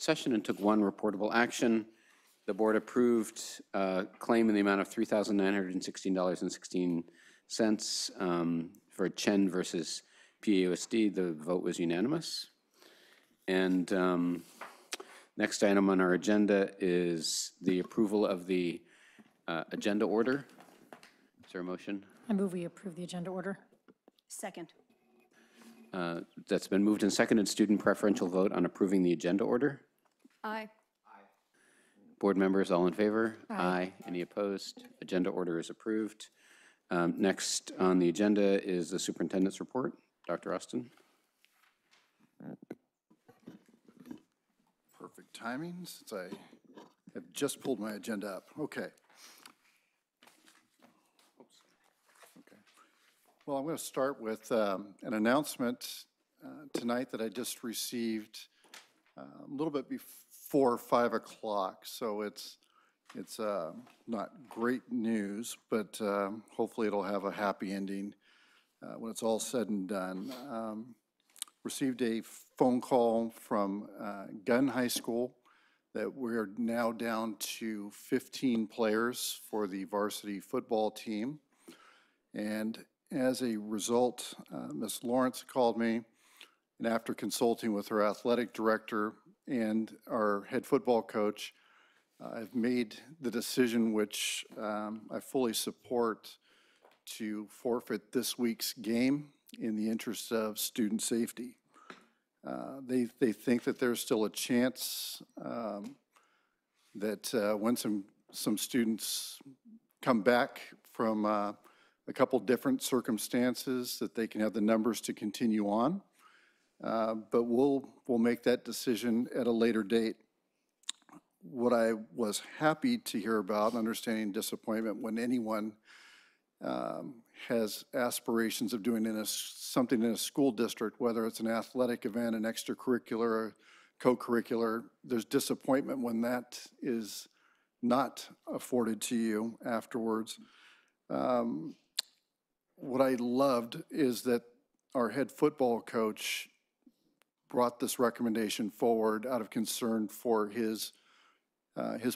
session and took one reportable action. The board approved a claim in the amount of $3,916.16 for Chen versus PAUSD. The vote was unanimous. And next item on our agenda is the approval of the agenda order. Is there a motion? I move we approve the agenda order. Second. That's been moved and seconded. Student preferential vote on approving the agenda order. Aye. Board members, all in favor? Aye. Any opposed? Agenda order is approved. Next on the agenda is the superintendent's report. Dr. Austin. Perfect timing since I have just pulled my agenda up. Okay. Well, I'm going to start with an announcement tonight that I just received a little bit before 5 o'clock. So it's not great news, but hopefully it'll have a happy ending when it's all said and done. Received a phone call from Gunn High School that we're now down to 15 players for the varsity football team. And as a result, Ms. Lawrence called me, and after consulting with her athletic director and our head football coach, I've made the decision, which I fully support, to forfeit this week's game in the interest of student safety. They think that there's still a chance that when some students come back from a couple different circumstances, that they can have the numbers to continue on. But we'll make that decision at a later date. What I was happy to hear about, understanding disappointment when anyone has aspirations of doing something in a school district, whether it's an athletic event, an extracurricular, or co-curricular, there's disappointment when that is not afforded to you afterwards. What I loved is that our head football coach brought this recommendation forward out of concern for his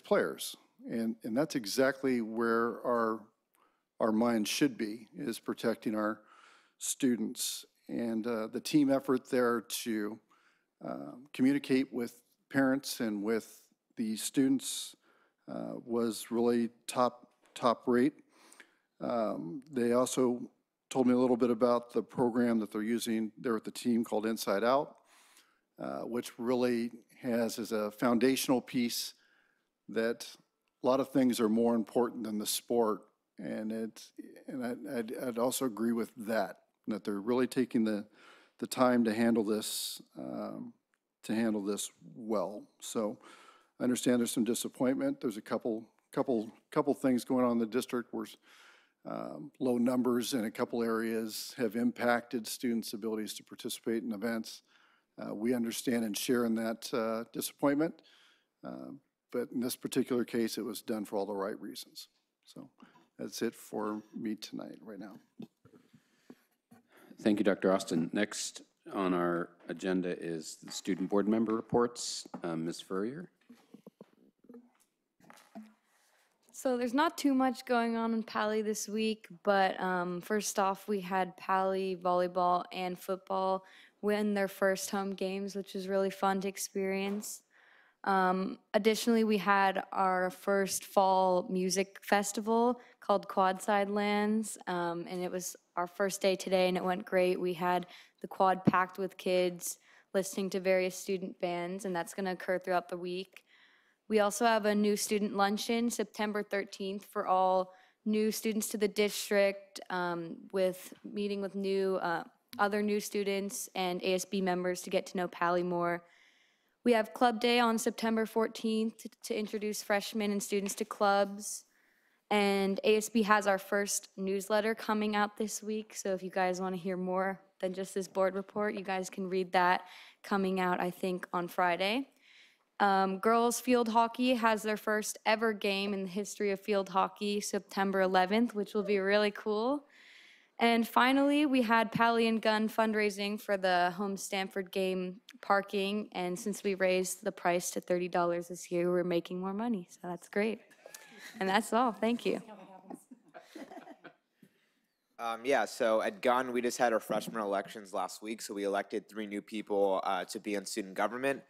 players. And that's exactly where our mind should be, is protecting our students. And the team effort there to communicate with parents and with the students was really top rate. They also told me a little bit about the program that they're using there at the team called Inside Out, which really has as a foundational piece that a lot of things are more important than the sport. And I'd also agree with that they're really taking the time to handle this well. So I understand there's some disappointment. There's a couple things going on in the district where low numbers in a couple areas have impacted students' abilities to participate in events. We understand and share in that disappointment, but in this particular case, it was done for all the right reasons. So that's it for me tonight, right now. Thank you, Dr. Austin. Next on our agenda is the student board member reports. Ms. Furrier. So there's not too much going on in Pali this week, but first off, we had Pali volleyball and football win their first home games, which was really fun to experience. Additionally, we had our first fall music festival called Quadside Lands, and it was our first day today, and it went great. We had the quad packed with kids listening to various student bands, and that's going to occur throughout the week. We also have a new student luncheon September 13th for all new students to the district, with meeting with other new students and ASB members to get to know Pali more. We have Club Day on September 14th to introduce freshmen and students to clubs. And ASB has our first newsletter coming out this week. So if you guys want to hear more than just this board report, you guys can read that coming out, I think, on Friday. Girls field hockey has their first ever game in the history of field hockey, September 11th, which will be really cool. And finally, we had Pally and Gun fundraising for the home Stanford game parking. And since we raised the price to $30 this year, we're making more money. So that's great. And that's all. Thank you. Yeah, so at Gunn, we just had our freshman elections last week, so we elected 3 new people to be in student government,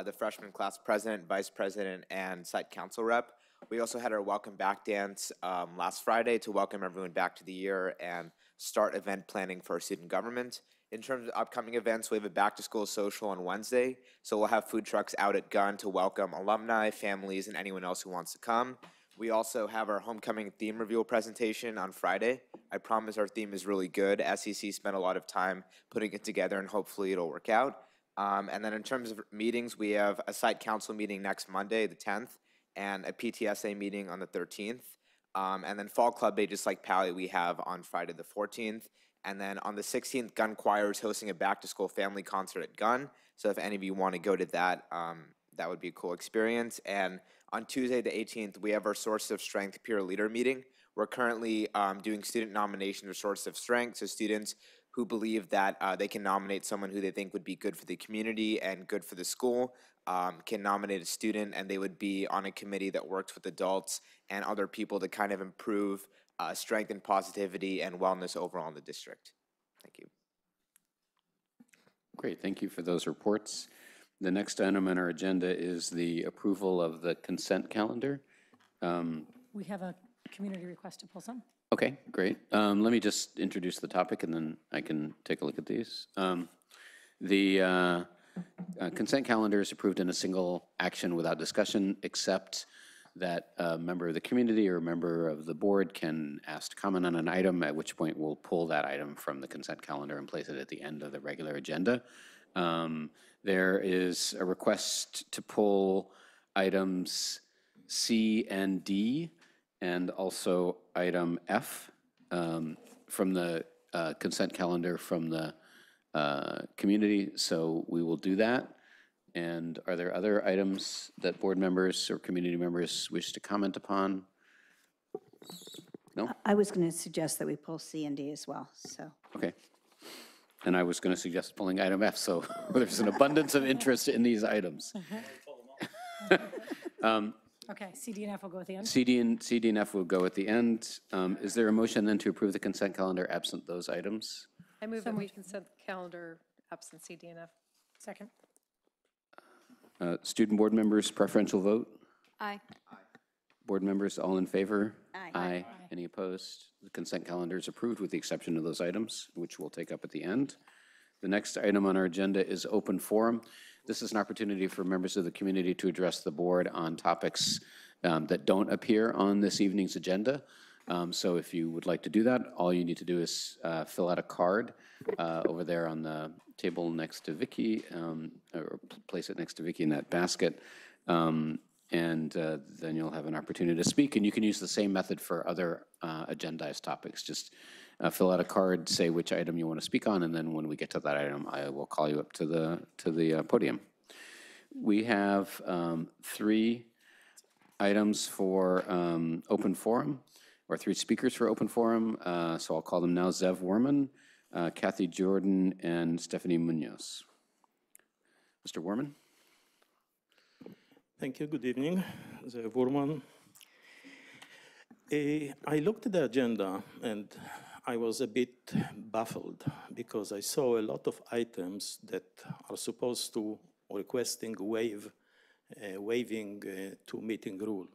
the freshman class president, vice president, and site council rep. We also had our welcome back dance last Friday to welcome everyone back to the year and start event planning for our student government. In terms of upcoming events, we have a back-to-school social on Wednesday, so we'll have food trucks out at Gunn to welcome alumni, families, and anyone else who wants to come. We also have our homecoming theme reveal presentation on Friday. I promise our theme is really good. SEC spent a lot of time putting it together, and hopefully it'll work out. And then in terms of meetings, we have a site council meeting next Monday, the 10th, and a PTSA meeting on the 13th. And then Fall Club Day, just like Pally, we have on Friday the 14th. And then on the 16th, Gunn Choir is hosting a back-to-school family concert at Gunn. So if any of you want to go to that, that would be a cool experience. And on Tuesday the 18th, we have our Source of Strength peer leader meeting. We're currently doing student nominations for Source of Strength, so students who believe that they can nominate someone who they think would be good for the community and good for the school can nominate a student, and they would be on a committee that works with adults and other people to kind of improve strength and positivity and wellness overall in the district. Thank you. Great, thank you for those reports. The next item on our agenda is the approval of the consent calendar. We have a community request to pull some. Okay, great. Let me just introduce the topic and then I can take a look at these. The consent calendar is approved in a single action without discussion, except that a member of the community or a member of the board can ask to comment on an item, at which point we'll pull that item from the consent calendar and place it at the end of the regular agenda. There is a request to pull items C and D and also item F from the consent calendar from the community, so we will do that. And are there other items that board members or community members wish to comment upon? No? I was going to suggest that we pull C and D as well, so. Okay. And I was going to suggest pulling item F, so there's an abundance of interest in these items. Okay, CD and F will go at the end. CD and F will go at the end. Is there a motion then to approve the consent calendar absent those items? I move that we consent calendar absent C, D, and F. Second. Student board members, preferential vote? Aye. Board members, all in favor? Aye. Aye. Any opposed? The consent calendar is approved with the exception of those items, which we'll take up at the end. The next item on our agenda is open forum. This is an opportunity for members of the community to address the board on topics that don't appear on this evening's agenda. So if you would like to do that, all you need to do is fill out a card over there on the table next to Vicky, or place it next to Vicky in that basket. And then you'll have an opportunity to speak, and you can use the same method for other agendized topics. Just fill out a card, say which item you want to speak on, and then when we get to that item, I will call you up to the podium. We have 3 items for open forum, or 3 speakers for open forum. So I'll call them now: Zev Worman, Kathy Jordan, and Stephanie Munoz. Mr. Worman. Thank you. Good evening. Zev Worman. I looked at the agenda and I was a bit baffled because I saw a lot of items that are supposed to requesting waiving 2-meeting rule.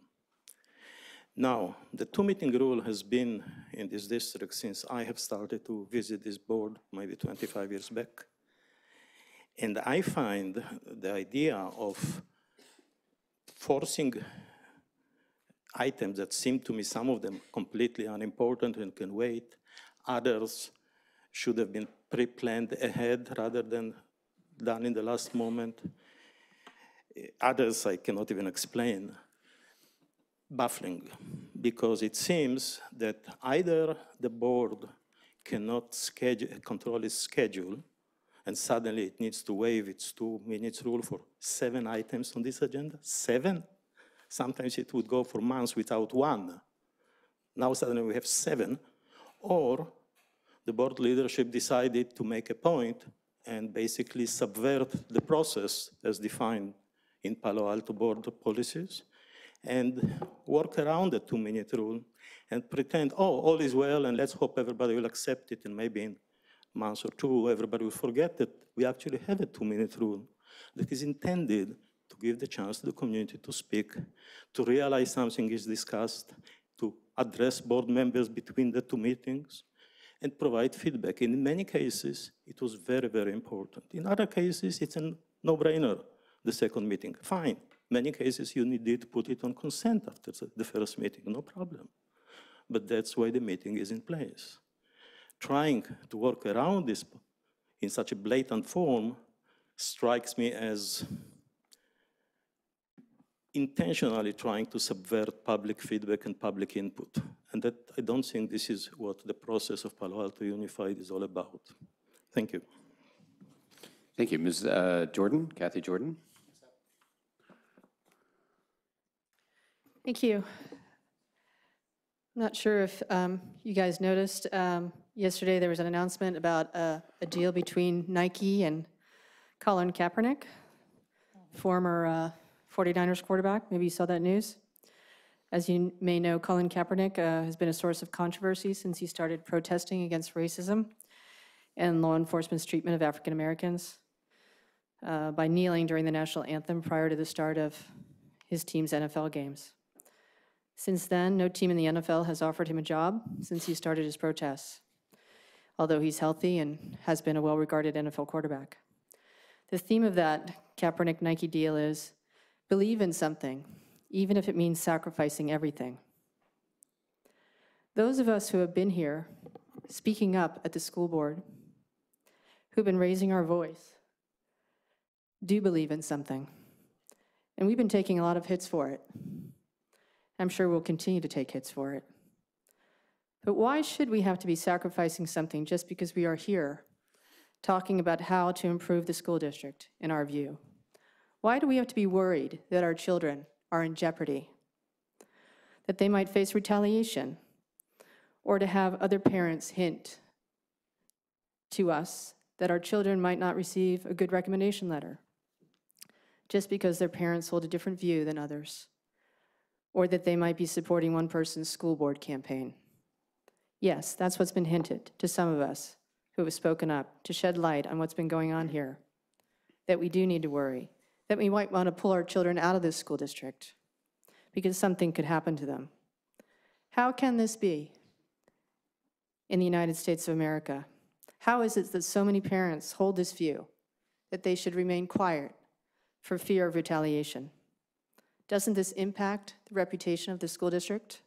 Now, the 2-meeting rule has been in this district since I have started to visit this board, maybe 25 years back. And I find the idea of forcing items that seem to me, some of them completely unimportant and can wait, others should have been pre-planned ahead rather than done in the last moment. Others I cannot even explain. Baffling, because it seems that either the board cannot control its schedule, and suddenly it needs to waive its 2 minutes rule for 7 items on this agenda. 7? Sometimes it would go for months without 1. Now suddenly we have 7. Or the board leadership decided to make a point and basically subvert the process as defined in Palo Alto board policies and work around the 2-minute rule and pretend, oh, all is well, and let's hope everybody will accept it, and maybe in a month or two, everybody will forget that we actually have a 2-minute rule that is intended to give the chance to the community to speak, to realize something is discussed, to address board members between the two meetings, and provide feedback. In many cases, it was very, very important. In other cases, it's a no-brainer, the second meeting. Fine. Many cases, you needed to put it on consent after the first meeting, no problem. But that's why the meeting is in place. Trying to work around this in such a blatant form strikes me as intentionally trying to subvert public feedback and public input. And that I don't think this is what the process of Palo Alto Unified is all about. Thank you. Thank you. Ms. Jordan, Kathy Jordan. Thank you. I'm not sure if you guys noticed, yesterday there was an announcement about a deal between Nike and Colin Kaepernick, former 49ers quarterback. Maybe you saw that news. As you may know, Colin Kaepernick has been a source of controversy since he started protesting against racism and law enforcement's treatment of African Americans by kneeling during the national anthem prior to the start of his team's NFL games. Since then, no team in the NFL has offered him a job since he started his protests, although he's healthy and has been a well-regarded NFL quarterback. The theme of that Kaepernick-Nike deal is believe in something, even if it means sacrificing everything. Those of us who have been here, speaking up at the school board, who've been raising our voice, do believe in something. And we've been taking a lot of hits for it. I'm sure we'll continue to take hits for it. But why should we have to be sacrificing something just because we are here talking about how to improve the school district, in our view? Why do we have to be worried that our children are in jeopardy, that they might face retaliation, or to have other parents hint to us that our children might not receive a good recommendation letter just because their parents hold a different view than others, or that they might be supporting one person's school board campaign? Yes, that's what's been hinted to some of us who have spoken up to shed light on what's been going on here, that we do need to worry, that we might want to pull our children out of this school district because something could happen to them. How can this be in the United States of America? How is it that so many parents hold this view, that they should remain quiet for fear of retaliation? Doesn't this impact the reputation of the school district?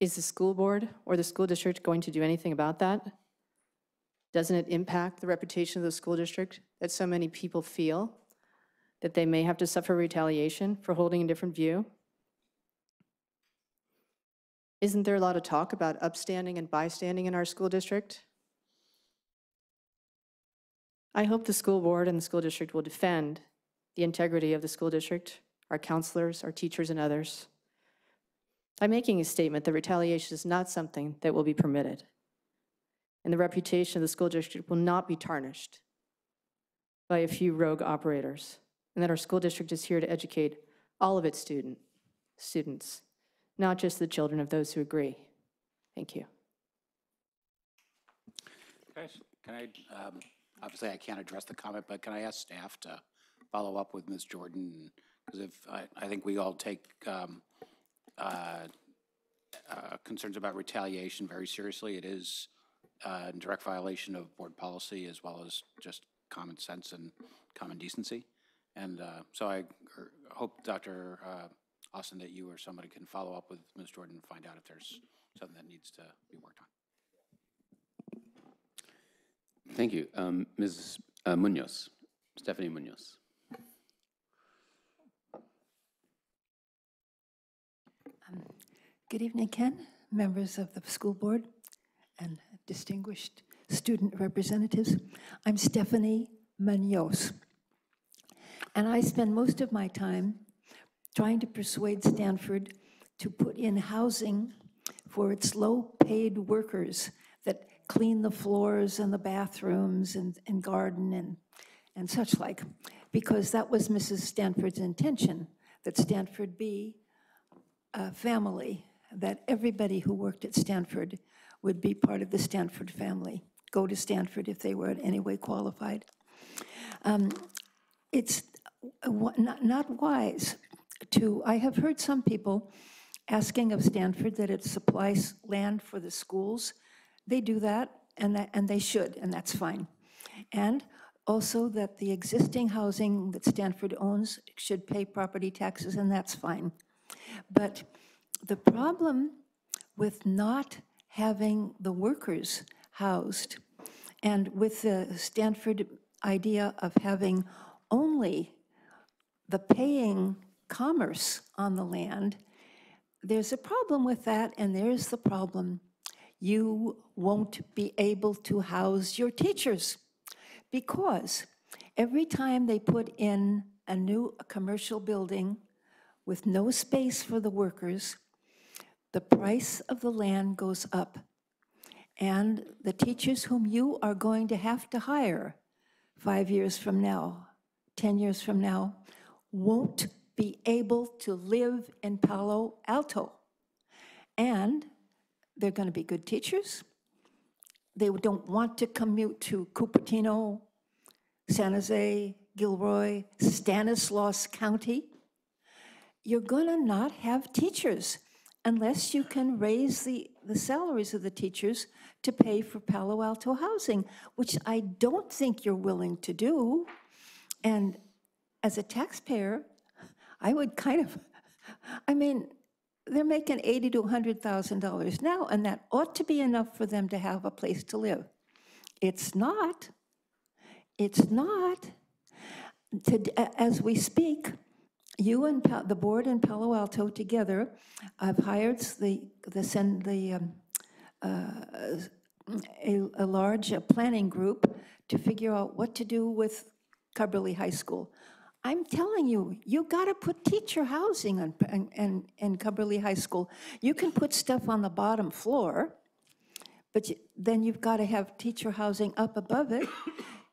Is the school board or the school district going to do anything about that? Doesn't it impact the reputation of the school district that so many people feel that they may have to suffer retaliation for holding a different view? Isn't there a lot of talk about upstanding and bystanding in our school district? I hope the school board and the school district will defend the integrity of the school district, our counselors, our teachers, and others. I'm making a statement that retaliation is not something that will be permitted, and the reputation of the school district will not be tarnished by a few rogue operators, and that our school district is here to educate all of its students, not just the children of those who agree. Thank you. Can I obviously I can't address the comment, but can I ask staff to follow up with Ms. Jordan? Because if I think we all take concerns about retaliation very seriously. It is in direct violation of board policy as well as just common sense and common decency. And so I hope, Dr. Austin, that you or somebody can follow up with Ms. Jordan and find out if there's something that needs to be worked on. Thank you. Ms. Munoz, Stephanie Munoz. Good evening, Ken, members of the school board, and distinguished student representatives. I'm Stephanie Munoz, and I spend most of my time trying to persuade Stanford to put in housing for its low-paid workers that clean the floors and the bathrooms and garden and such like, because that was Mrs. Stanford's intention, that Stanford be a family, that everybody who worked at Stanford would be part of the Stanford family, go to Stanford if they were in any way qualified. It's not wise to, I have heard some people asking of Stanford that it supplies land for the schools. They do that, and they should, and that's fine. And also that the existing housing that Stanford owns should pay property taxes, and that's fine. But the problem with not having the workers housed, and with the Stanford idea of having only the paying commerce on the land, there's a problem with that, and there's the problem. You won't be able to house your teachers, because every time they put in a new commercial building with no space for the workers, the price of the land goes up. And the teachers whom you are going to have to hire 5 years from now, 10 years from now, won't be able to live in Palo Alto. And they're going to be good teachers. They don't want to commute to Cupertino, San Jose, Gilroy, Stanislaus County. You're going to not have teachers unless you can raise the salaries of the teachers to pay for Palo Alto housing, which I don't think you're willing to do. And as a taxpayer, I would kind of, I mean, they're making $80,000 to $100,000 now, and that ought to be enough for them to have a place to live. It's not. It's not. As we speak, you and the board in Palo Alto together have hired a large planning group to figure out what to do with Cubberley High School. I'm telling you, you got to put teacher housing in Cubberley High School. You can put stuff on the bottom floor, but then you've got to have teacher housing up above it.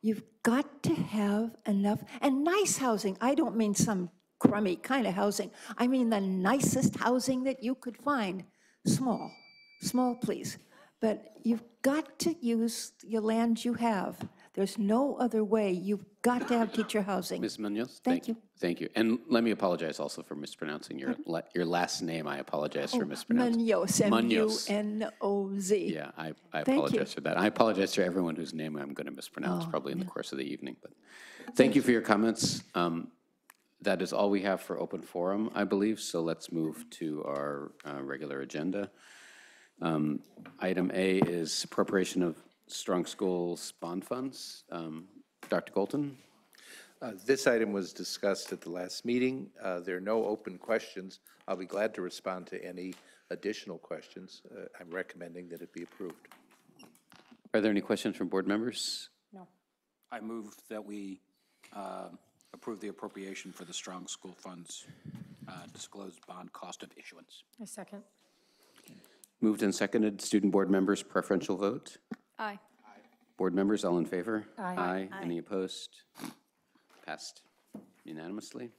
You've got to have enough, and nice housing. I don't mean some crummy kind of housing. I mean the nicest housing that you could find. Small, please. But you've got to use your land you have. There's no other way. You've got to have teacher housing. Ms. Munoz? Thank you. Thank you. And let me apologize also for mispronouncing your last name. I apologize for mispronouncing. Munoz, Munoz. M-U-N-O-Z. Yeah, I Thank you. apologize for that. I apologize to everyone whose name I'm going to mispronounce probably in the course of the evening. But thank you for your comments. That is all we have for open forum, I believe. So let's move to our regular agenda. Item A is appropriation of Strong Schools bond funds. Dr. Golton? This item was discussed at the last meeting. There are no open questions. I'll be glad to respond to any additional questions. I'm recommending that it be approved. Are there any questions from board members? No. I move that we approve the appropriation for the Strong School Funds disclosed bond cost of issuance. A second. Moved and seconded. Student board members, preferential vote. Aye. Board members, all in favor? Aye. Any opposed? Passed unanimously.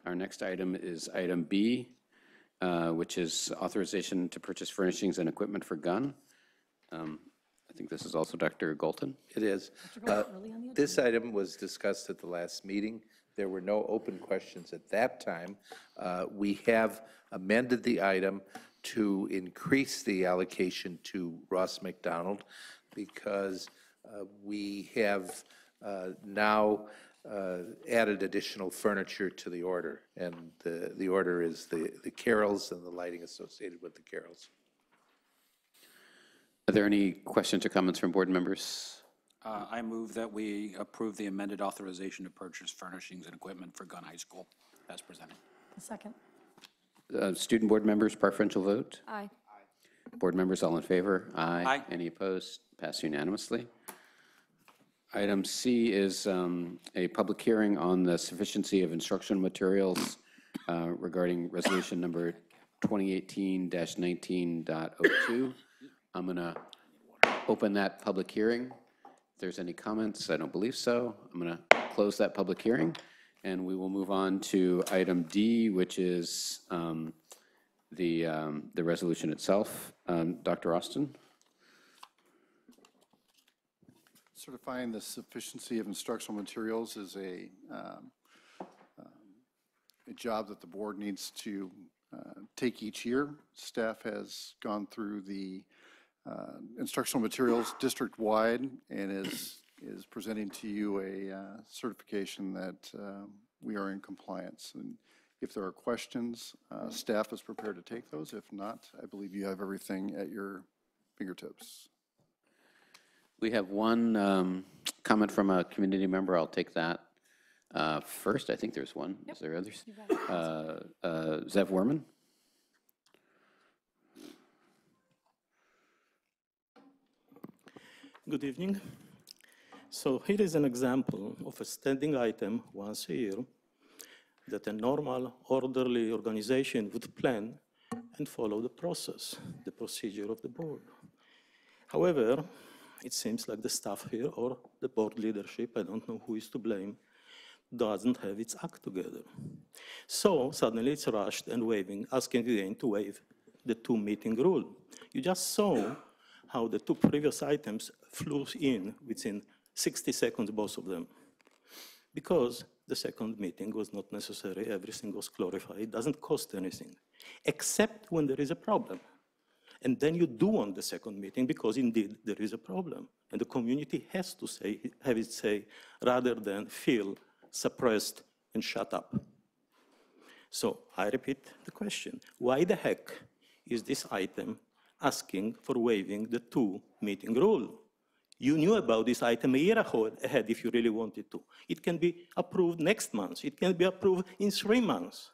Our next item is item B, which is authorization to purchase furnishings and equipment for gun. I think this is also Dr. Golton. It is. This item was discussed at the last meeting. There were no open questions at that time. We have amended the item to increase the allocation to Ross McDonald because we have now added additional furniture to the order, and the order is the carrels and the lighting associated with the carrels. Are there any questions or comments from board members? I move that we approve the amended authorization to purchase furnishings and equipment for Gunn High School as presented. A second. Student board members, preferential vote. Aye. Board members, all in favor? Aye. Aye. Any opposed? Passed unanimously. Item C is a public hearing on the sufficiency of instructional materials regarding resolution number 2018-19.02. I'm going to open that public hearing. If there's any comments, I don't believe so. I'm going to close that public hearing, and we will move on to item D, which is the resolution itself. Dr. Austin? Certifying the sufficiency of instructional materials is a job that the board needs to take each year. Staff has gone through the instructional materials district-wide and is presenting to you a certification that we are in compliance. And if there are questions, staff is prepared to take those. If not, I believe you have everything at your fingertips. We have one comment from a community member. I'll take that first. I think there's one. Is there others? Zev Werman? Good evening. So here is an example of a standing item once a year that a normal, orderly organization would plan and follow the process, the procedure of the board. However, it seems like the staff here or the board leadership, I don't know who is to blame, doesn't have its act together. So suddenly it's rushed and asking again to waive the 2-meeting rule. You just saw how the 2 previous items flew in within 60 seconds, both of them. Because the second meeting was not necessary, everything was clarified, it doesn't cost anything, except when there is a problem. And then you do want the second meeting because indeed there is a problem. And the community has to have its say rather than feel suppressed and shut up. So I repeat the question, why the heck is this item asking for waiving the 2-meeting rule? You knew about this item a year ahead if you really wanted to. It can be approved next month. It can be approved in 3 months.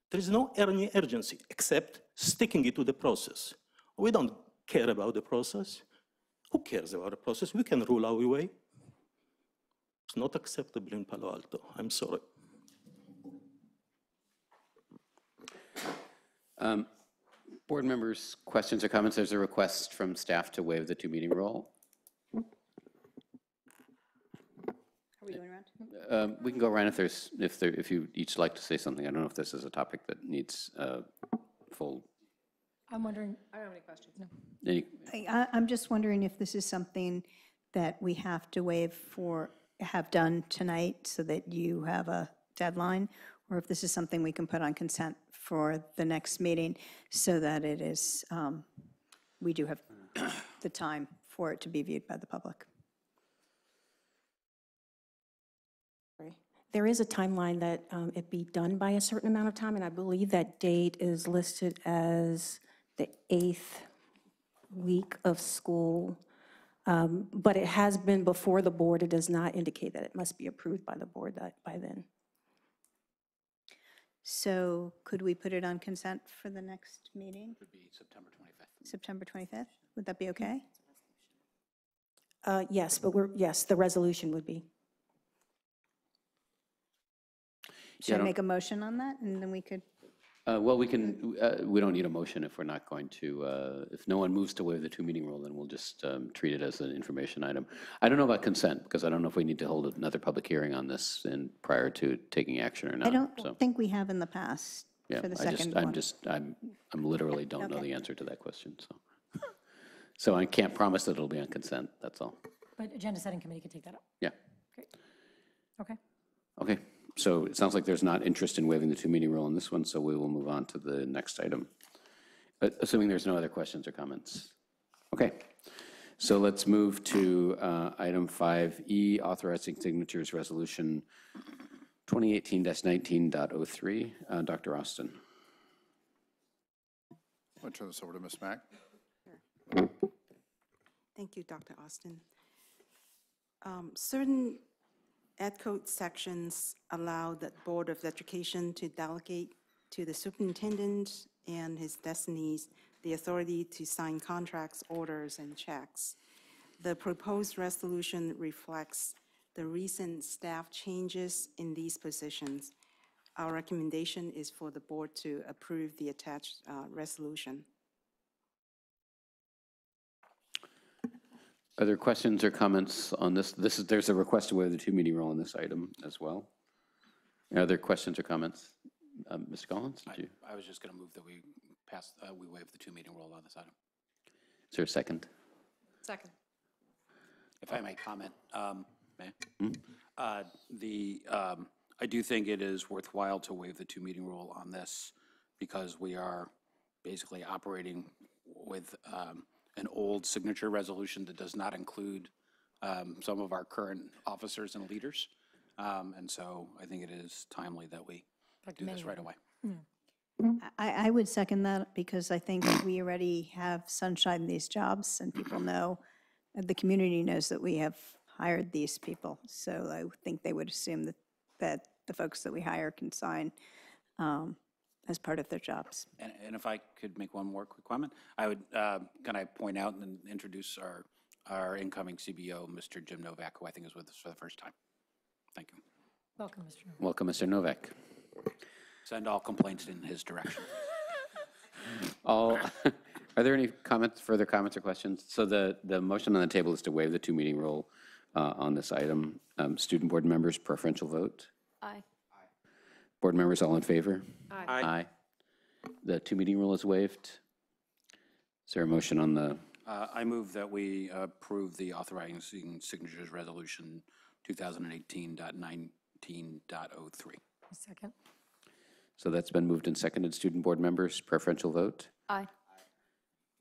There is no any urgency except sticking it to the process. We don't care about the process. Who cares about the process? We can rule our way. It's not acceptable in Palo Alto. I'm sorry. Board members, questions or comments? There's a request from staff to waive the 2-meeting rule. Are we going around? We can go around if you each like to say something. I don't know if this is a topic that needs full. I'm wondering, I don't have any questions. No. I'm just wondering if this is something that we have to have done tonight so that you have a deadline, or if this is something we can put on consent for the next meeting so that it is, we do have the time for it to be viewed by the public. There is a timeline that it be done by a certain amount of time, and I believe that date is listed as the 8th week of school. But it has been before the board. It does not indicate that it must be approved by the board by then. So could we put it on consent for the next meeting? Would be September 25th. September 25th? Would that be okay? Yes, but yes, the resolution would be. Should I make a motion on that, and then we could? Well, we can. We don't need a motion if we're not going to. If no one moves to waive the 2-meeting rule, then we'll just treat it as an information item. I don't know about consent because I don't know if we need to hold another public hearing on this prior to taking action or not. I don't think we have in the past for the second one. I'm literally don't know Okay. the answer to that question. So I can't promise that it'll be on consent. That's all. But agenda setting committee could take that up. Yeah. Great. Okay. Okay. So it sounds like there's not interest in waiving the 2-meeting rule on this one, so we will move on to the next item. But assuming there's no other questions or comments. Okay. So let's move to item 5E, authorizing signatures resolution 2018-19.03. Dr. Austin. I'll turn this over to Ms. Mack. Thank you, Dr. Austin. Certain Ed Code sections allow the Board of Education to delegate to the superintendent and his designees the authority to sign contracts, orders, and checks. The proposed resolution reflects the recent staff changes in these positions. our recommendation is for the board to approve the attached resolution. Are there questions or comments on this? There's a request to waive the two-meeting rule on this item as well. Are there questions or comments? Mr. Collins, did you? I was just going to move that we pass, we waive the two-meeting rule on this item. Is there a second? Second. If I may comment, may I? I do think it is worthwhile to waive the two-meeting rule on this because we are basically operating with an old signature resolution that does not include some of our current officers and leaders. And so I think it is timely that we do this right away. I would second that because I think we already have sunshine in these jobs and people know, the community knows that we have hired these people. So I think they would assume that the folks that we hire can sign as part of their jobs. And if I could make one more quick comment, I would, can I point out and introduce our incoming CBO, Mr. Jim Novak, who I think is with us for the first time. Thank you. Welcome, Mr. Novak. Welcome, Mr. Novak. Send all complaints in his direction. Are there any comments, further comments or questions? So the motion on the table is to waive the two-meeting rule on this item. Student board members, preferential vote. Aye. Board members, all in favor? Aye. Aye. The two-meeting rule is waived. Is there a motion on the? I move that we approve the authorizing signatures resolution 2018.19.03. Second. So that's been moved and seconded. Student board members, preferential vote. Aye.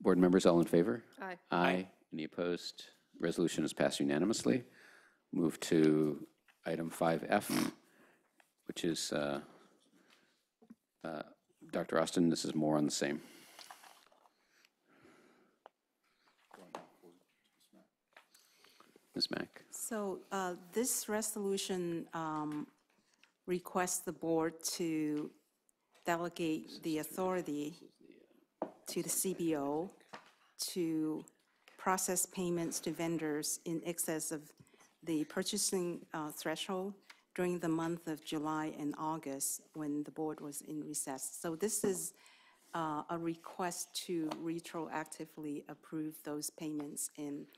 Board members, all in favor? Aye. Aye. Any opposed? Resolution is passed unanimously. Move to item 5F, which is, Dr. Austin, this is more on the same. Ms. Mack. So this resolution requests the board to delegate the authority to the CBO to process payments to vendors in excess of the purchasing threshold during the month of July and August when the board was in recess. So this is a request to retroactively approve those payments in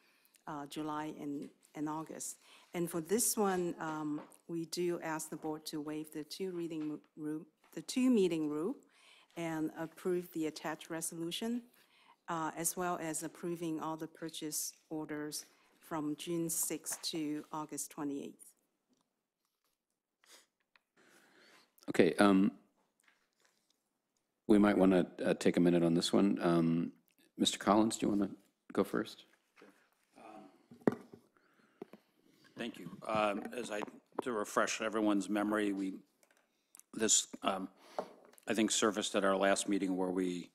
July and August. And for this one, we do ask the board to waive the two-meeting rule and approve the attached resolution, as well as approving all the purchase orders from June 6th to August 28th. Okay, we might want to take a minute on this one. Mr. Collins, do you want to go first? Thank you. To refresh everyone's memory, I think surfaced at our last meeting where we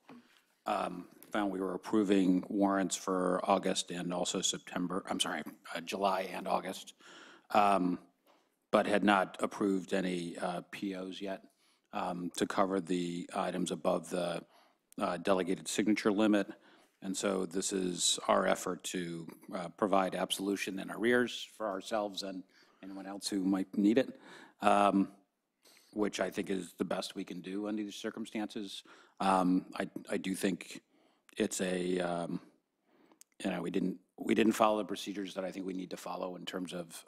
found we were approving warrants for August and also July and August, but had not approved any POs yet to cover the items above the delegated signature limit. And so this is our effort to provide absolution and arrears for ourselves and anyone else who might need it, which I think is the best we can do under these circumstances. I do think it's we didn't follow the procedures that I think we need to follow in terms of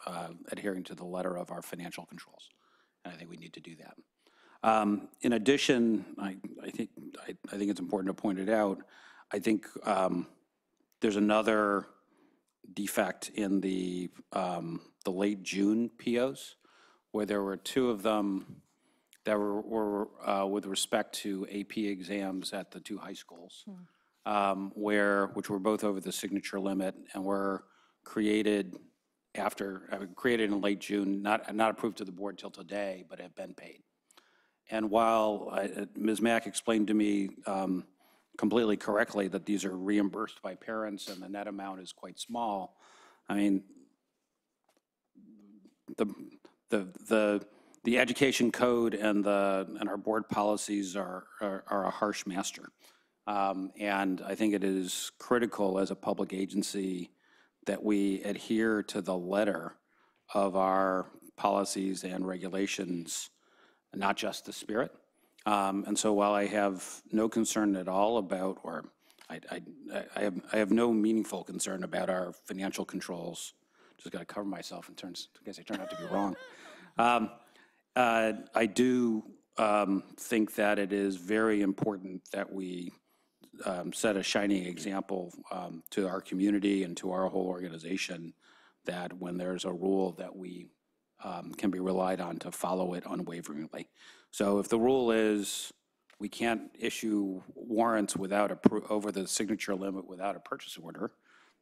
adhering to the letter of our financial controls, and I think we need to do that. In addition, I think it's important to point it out. I think there's another defect in the late June POs, where there were two of them that were with respect to AP exams at the two high schools, which were both over the signature limit and were created in late June, not approved to the board till today, but have been paid. And while Ms. Mack explained to me completely correctly that these are reimbursed by parents and the net amount is quite small, I mean, the education code and our board policies are a harsh master. And I think it is critical as a public agency that we adhere to the letter of our policies and regulations not just the spirit. And so while I have no concern at all about, or I have no meaningful concern about our financial controls, just got to cover myself in case I turn out to be wrong. I do think that it is very important that we set a shining example to our community and to our whole organization that when there's a rule that we can be relied on to follow it unwaveringly. So if the rule is we can't issue warrants without over the signature limit without a purchase order,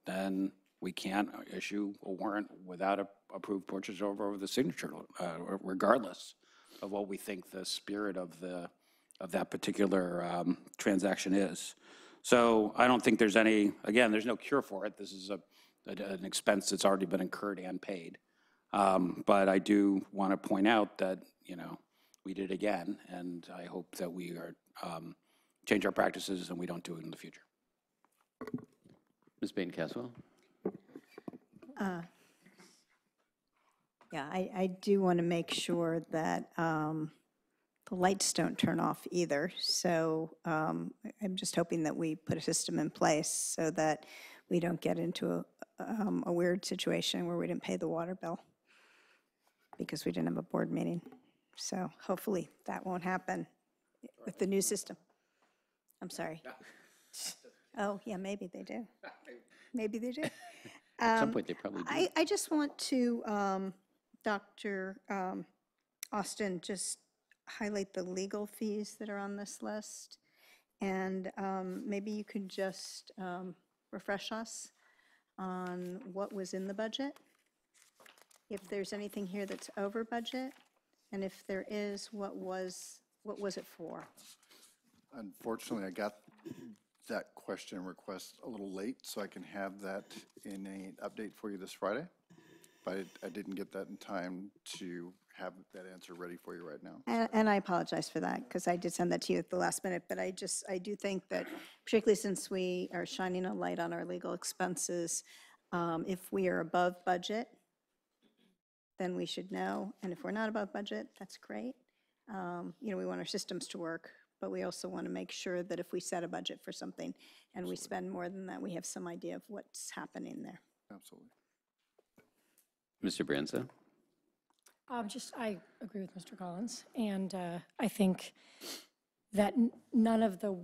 then we can't issue a warrant without a approved purchase order over the signature, regardless of what we think the spirit of that particular transaction is. So I don't think there's any, again, there's no cure for it. This is an expense that's already been incurred and paid. But I do want to point out that, we did it again, and I hope that we are change our practices and we don't do it in the future. Ms. Bain-Caswell? Yeah, I do want to make sure that the lights don't turn off either. So I'm just hoping that we put a system in place so that we don't get into a weird situation where we didn't pay the water bill because we didn't have a board meeting. So hopefully that won't happen with the new system. I'm sorry. Oh, yeah, maybe they do. Maybe they do. At some point, they probably do. I just want to, Dr. Austin, just highlight the legal fees that are on this list. And maybe you could just refresh us on what was in the budget, if there's anything here that's over budget, and if there is, what was it for? Unfortunately, I got that question request a little late, so I can have that in an update for you this Friday. But I didn't get that in time to have that answer ready for you right now. And I apologize for that, because I did send that to you at the last minute, but I do think that, particularly since we are shining a light on our legal expenses, if we are above budget, then we should know. And if we're not above budget, that's great. We want our systems to work, but we also want to make sure that if we set a budget for something and we spend more than that, we have some idea of what's happening there. Absolutely. Mr. Branza? I agree with Mr. Collins, and I think that none of the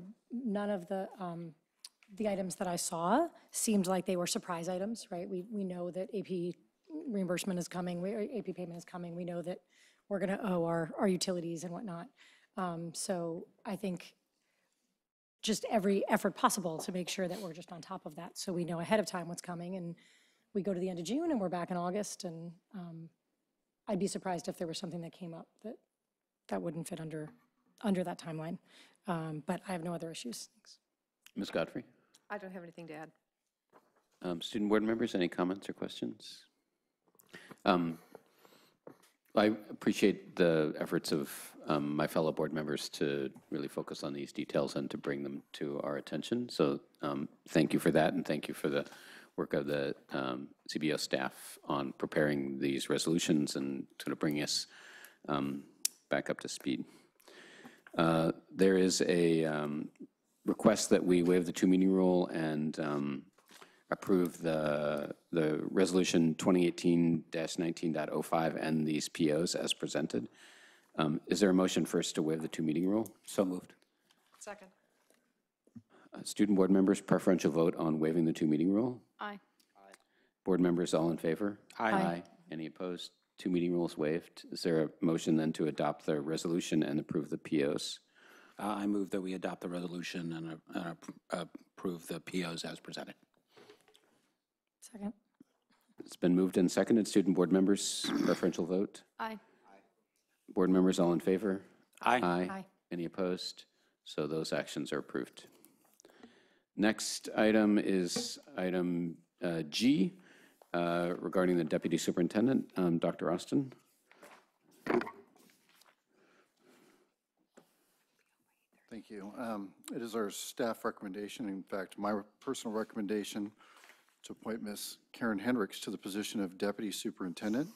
items that I saw seemed like they were surprise items, right? We know that AP reimbursement is coming, AP payment is coming. We know that we're going to owe our utilities and whatnot. So I think just every effort possible to make sure that we're just on top of that, so we know ahead of time what's coming, and we go to the end of June and we're back in August, and I'd be surprised if there was something that came up that wouldn't fit under that timeline. But I have no other issues. Thanks. Ms. Godfrey? I don't have anything to add. Student board members, any comments or questions? I appreciate the efforts of my fellow board members to really focus on these details and to bring them to our attention. So thank you for that, and thank you for the work of the CBO staff on preparing these resolutions and sort of bringing us back up to speed. There is a request that we waive the two-meeting rule and approve the resolution 2018-19.05 and these POs as presented. Is there a motion first to waive the two-meeting rule? So moved. Second. Student board members, preferential vote on waiving the two-meeting rule? Aye. Board members, all in favor? Aye. Any opposed? Two-meeting rules waived. Is there a motion then to adopt the resolution and approve the POs? I move that we adopt the resolution and approve the POs as presented. Second. It's been moved and seconded. Student board members, preferential vote? Aye. Board members, all in favor? Aye. Aye. Any opposed? So those actions are approved. Next item is item G, regarding the deputy superintendent. Dr. Austin? Thank you. It is our staff recommendation, in fact, my personal recommendation, to appoint Ms. Karen Hendricks to the position of deputy superintendent.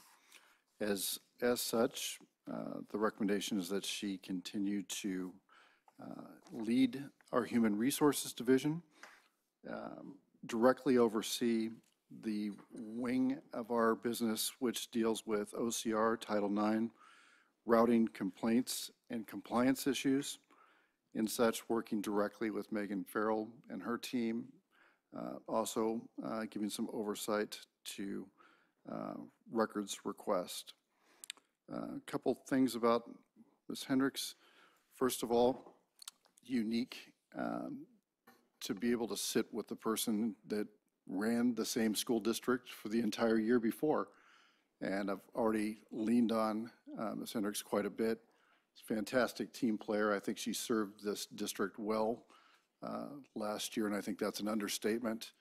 As such, The recommendation is that she continue to lead our Human Resources Division, directly oversee the wing of our business which deals with OCR, Title IX, routing complaints and compliance issues, and such, working directly with Megan Farrell and her team, also giving some oversight to records request. A couple things about Ms. Hendricks. First of all, unique to be able to sit with the person that ran the same school district for the entire year before. And I've already leaned on Ms. Hendricks quite a bit. She's a fantastic team player. I think she served this district well last year, and I think that's an understatement.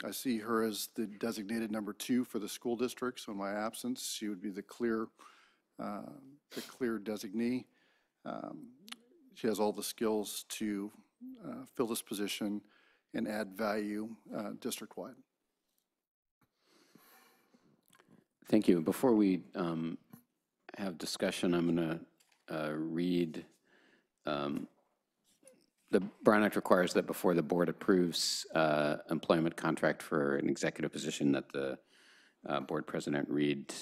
I see her as the designated number 2 for the school district, so in my absence, she would be the clear designee. She has all the skills to fill this position and add value district-wide. Thank you. Before we have discussion, I'm going to read, the Brown Act requires that before the board approves employment contract for an executive position, that the board president read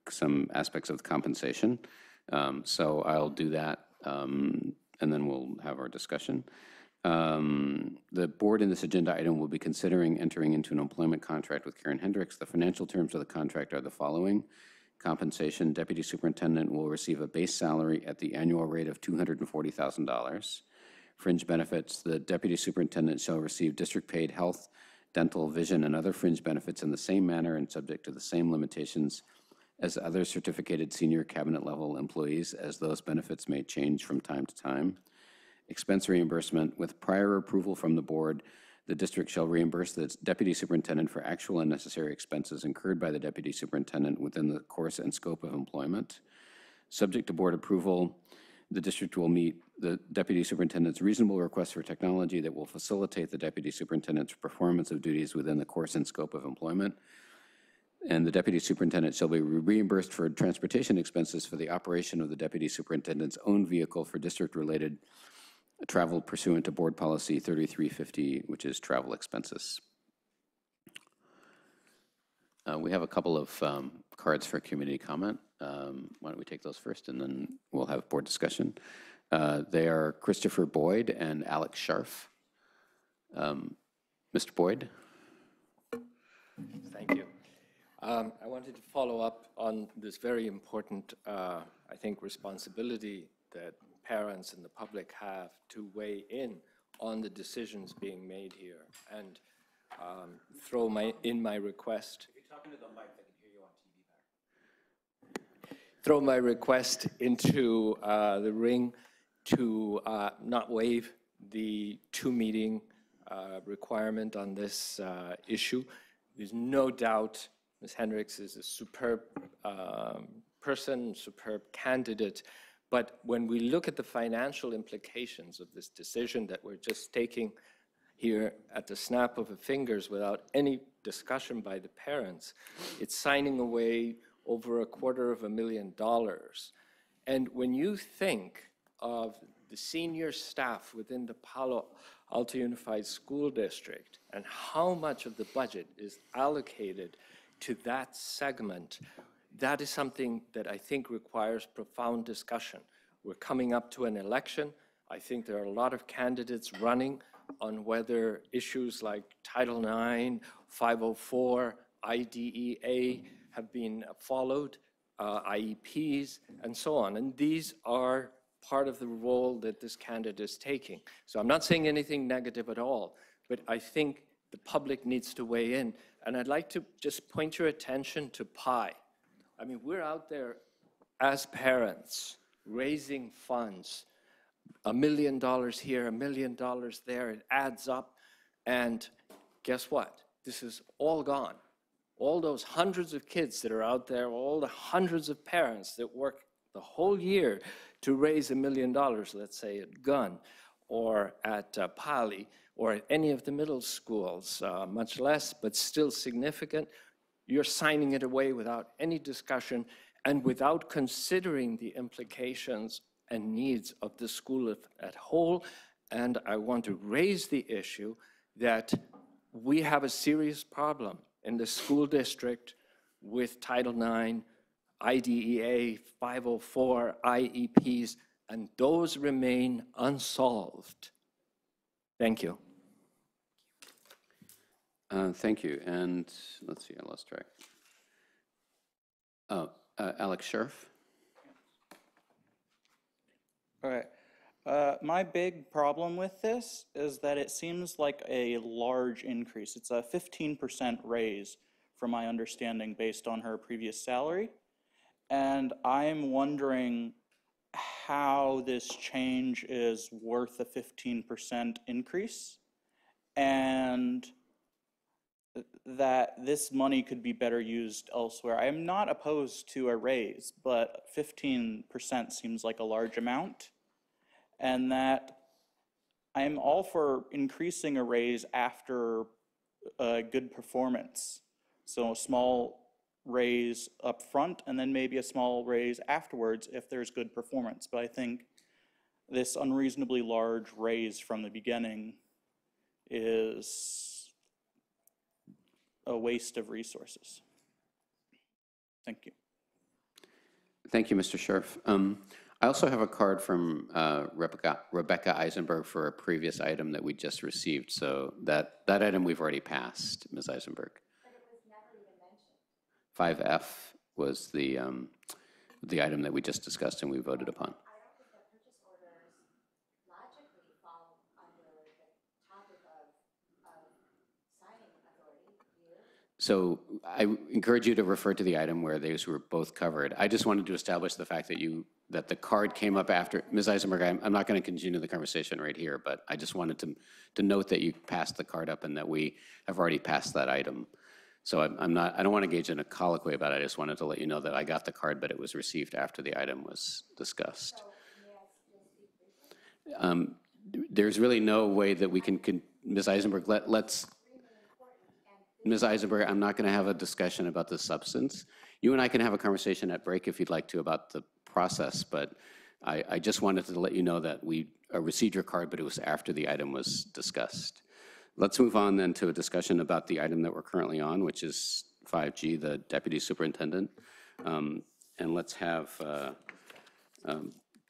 some aspects of the compensation. So I'll do that, and then we'll have our discussion. The board in this agenda item will be considering entering into an employment contract with Karen Hendricks. The financial terms of the contract are the following. Compensation: Deputy Superintendent will receive a base salary at the annual rate of $240,000. Fringe benefits: the Deputy Superintendent shall receive district-paid health, dental, vision, and other fringe benefits in the same manner and subject to the same limitations as other certificated senior cabinet level employees, as those benefits may change from time to time. Expense reimbursement: with prior approval from the board, the district shall reimburse the deputy superintendent for actual and necessary expenses incurred by the deputy superintendent within the course and scope of employment. Subject to board approval, the district will meet the deputy superintendent's reasonable requests for technology that will facilitate the deputy superintendent's performance of duties within the course and scope of employment. And the deputy superintendent shall be reimbursed for transportation expenses for the operation of the deputy superintendent's own vehicle for district-related travel pursuant to board policy 3350, which is travel expenses. We have a couple of cards for community comment. Why don't we take those first, and then we'll have board discussion. They are Christopher Boyd and Alex Scharf. Mr. Boyd. Thank you. I wanted to follow up on this very important, I think, responsibility that parents and the public have to weigh in on the decisions being made here, and throw my request. If you're talking to the mic, they can hear you on TV back. Throw my request into the ring to not waive the 2-meeting requirement on this issue. There's no doubt Ms. Hendricks is a superb person, superb candidate. But when we look at the financial implications of this decision that we're just taking here at the snap of the fingers without any discussion by the parents, it's signing away over $250,000. And when you think of the senior staff within the Palo Alto Unified School District and how much of the budget is allocated to that segment, that is something that I think requires profound discussion. We're coming up to an election. I think there are a lot of candidates running on whether issues like Title IX, 504, IDEA have been followed, IEPs, and so on. And these are part of the role that this candidate is taking. So I'm not saying anything negative at all, but I think the public needs to weigh in. And I'd like to just point your attention to PI. I mean, we're out there as parents raising funds, $1 million here, $1 million there, it adds up. And guess what? This is all gone. All those hundreds of kids that are out there, all the hundreds of parents that work the whole year to raise $1 million, let's say at Gunn or at Poly or at any of the middle schools, much less, but still significant. You're signing it away without any discussion, and without considering the implications and needs of the school at whole. And I want to raise the issue that we have a serious problem in the school district with Title IX, IDEA, 504, IEPs, and those remain unsolved. Thank you. Thank you. And let's see, I lost track. Oh, Alex Scherf. All right. My big problem with this is that it seems like a large increase. It's a 15% raise, from my understanding, based on her previous salary. And I'm wondering how this change is worth a 15% increase, and that this money could be better used elsewhere. I am not opposed to a raise, but 15% seems like a large amount, and that I am all for increasing a raise after a good performance. So a small raise up front and then maybe a small raise afterwards if there's good performance. But I think this unreasonably large raise from the beginning is a waste of resources. Thank you. Thank you, Mr. Scherf. I also have a card from Rebecca Eisenberg for a previous item that we just received. So that item we've already passed, Ms. Eisenberg. But it was never even mentioned. 5F was the item that we just discussed and we voted upon. I don't think that purchase orders logically fall under the topic of signing authority. So I encourage you to refer to the item where those were both covered. I just wanted to establish the fact that the card came up after. Ms. Eisenberg, I'm not going to continue the conversation right here, but I just wanted to note that you passed the card up and that we have already passed that item. So I don't want to engage in a colloquy about it. I just wanted to let you know that I got the card, but it was received after the item was discussed. There's really no way that we can Ms. Eisenberg, Ms. Eisenberg, I'm not going to have a discussion about the substance. You and I can have a conversation at break if you'd like to about the process, but I just wanted to let you know that we received your card, but it was after the item was discussed. Let's move on then to a discussion about the item that we're currently on, which is 5G, the Deputy Superintendent. And let's have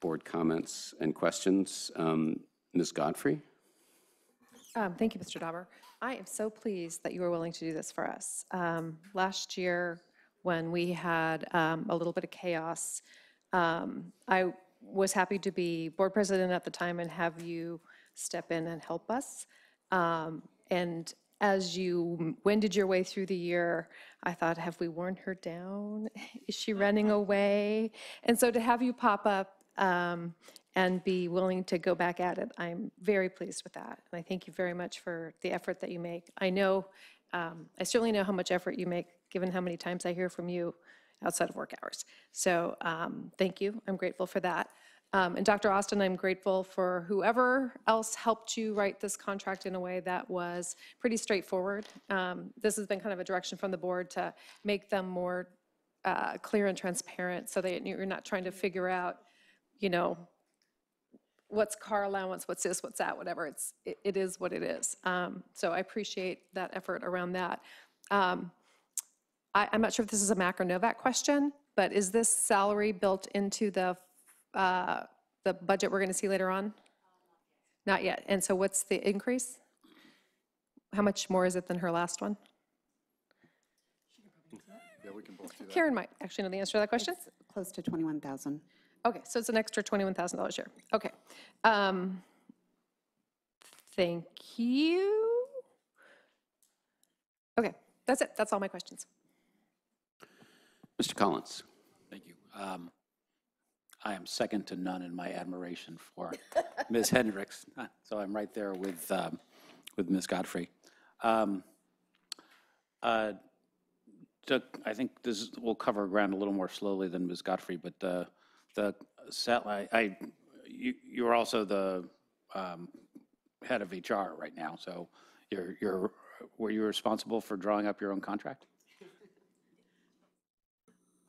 board comments and questions. Ms. Godfrey? Thank you, Mr. Dauber. I am so pleased that you were willing to do this for us. Last year, when we had a little bit of chaos, I was happy to be board president at the time and have you step in and help us. And as you wended your way through the year, I thought, have we worn her down? Is she running away? And so to have you pop up and be willing to go back at it, I'm very pleased with that. And I thank you very much for the effort that you make. I know, I certainly know how much effort you make, given how many times I hear from you outside of work hours. So thank you. I'm grateful for that. And Dr. Austin, I'm grateful for whoever else helped you write this contract in a way that was pretty straightforward. This has been kind of a direction from the board to make them more clear and transparent so that you're not trying to figure out, you know, what's car allowance, what's this, what's that, whatever. It is what it is. So I appreciate that effort around that. I'm not sure if this is a MAC or NOVAC question, but is this salary built into the budget we're going to see later on? Not yet. And so what's the increase? How much more is it than her last one? Yeah, we can both do that. Karen might actually know the answer to that question. It's close to 21,000. Okay, so it's an extra $21,000 a year. Okay. Thank you. Okay, that's it. That's all my questions. Mr. Collins. Thank you. I am second to none in my admiration for Ms. Hendricks, so I'm right there with Ms. Godfrey. I think this will cover ground a little more slowly than Ms. Godfrey, but you're also the head of HR right now, so were you responsible for drawing up your own contract?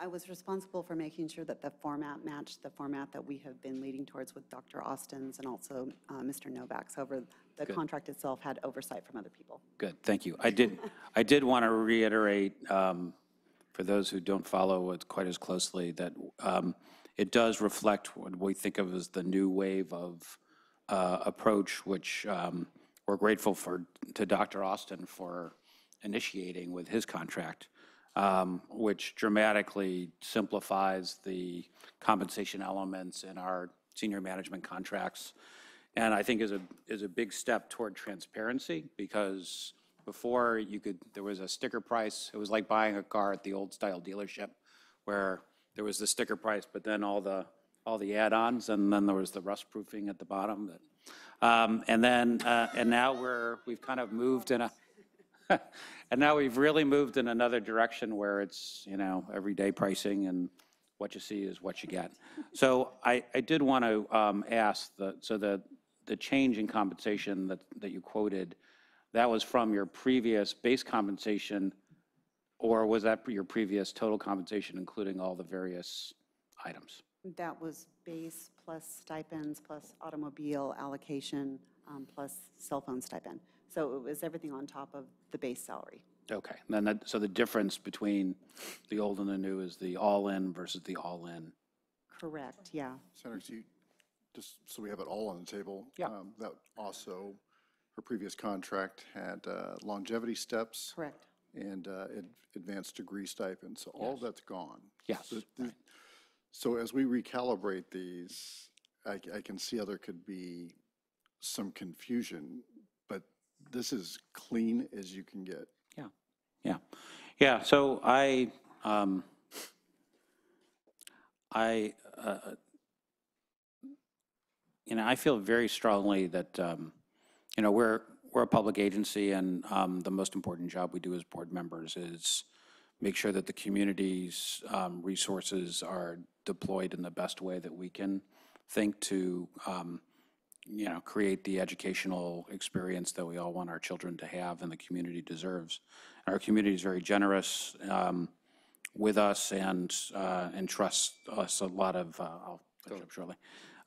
I was responsible for making sure that the format matched the format that we have been leading towards with Dr. Austin's and also Mr. Novak's. However, the contract itself had oversight from other people. Good, thank you. I did want to reiterate, for those who don't follow it quite as closely, that it does reflect what we think of as the new wave of approach, which we're grateful to Dr. Austin for initiating with his contract, which dramatically simplifies the compensation elements in our senior management contracts. And I think is a big step toward transparency, because before there was a sticker price. It was like buying a car at the old style dealership where there was the sticker price, but then all the add-ons, and then there was the rust proofing at the bottom. And now we've kind of moved in and now we've really moved in another direction where it's, everyday pricing, and what you see is what you get. So I did want to ask, the change in compensation that you quoted, that was from your previous base compensation, or was that your previous total compensation, including all the various items? That was base plus stipends plus automobile allocation plus cell phone stipend. So it was everything on top of the base salary. Okay, then so the difference between the old and the new is the all-in versus the all-in. Correct, yeah. Senator, just so we have it all on the table. Yeah. That also, her previous contract had longevity steps. Correct. And advanced degree stipends. So all that's gone. Yes. So as we recalibrate these, I can see how there could be some confusion, but this is clean as you can get. Yeah. So I feel very strongly that, we're a public agency, and the most important job we do as board members is make sure that the community's resources are deployed in the best way that we can think to, create the educational experience that we all want our children to have and the community deserves. And our community is very generous with us and trusts us a lot of, I'll finish up shortly,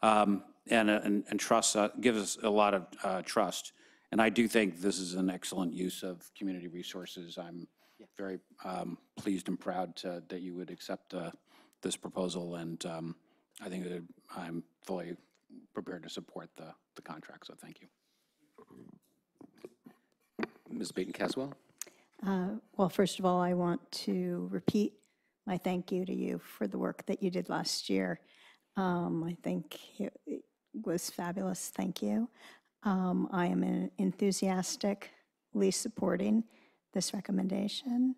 and trust, gives us a lot of trust. And I do think this is an excellent use of community resources. I'm very pleased and proud that you would accept this proposal, and I think that I'm fully prepared to support the contract, so thank you. Ms. Baton-Caswell? Well, first of all, I want to repeat my thank you to you for the work that you did last year. I think it was fabulous. Thank you. I am enthusiastically supporting this recommendation.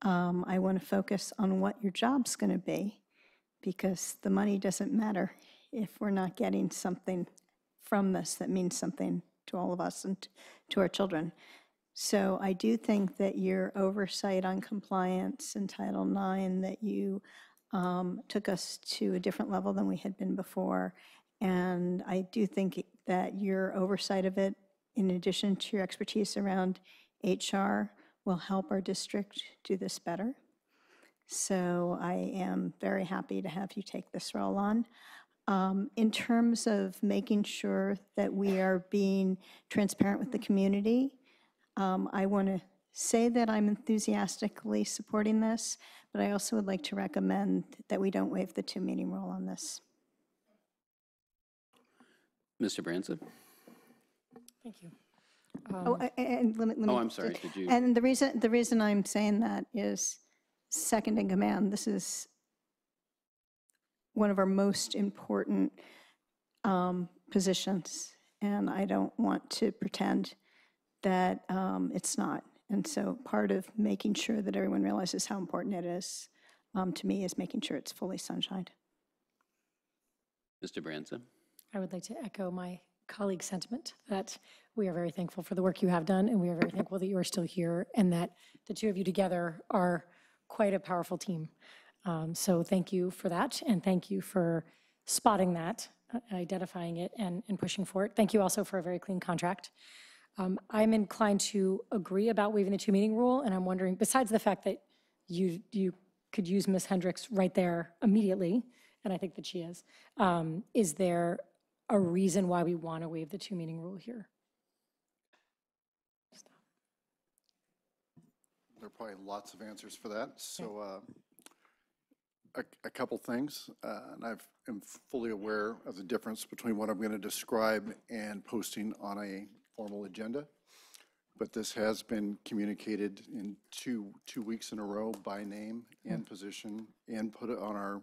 I want to focus on what your job's going to be, because the money doesn't matter if we're not getting something from this that means something to all of us and to our children. So I do think that your oversight on compliance in Title IX, that you took us to a different level than we had been before. And I do think that your oversight of it, in addition to your expertise around HR, will help our district do this better. So I am very happy to have you take this role on. In terms of making sure that we are being transparent with the community, I want to say that I'm enthusiastically supporting this, but I also would like to recommend that we don't waive the two-meeting rule on this. Mr. Branson? Thank you. And let me I'm sorry, did you? And the reason I'm saying that is second in command. This is one of our most important positions, and I don't want to pretend that it's not. And so part of making sure that everyone realizes how important it is, to me, is making sure it's fully sunshined. Mr. Branson? I would like to echo my colleague's sentiment that we are very thankful for the work you have done, and we are very thankful that you are still here, and that the two of you together are quite a powerful team. So thank you for that, and thank you for spotting that, identifying it, and pushing for it. Thank you also for a very clean contract. I'm inclined to agree about waiving the two-meeting rule, and I'm wondering, besides the fact that you could use Ms. Hendricks right there immediately, and I think that she is there a reason why we want to waive the 2-meeting rule here? There are probably lots of answers for that. So a couple things, and I am fully aware of the difference between what I'm going to describe and posting on a formal agenda. But this has been communicated in two weeks in a row by name and position, and put it on our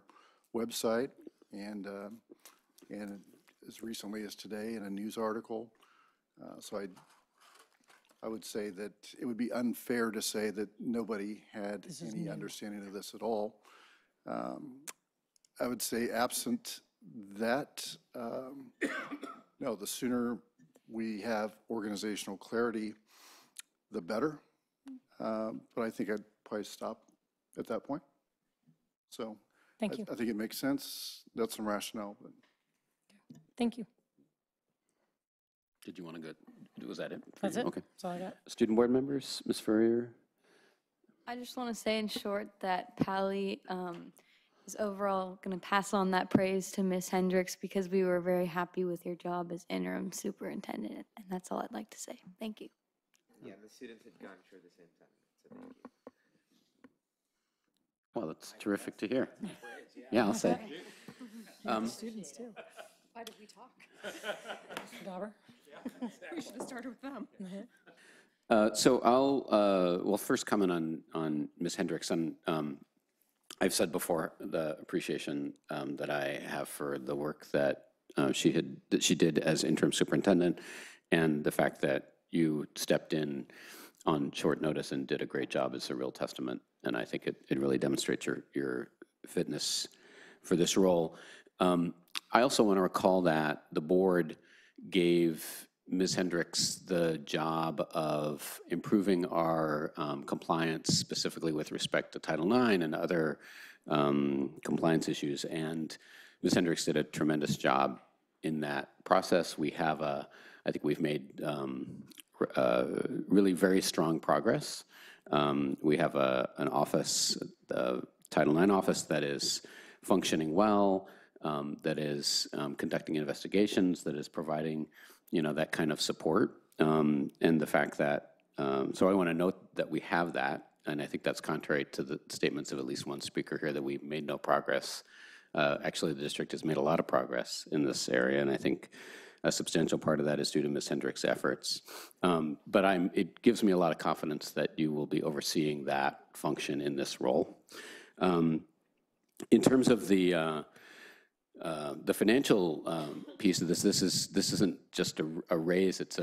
website, and as recently as today in a news article. So I would say that it would be unfair to say that nobody had any understanding of this at all. I would say absent that, no, the sooner we have organizational clarity, the better. But I think I'd probably stop at that point. So Thank you. I think it makes sense. That's some rationale. But. Thank you. Did you want to go? Was that it? That's it. Okay. That's all I got. Student board members, Ms. Furrier? I just want to say in short that Pally is overall going to pass on that praise to Ms. Hendricks because we were very happy with your job as interim superintendent, and that's all I'd like to say. Thank you. Yeah, the students had gone through the same time, so thank you. Well, that's terrific to hear. Yeah, I'll say. Students too. Why did we talk? Mr. Dauber? We should have started with them. So I'll first comment on Ms. Hendricks. I've said before the appreciation that I have for the work that she did as interim superintendent, and the fact that you stepped in on short notice and did a great job is a real testament, and I think it really demonstrates your fitness for this role. I also want to recall that the board gave Ms. Hendricks the job of improving our compliance, specifically with respect to Title IX and other compliance issues, and Ms. Hendricks did a tremendous job in that process. I think we've made really very strong progress. We have an office, the Title IX office, that is functioning well, that is conducting investigations, that is providing, that kind of support. And the fact that, so I want to note that we have that, and I think that's contrary to the statements of at least one speaker here that we made no progress. Actually, the district has made a lot of progress in this area, and I think a substantial part of that is due to Ms. Hendricks' efforts. But it gives me a lot of confidence that you will be overseeing that function in this role. In terms of the financial piece of this isn't just a raise, it's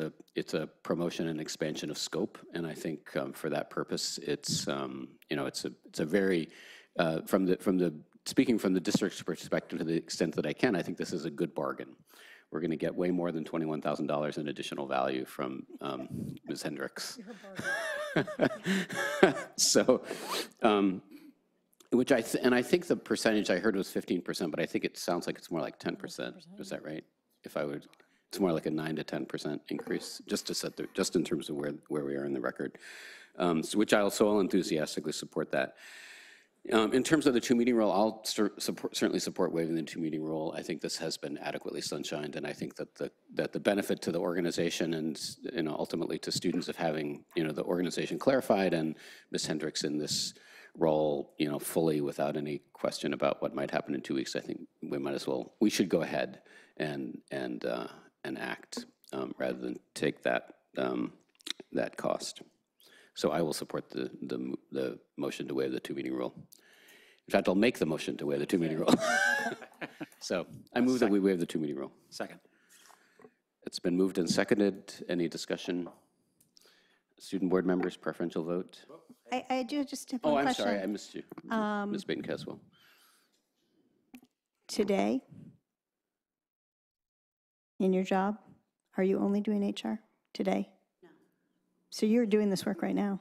a promotion and expansion of scope, and I think for that purpose, it's a very speaking from the district's perspective to the extent that I can, I think this is a good bargain. We're going to get way more than $21,000 in additional value from Ms. Hendricks. So, and I think the percentage I heard was 15%, but I think it sounds like it's more like 10%. Is that right? It's more like a 9 to 10% increase, just in terms of where we are in the record, which I'll enthusiastically support that. In terms of the 2-meeting rule, I'll certainly support waiving the 2-meeting rule. I think this has been adequately sunshined, and I think that the benefit to the organization and ultimately to students of having the organization clarified and Ms. Hendricks in this role fully without any question about what might happen in 2 weeks, I think we should go ahead and act rather than take that cost. So I will support the motion to waive the 2-meeting rule. In fact, I'll make the motion to waive the 2-meeting rule. So I move that we waive the 2-meeting rule. Second. It's been moved and seconded. Any discussion? Student board members, preferential vote? I do just have one question. Oh, I'm sorry, I missed you. Ms. Baden-Caswell. Today, in your job, are you only doing HR today? No. So you're doing this work right now?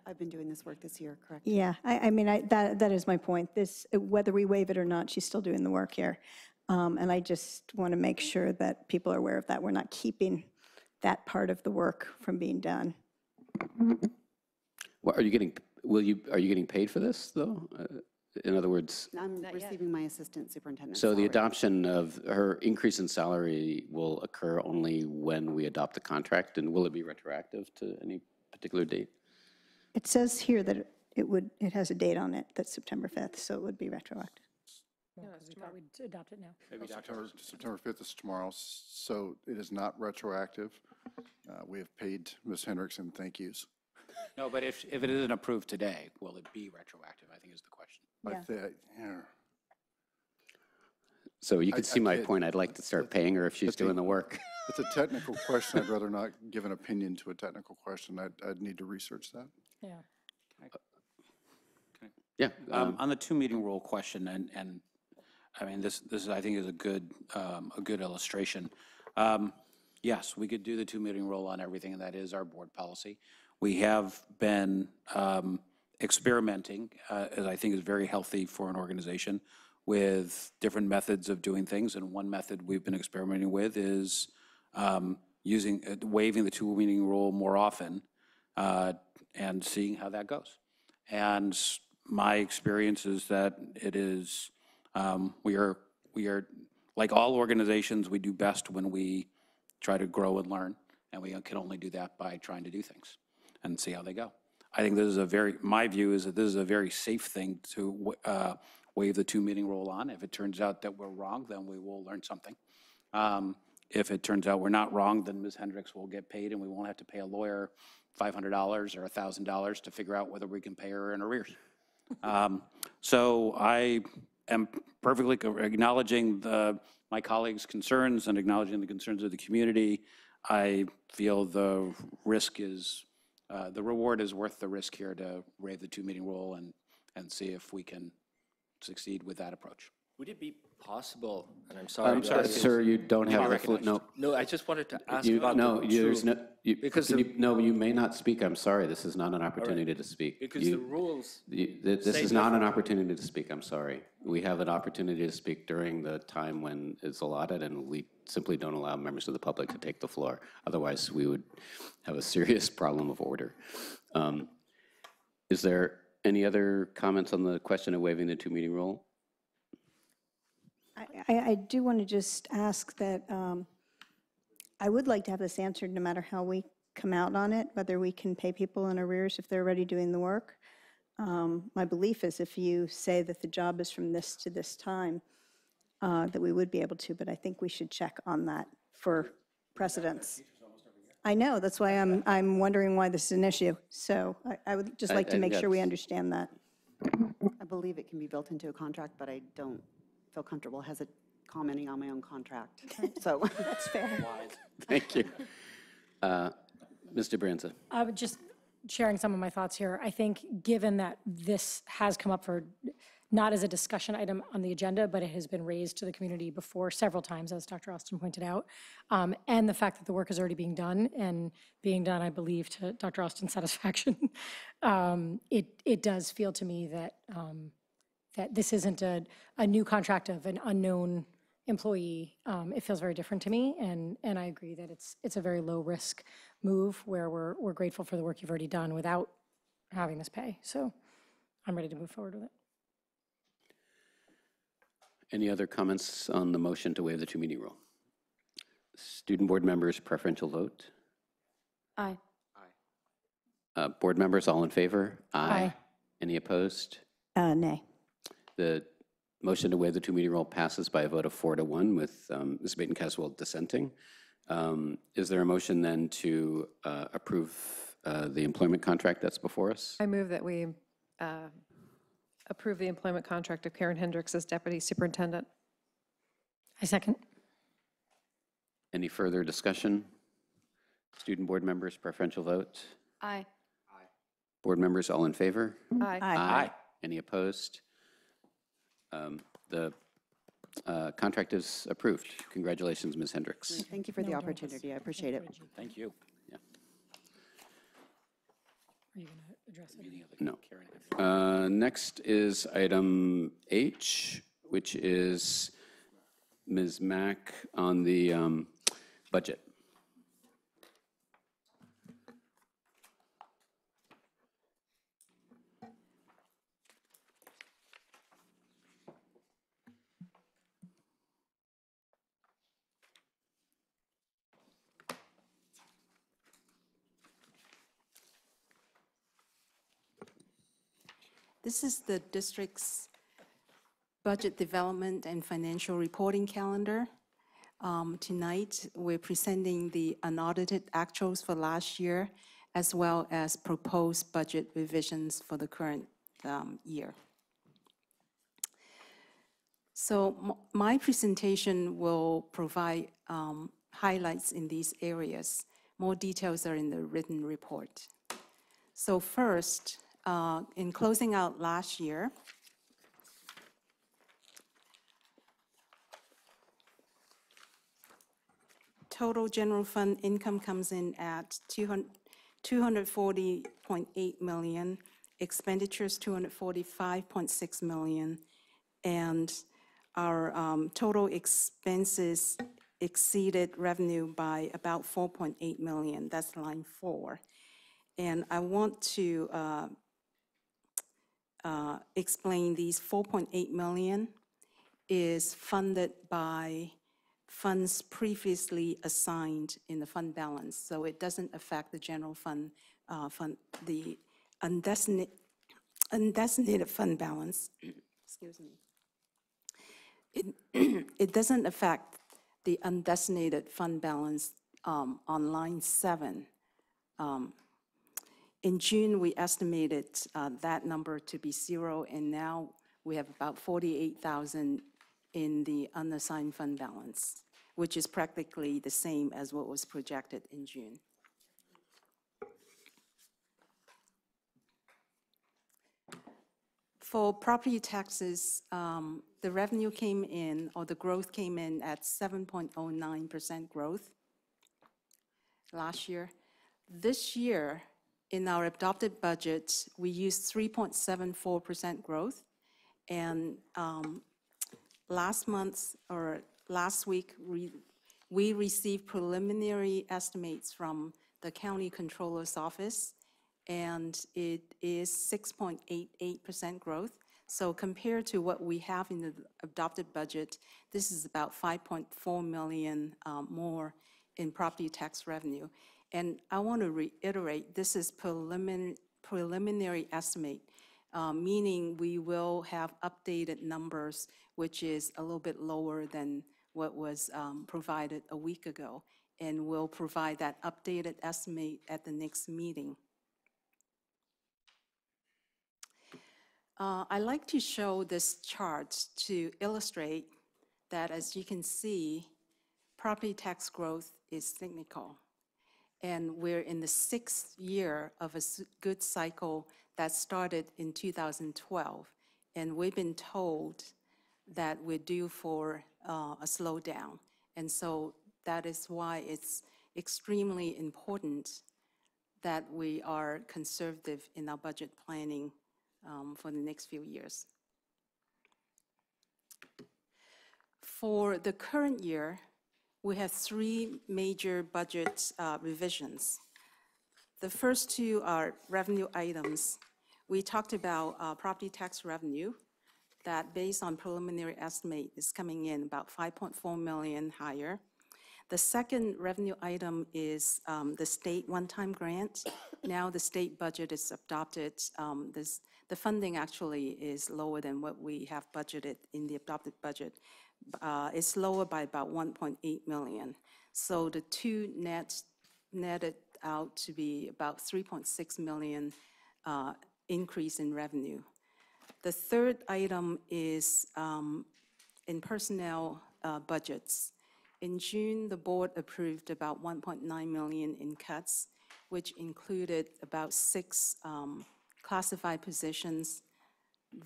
I've been doing this work this year, correct? Yeah, I mean, that is my point. Whether we waive it or not, she's still doing the work here. And I just want to make sure that people are aware of that. We're not keeping that part of the work from being done. Well, are you getting Are you getting paid for this, though? In other words, I'm receiving my assistant superintendent's so the salary. adoption of her increase in salary will occur only when we adopt the contract, and will it be retroactive to any particular date? It says here that it has a date on it, that's September 5th, so it would be retroactive. Because we thought we'd adopt it now. September 5th is tomorrow, so it is not retroactive. We have paid Ms. Hendrickson thank yous. No, but if it isn't approved today, will it be retroactive, I think is the question. Yeah. So you can see my can't- point. I'd like to start paying her if she's doing the work. It's a technical question. I'd rather not give an opinion to a technical question. I'd need to research that. Yeah. Yeah. On the two-meeting rule question, and I mean, this I think is a good illustration. Yes, we could do the two-meeting rule on everything, and that is our board policy. We have been experimenting, as I think is very healthy for an organization, with different methods of doing things. And one method we've been experimenting with is waiving the two-meeting rule more often and seeing how that goes. And my experience is that it is, we are, like all organizations, we do best when we try to grow and learn, and we can only do that by trying to do things and see how they go. I think this is my view is that this is a very safe thing to waive the two-meeting rule on. If it turns out that we're wrong, then we will learn something. If it turns out we're not wrong, then Ms. Hendricks will get paid and we won't have to pay a lawyer $500 or $1,000 to figure out whether we can pay her in arrears. So I am perfectly acknowledging my colleagues' concerns and acknowledging the concerns of the community. I feel the risk is, the reward is worth the risk here to waive the two-meeting rule and see if we can succeed with that approach. Would it be possible, and I'm sorry. Sir, you don't have the floor. No. No, I just wanted to ask about you may not speak. I'm sorry. This is not an opportunity to speak. Because the rules. This is not an opportunity to speak. I'm sorry. We have an opportunity to speak during the time when it's allotted, and we simply don't allow members of the public to take the floor. Otherwise, we would have a serious problem of order. Is there any other comments on the question of waiving the two-meeting rule? I do want to just ask that I would like to have this answered no matter how we come out on it, whether we can pay people in arrears if they're already doing the work. My belief is if you say that the job is from this to this time, that we would be able to, but I think we should check on that for precedence. I know, that's why I'm wondering why this is an issue. So I would just like to make sure we understand that. I believe it can be built into a contract, but I don't feel comfortable commenting on my own contract. So that's fair. Thank you. Mr. Branza. Just sharing some of my thoughts here. I think given that this has come up for not as a discussion item on the agenda, but it has been raised to the community before several times, as Dr. Austin pointed out, and the fact that the work is already being done, and being done, I believe, to Dr. Austin's satisfaction, it does feel to me that that this isn't a new contract of an unknown employee. It feels very different to me, and I agree that it's a very low-risk move where we're grateful for the work you've already done without having this pay. So I'm ready to move forward with it. Any other comments on the motion to waive the two-meeting rule? Student board members, preferential vote? Aye. Board members, all in favor? Aye. Any opposed? Nay. The motion to waive the two-meeting rule passes by a vote of 4-1 with Ms. Baden-Caswell dissenting. Is there a motion then to approve the employment contract that's before us? I move that we approve the employment contract of Karen Hendricks as Deputy Superintendent. I second. Any further discussion? Student board members, preferential vote? Aye. Board members, all in favor? Aye. Aye. Any opposed? The contract is approved. Congratulations, Ms. Hendricks. Thank you for the opportunity. I appreciate it. Thank you. Yeah. Are you going to address it? No. Next is item H, which is Ms. Mack on the budget. This is the district's budget development and financial reporting calendar. Tonight, we're presenting the unaudited actuals for last year, as well as proposed budget revisions for the current year. So my presentation will provide highlights in these areas. More details are in the written report. So first, in closing out last year, total general fund income comes in at $240.8 million, expenditures $245.6 million, and our total expenses exceeded revenue by about $4.8 million. That's line 4. And I want to explain these $4.8 million is funded by funds previously assigned in the fund balance. So it doesn't affect the general fund, the undesignated fund balance. Excuse me. It doesn't affect the undesignated fund balance on line 7. In June, we estimated that number to be 0, and now we have about $48,000 in the unassigned fund balance, which is practically the same as what was projected in June. For property taxes, the revenue came in, or the growth came in at 7.09% growth last year. This year, in our adopted budget, we used 3.74% growth, and last week, we received preliminary estimates from the County Controller's Office, and it is 6.88% growth. So compared to what we have in the adopted budget, this is about $5.4 million more in property tax revenue. And I want to reiterate, this is preliminary estimate, meaning we will have updated numbers, which is a little bit lower than what was provided a week ago. And we'll provide that updated estimate at the next meeting. I like to show this chart to illustrate that, as you can see, property tax growth is cyclical. And we're in the 6th year of a good cycle that started in 2012. And we've been told that we're due for a slowdown. And so that is why it's extremely important that we are conservative in our budget planning for the next few years. For the current year, we have 3 major budget revisions. The first 2 are revenue items. We talked about property tax revenue that, based on preliminary estimate, is coming in about $5.4 million higher. The second revenue item is the state one-time grant. Now the state budget is adopted. The funding actually is lower than what we have budgeted in the adopted budget. It's lower by about $1.8 million. So the 2 netted out to be about $3.6 million increase in revenue. The third item is in personnel budgets. In June, the board approved about $1.9 million in cuts, which included about 6 classified positions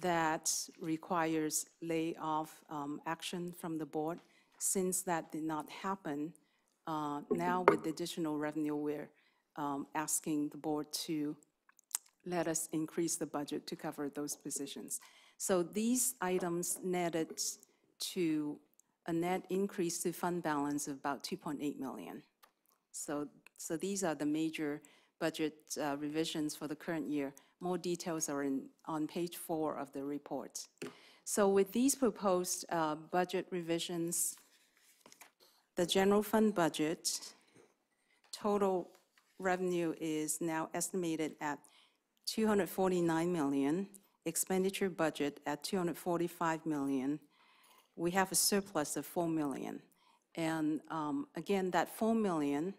that requires layoff action from the board. Since that did not happen, now with additional revenue, we're asking the board to let us increase the budget to cover those positions. So these items netted to a net increase to fund balance of about $2.8 million. So these are the major budget revisions for the current year. More details are on page 4 of the report. So with these proposed budget revisions, the general fund budget total revenue is now estimated at $249 million, expenditure budget at $245 million. We have a surplus of $4 million. And again, that $4 million,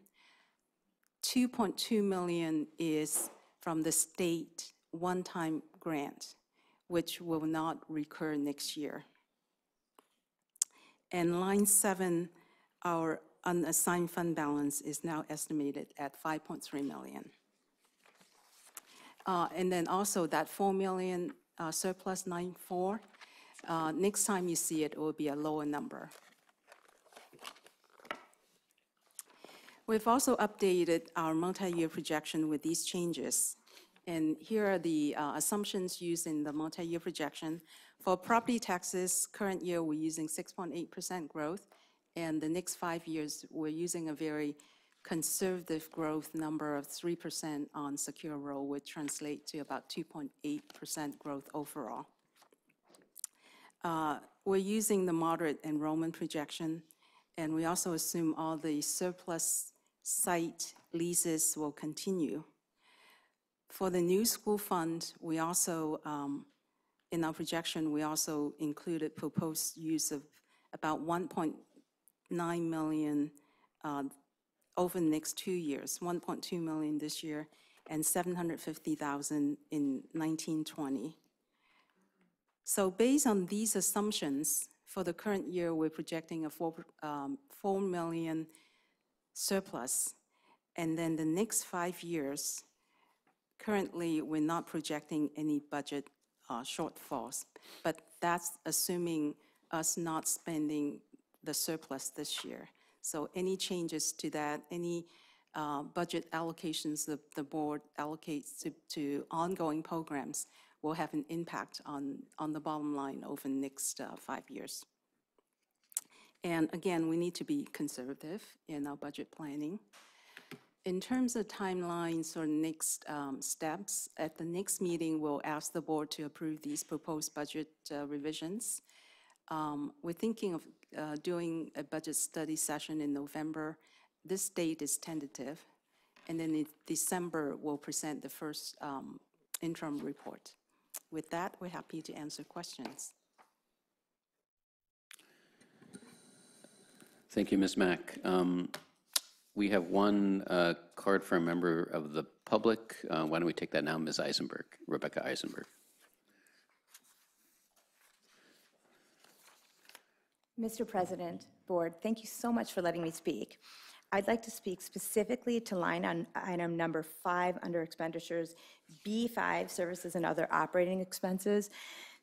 $2.2 million is from the state one-time grant, which will not recur next year. And line 7, our unassigned fund balance is now estimated at $5.3 million. And then also that $4 million surplus 9.4, next time you see it, it will be a lower number. We've also updated our multi-year projection with these changes. And here are the assumptions used in the multi-year projection. For property taxes, current year we're using 6.8% growth, and the next 5 years we're using a very conservative growth number of 3% on secure roll, which translates to about 2.8% growth overall. We're using the moderate enrollment projection, and we also assume all the surplus site leases will continue. For the new school fund, we also, in our projection, we also included proposed use of about $1.9 million over the next 2 years, $1.2 million this year and $750,000 in 1920. So based on these assumptions, for the current year, we're projecting a $4 million surplus. And then the next 5 years, currently we're not projecting any budget shortfalls, but that's assuming us not spending the surplus this year. So any changes to that, any budget allocations the board allocates to ongoing programs will have an impact on the bottom line over the next 5 years. And again, we need to be conservative in our budget planning. In terms of timelines or next steps, at the next meeting, we'll ask the board to approve these proposed budget revisions. We're thinking of doing a budget study session in November. This date is tentative. And then in December, we'll present the first interim report. With that, we're happy to answer questions. Thank you, Ms. Mack. We have one card for a member of the public. Why don't we take that now, Ms. Eisenberg, Rebecca Eisenberg. Mr. President, Board, thank you so much for letting me speak. I'd like to speak specifically to line item number 5 under expenditures, B5, services and other operating expenses,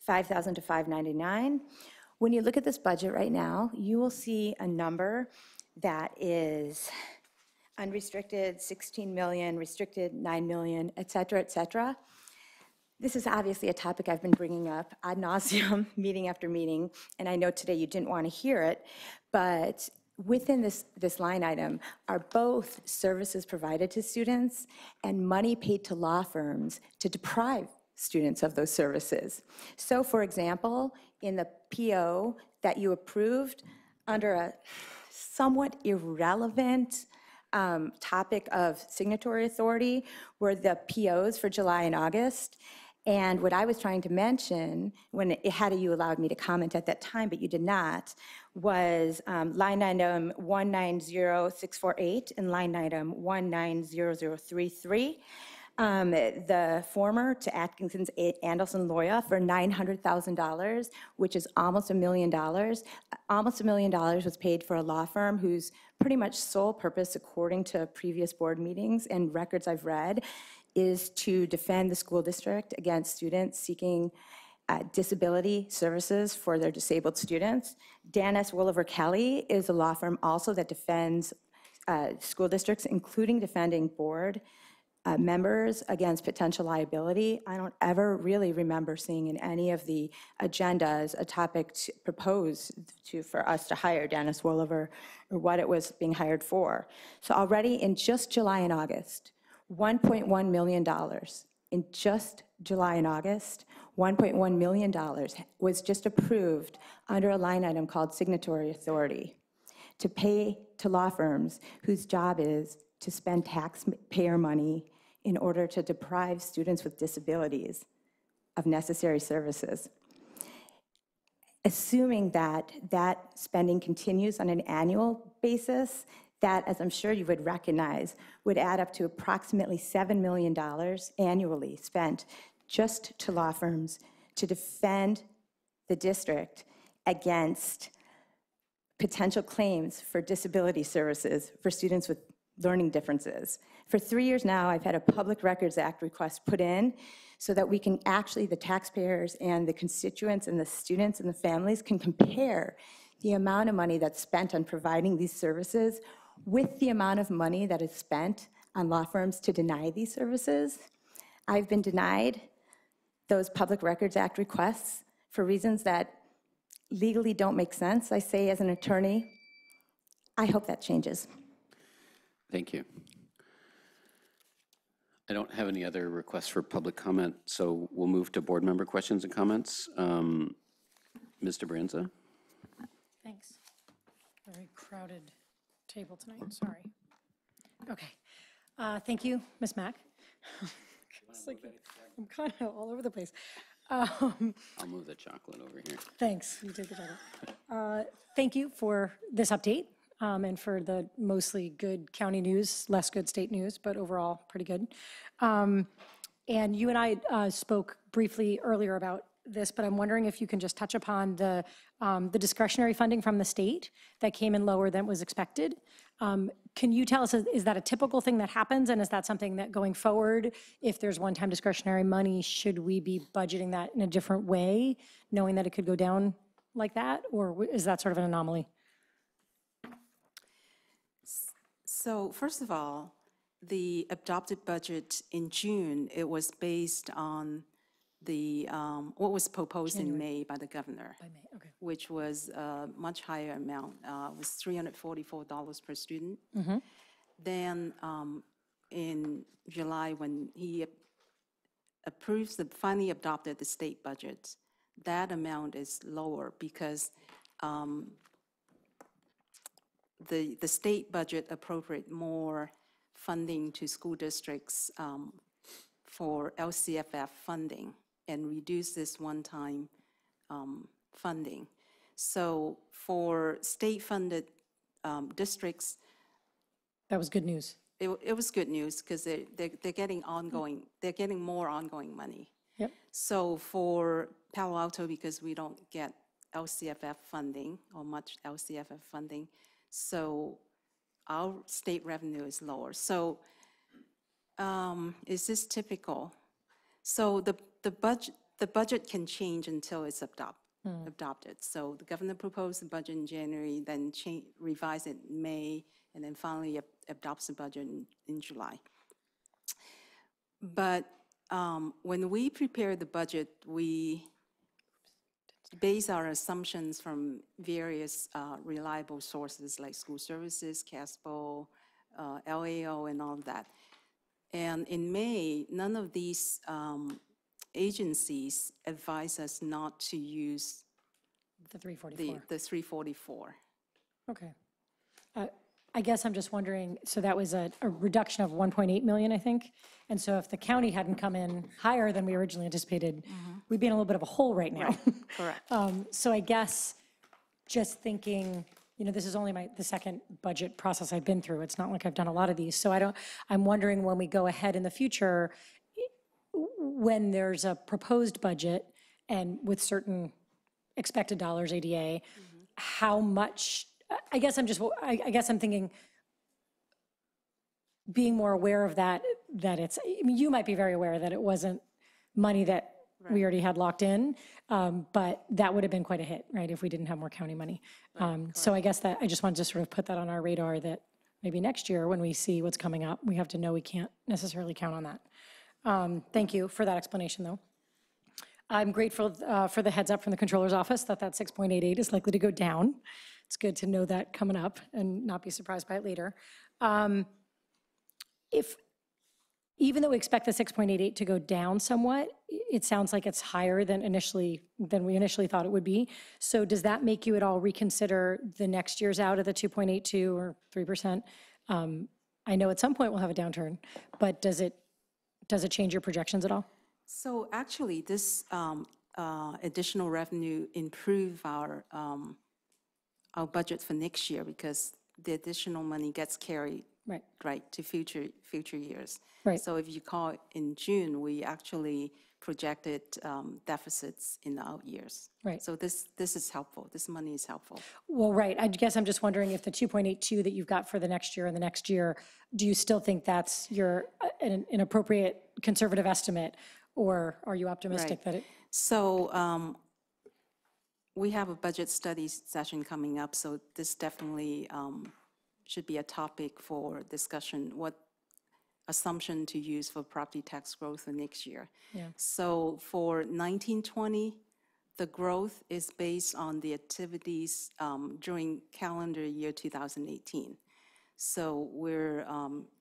$5,000 to $599. When you look at this budget right now, you will see a number that is unrestricted 16 million, restricted 9 million, et cetera, et cetera. This is obviously a topic I've been bringing up ad nauseum, meeting after meeting, and I know today you didn't want to hear it, but within this line item are both services provided to students and money paid to law firms to deprive students of those services. So for example, in the PO that you approved under a somewhat irrelevant topic of signatory authority were the POs for July and August. And what I was trying to mention, when had you allowed me to comment at that time, but you did not, was line item 190648 and line item 190033. The former to Atkinson's Anderson Loya for $900,000, which is almost $1 million. Almost $1 million was paid for a law firm whose pretty much sole purpose, according to previous board meetings and records I've read, is to defend the school district against students seeking disability services for their disabled students. Dan S. Williver Kelly is a law firm also that defends school districts, including defending board members against potential liability. I don't ever really remember seeing in any of the agendas a topic proposed for us to hire Dennis Williver or what it was being hired for. So already in just July and August, $1.1 million in just July and August, $1.1 million was just approved under a line item called signatory authority to pay to law firms whose job is to spend taxpayer money in order to deprive students with disabilities of necessary services. Assuming that that spending continues on an annual basis, that, as I'm sure you would recognize, would add up to approximately $7 million annually spent just to law firms to defend the district against potential claims for disability services for students with learning differences. For 3 years now, I've had a Public Records Act request put in so that we can actually, the taxpayers and the constituents and the students and the families can compare the amount of money that's spent on providing these services with the amount of money that is spent on law firms to deny these services. I've been denied those Public Records Act requests for reasons that legally don't make sense. I say as an attorney, I hope that changes. Thank you. I don't have any other requests for public comment, so we'll move to board member questions and comments. Ms. DeBranza? Thanks. Very crowded table tonight, sorry. Okay. Thank you, Ms. Mack. It's like, I'm kind of all over the place. I'll move the chocolate over here. Thanks. You take the chocolate. Thank you for this update and for the mostly good county news, less good state news, but overall pretty good. And you and I spoke briefly earlier about this, but I'm wondering if you can just touch upon the discretionary funding from the state that came in lower than was expected. Can you tell us, is that a typical thing that happens, and is that something that going forward, if there's one-time discretionary money, should we be budgeting that in a different way, knowing that it could go down like that, or is that sort of an anomaly? So first of all, the adopted budget in June, it was based on the, what was proposed in May by the governor, which was a much higher amount. It was $344 per student. Then in July, when he finally adopted the state budget, that amount is lower because the state budget appropriate more funding to school districts for LCFF funding and reduce this one-time funding. So for state-funded districts, that was good news. It was good news because they're getting ongoing, they're getting more ongoing money. Yep. So for Palo Alto, because we don't get LCFF funding or much LCFF funding, so our state revenue is lower. So is this typical? So the budget can change until it's adopted. So the governor proposed the budget in January, then revise it in May, and then finally adopts the budget in July. But when we prepare the budget, we base our assumptions from various reliable sources like school services, CASPO, LAO, and all of that. And in May, none of these agencies advise us not to use the 344. The 344. Okay. I guess I'm just wondering, so that was a reduction of 1.8 million, I think. And so if the county hadn't come in higher than we originally anticipated, we'd be in a little bit of a hole right now. Correct. So I guess just thinking, you know, this is only the second budget process I've been through. It's not like I've done a lot of these. So I'm wondering when we go ahead in the future, when there's a proposed budget and with certain expected dollars ADA, how much, I guess I'm thinking being more aware of that it's, I mean, you might be very aware that it wasn't money that we already had locked in, but that would have been quite a hit, right, if we didn't have more county money. So I guess that I just wanted to sort of put that on our radar that maybe next year when we see what's coming up, we have to know we can't necessarily count on that. Thank you for that explanation, though. I'm grateful for the heads up from the controller's office that 6.88 is likely to go down. It's good to know that coming up and not be surprised by it later. Even though we expect the 6.88 to go down somewhat, it sounds like it's higher than we initially thought it would be. So does that make you at all reconsider the next year's out of the 2.82 or 3%? I know at some point we'll have a downturn, but does it change your projections at all? So actually, this additional revenue improve our budget for next year because the additional money gets carried to future years. Right. So if you call in June, we actually projected deficits in the out years. Right. So this is helpful. This money is helpful. Well, right, I guess I'm just wondering if the 2.82 that you've got for the next year and the next year, do you still think that's an appropriate conservative estimate, or are you optimistic that it? So we have a budget study session coming up, so this definitely should be a topic for discussion, what assumption to use for property tax growth for next year. Yeah. So for 1920, the growth is based on the activities during calendar year 2018. So we're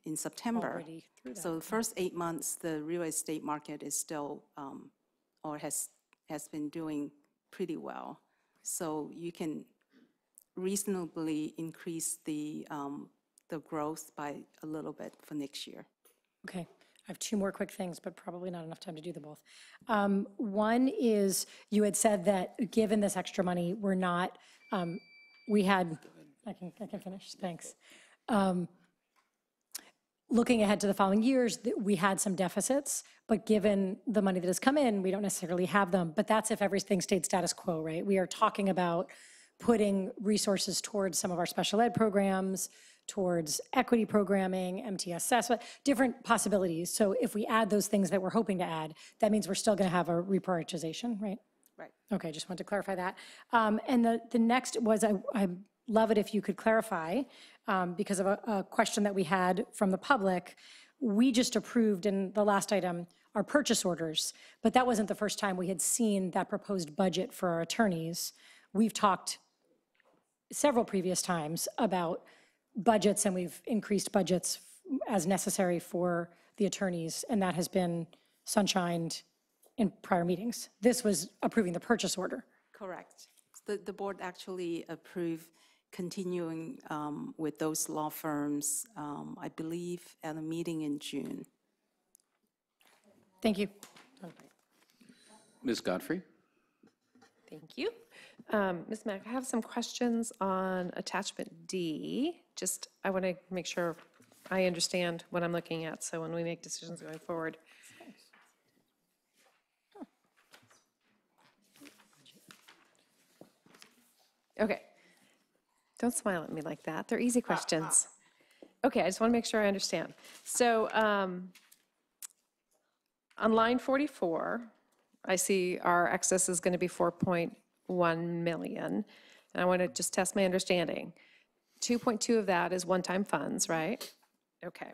in September. Already through that. So the first 8 months, the real estate market is still, or has been doing pretty well. So you can reasonably increase the growth by a little bit for next year. Okay, I have two more quick things, but probably not enough time to do them both. One is, you had said that given this extra money, we're not, we had, I can finish, thanks. Looking ahead to the following years, we had some deficits, but given the money that has come in, we don't necessarily have them. But that's if everything stayed status quo, right? We are talking about putting resources towards some of our special ed programs, towards equity programming, MTSS, different possibilities. So if we add those things that we're hoping to add, that means we're still going to have a reprioritization, right? Right. Okay, just wanted to clarify that. And the next was, I love it if you could clarify, because of a question that we had from the public. We just approved in the last item our purchase orders, but that wasn't the first time we had seen that proposed budget for our attorneys. We've talked several previous times about budgets, and we've increased budgets as necessary for the attorneys, and that has been sunshined in prior meetings. This was approving the purchase order. Correct. The board actually approved continuing with those law firms, I believe, at a meeting in June. Thank you. Ms. Godfrey? Thank you. Ms. Mack, I have some questions on attachment D. Just, I want to make sure I understand what I'm looking at, so when we make decisions going forward. Okay. Don't smile at me like that. They're easy questions. Okay, I just want to make sure I understand. So on line 44, I see our excess is going to be 4.1 million. And I want to just test my understanding. 2.2 of that is one-time funds, right? Okay.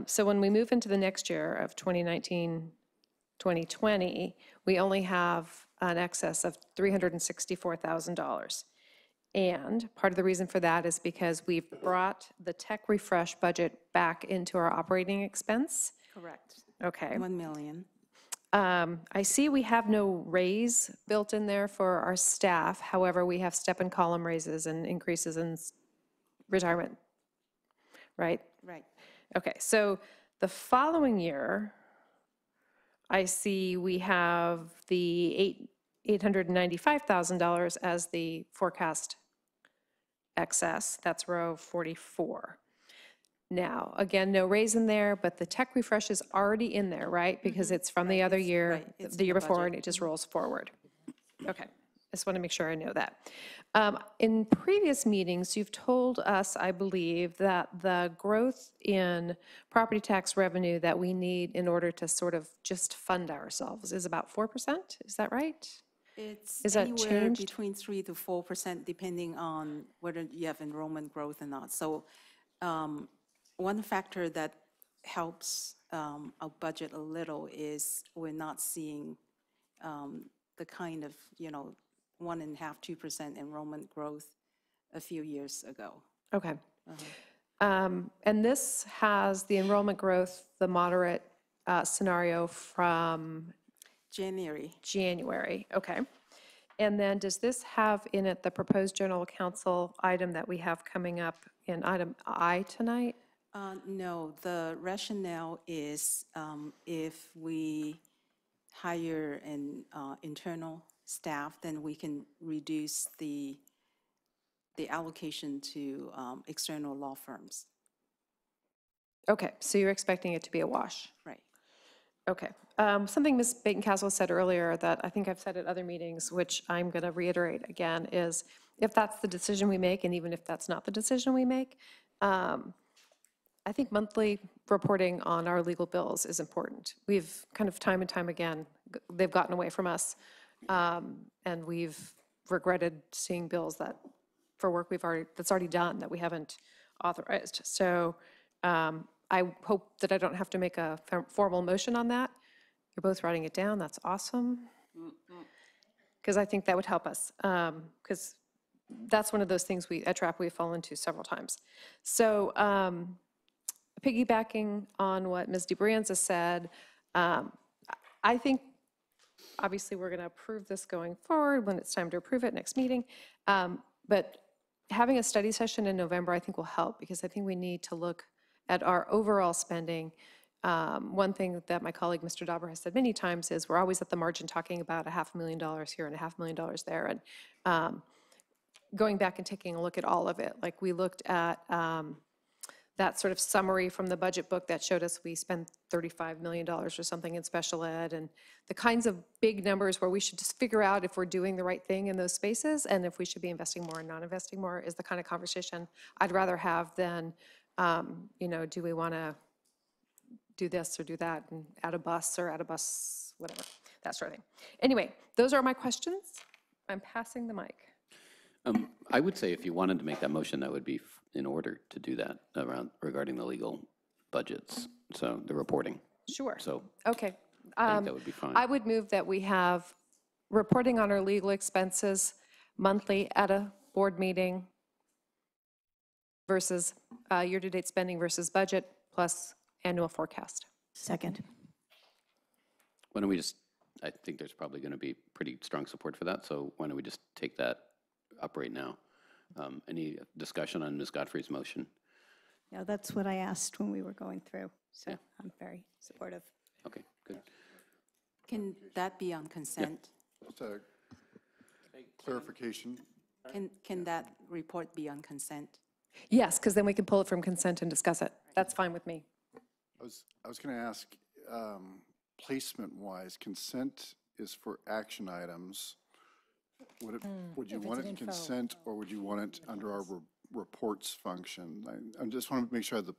So when we move into the next year of 2019, 2020, we only have an excess of $364,000. And part of the reason for that is because we've brought the tech refresh budget back into our operating expense. Correct. Okay. 1 million. I see we have no raise built in there for our staff. However, we have step and column raises and increases in retirement, right? Right. Okay, so the following year, I see we have the $895,000 as the forecast excess. That's row 44. Now, again, no raise in there, but the tech refresh is already in there, right? Because it's from the other year, the year before, and it just rolls forward. Okay, I just want to make sure I know that. In previous meetings, you've told us, I believe, that the growth in property tax revenue that we need in order to sort of just fund ourselves is about 4%, is that right? It's anywhere between 3 to 4%, depending on whether you have enrollment growth or not. So one factor that helps our budget a little is we're not seeing the kind of, 1.5%, 2% enrollment growth a few years ago. Okay. And this has the enrollment growth, the moderate scenario from January. January, okay. And then does this have in it the proposed general counsel item that we have coming up in item I tonight? No, the rationale is if we hire an internal staff, then we can reduce the allocation to external law firms. Okay, so you're expecting it to be a wash? Right. Okay. Something Ms. Bacon-Castle said earlier that I think I've said at other meetings, which I'm going to reiterate again, is if that's the decision we make, and even if that's not the decision we make, I think monthly reporting on our legal bills is important. We've kind of time and time again, they've gotten away from us, and we've regretted seeing bills that, for work that's already done, that we haven't authorized. So I hope that I don't have to make a formal motion on that. You're both writing it down, that's awesome. Because I think that would help us, because that's one of those things a trap we've fallen into several times. So piggybacking on what Ms. DeBrienza said, I think obviously we're going to approve this going forward when it's time to approve it next meeting. But having a study session in November, I think will help, because I think we need to look at our overall spending. One thing that my colleague, Mr. Dauber, has said many times is we're always at the margin talking about $500,000 here and $500,000 there. And going back and taking a look at all of it, like we looked at that sort of summary from the budget book that showed us we spent $35 million or something in special ed, and the kinds of big numbers where we should just figure out if we're doing the right thing in those spaces and if we should be investing more and not investing more is the kind of conversation I'd rather have than, do we want to do this or do that and add a bus or add a bus, whatever, that sort of thing. Anyway, those are my questions. I'm passing the mic. I would say if you wanted to make that motion, that would be in order to do that regarding the legal budgets, so the reporting. Sure. So okay. I think that would be fine. I would move that we have reporting on our legal expenses monthly at a board meeting versus year-to-date spending versus budget plus annual forecast. Second. Why don't we just, I think there's probably going to be pretty strong support for that, so why don't we just take that up right now? Any discussion on Ms. Godfrey's motion? No, that's what I asked when we were going through, so I'm very supportive. Okay, good. Can that be on consent? Just a clarification. Can that report be on consent? Yes, because then we can pull it from consent and discuss it. That's fine with me. I was going to ask, placement-wise, consent is for action items. Would you want it in consent, or would you want it under our reports function? I just want to make sure I have the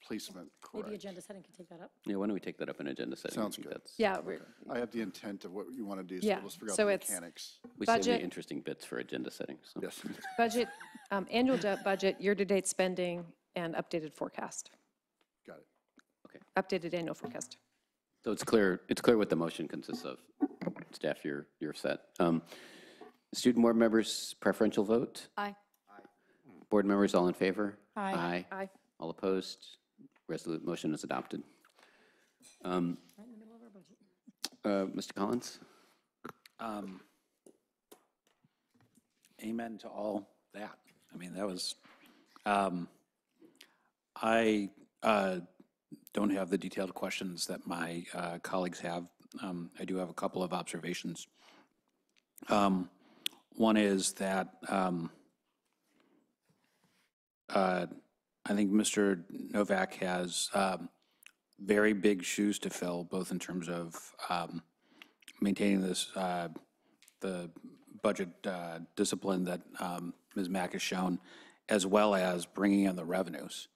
placement correct. Maybe agenda setting can take that up. Yeah, why don't we take that up in agenda setting? Sounds good. Yeah. I have the intent of what you want to do, so Yeah, let's figure out so the it's mechanics. We save the budget- interesting bits for agenda setting. So. Yes. Budget, annual budget, year-to-date spending, and updated forecast. Got it. Okay. Updated annual forecast. So it's clear what the motion consists of. Staff, you're set. Student board members, preferential vote? Aye. Board members, all in favor? Aye. Aye. All opposed? Resolute motion is adopted. Right in the middle of our budget. Mr. Collins? Amen to all that. I mean, that was, I don't have the detailed questions that my colleagues have. I do have a couple of observations. One is that I think Mr. Novak has very big shoes to fill, both in terms of maintaining this, the budget discipline that Ms. Mack has shown, as well as bringing in the revenues.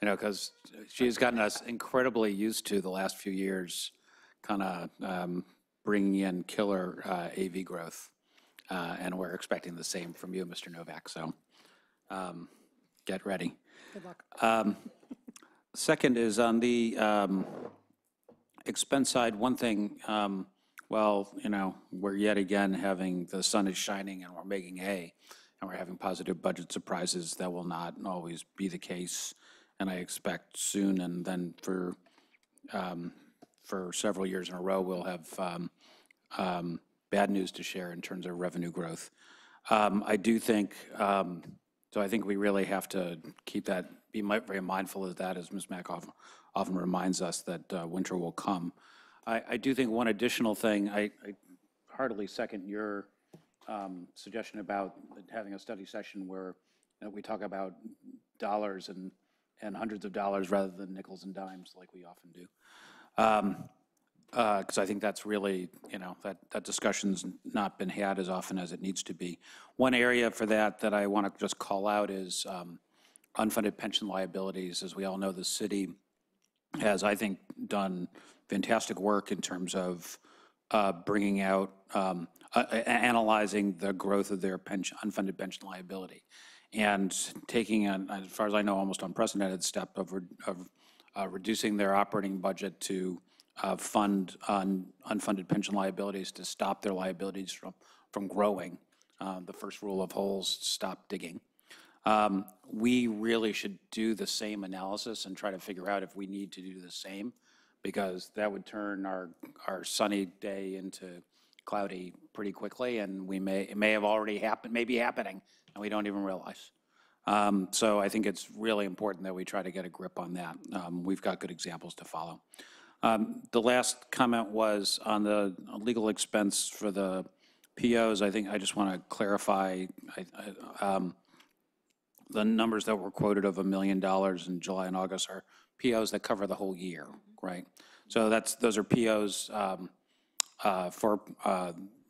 Because she's gotten us incredibly used to the last few years, kind of bringing in killer AV growth, and we're expecting the same from you, Mr. Novak. So get ready. Good luck. Second is on the expense side. One thing, we're yet again having the sun is shining and we're making hay, and we're having positive budget surprises. That will not always be the case, and I expect soon, and then for several years in a row, we'll have bad news to share in terms of revenue growth. I do think, so I think we really have to keep that be very mindful of that, as Ms. Mack often reminds us that winter will come. I do think one additional thing, I heartily second your suggestion about having a study session where we talk about dollars and hundreds of dollars rather than nickels and dimes like we often do. Because I think that's really, that discussion's not been had as often as it needs to be. One area for that I want to just call out is unfunded pension liabilities. As we all know, the city has, I think, done fantastic work in terms of bringing out, analyzing the growth of their unfunded pension liability, and taking, as far as I know, almost unprecedented step of reducing their operating budget to fund unfunded pension liabilities to stop their liabilities from growing. The first rule of holes, stop digging. We really should do the same analysis and try to figure out if we need to do the same, because that would turn our sunny day into cloudy pretty quickly, and it may have already happened, may be happening, and we don't even realize. So I think it's really important that we try to get a grip on that. We've got good examples to follow. The last comment was on the legal expense for the POs. I think I just want to clarify the numbers that were quoted of $1 million in July and August are POs that cover the whole year, right? So those are POs for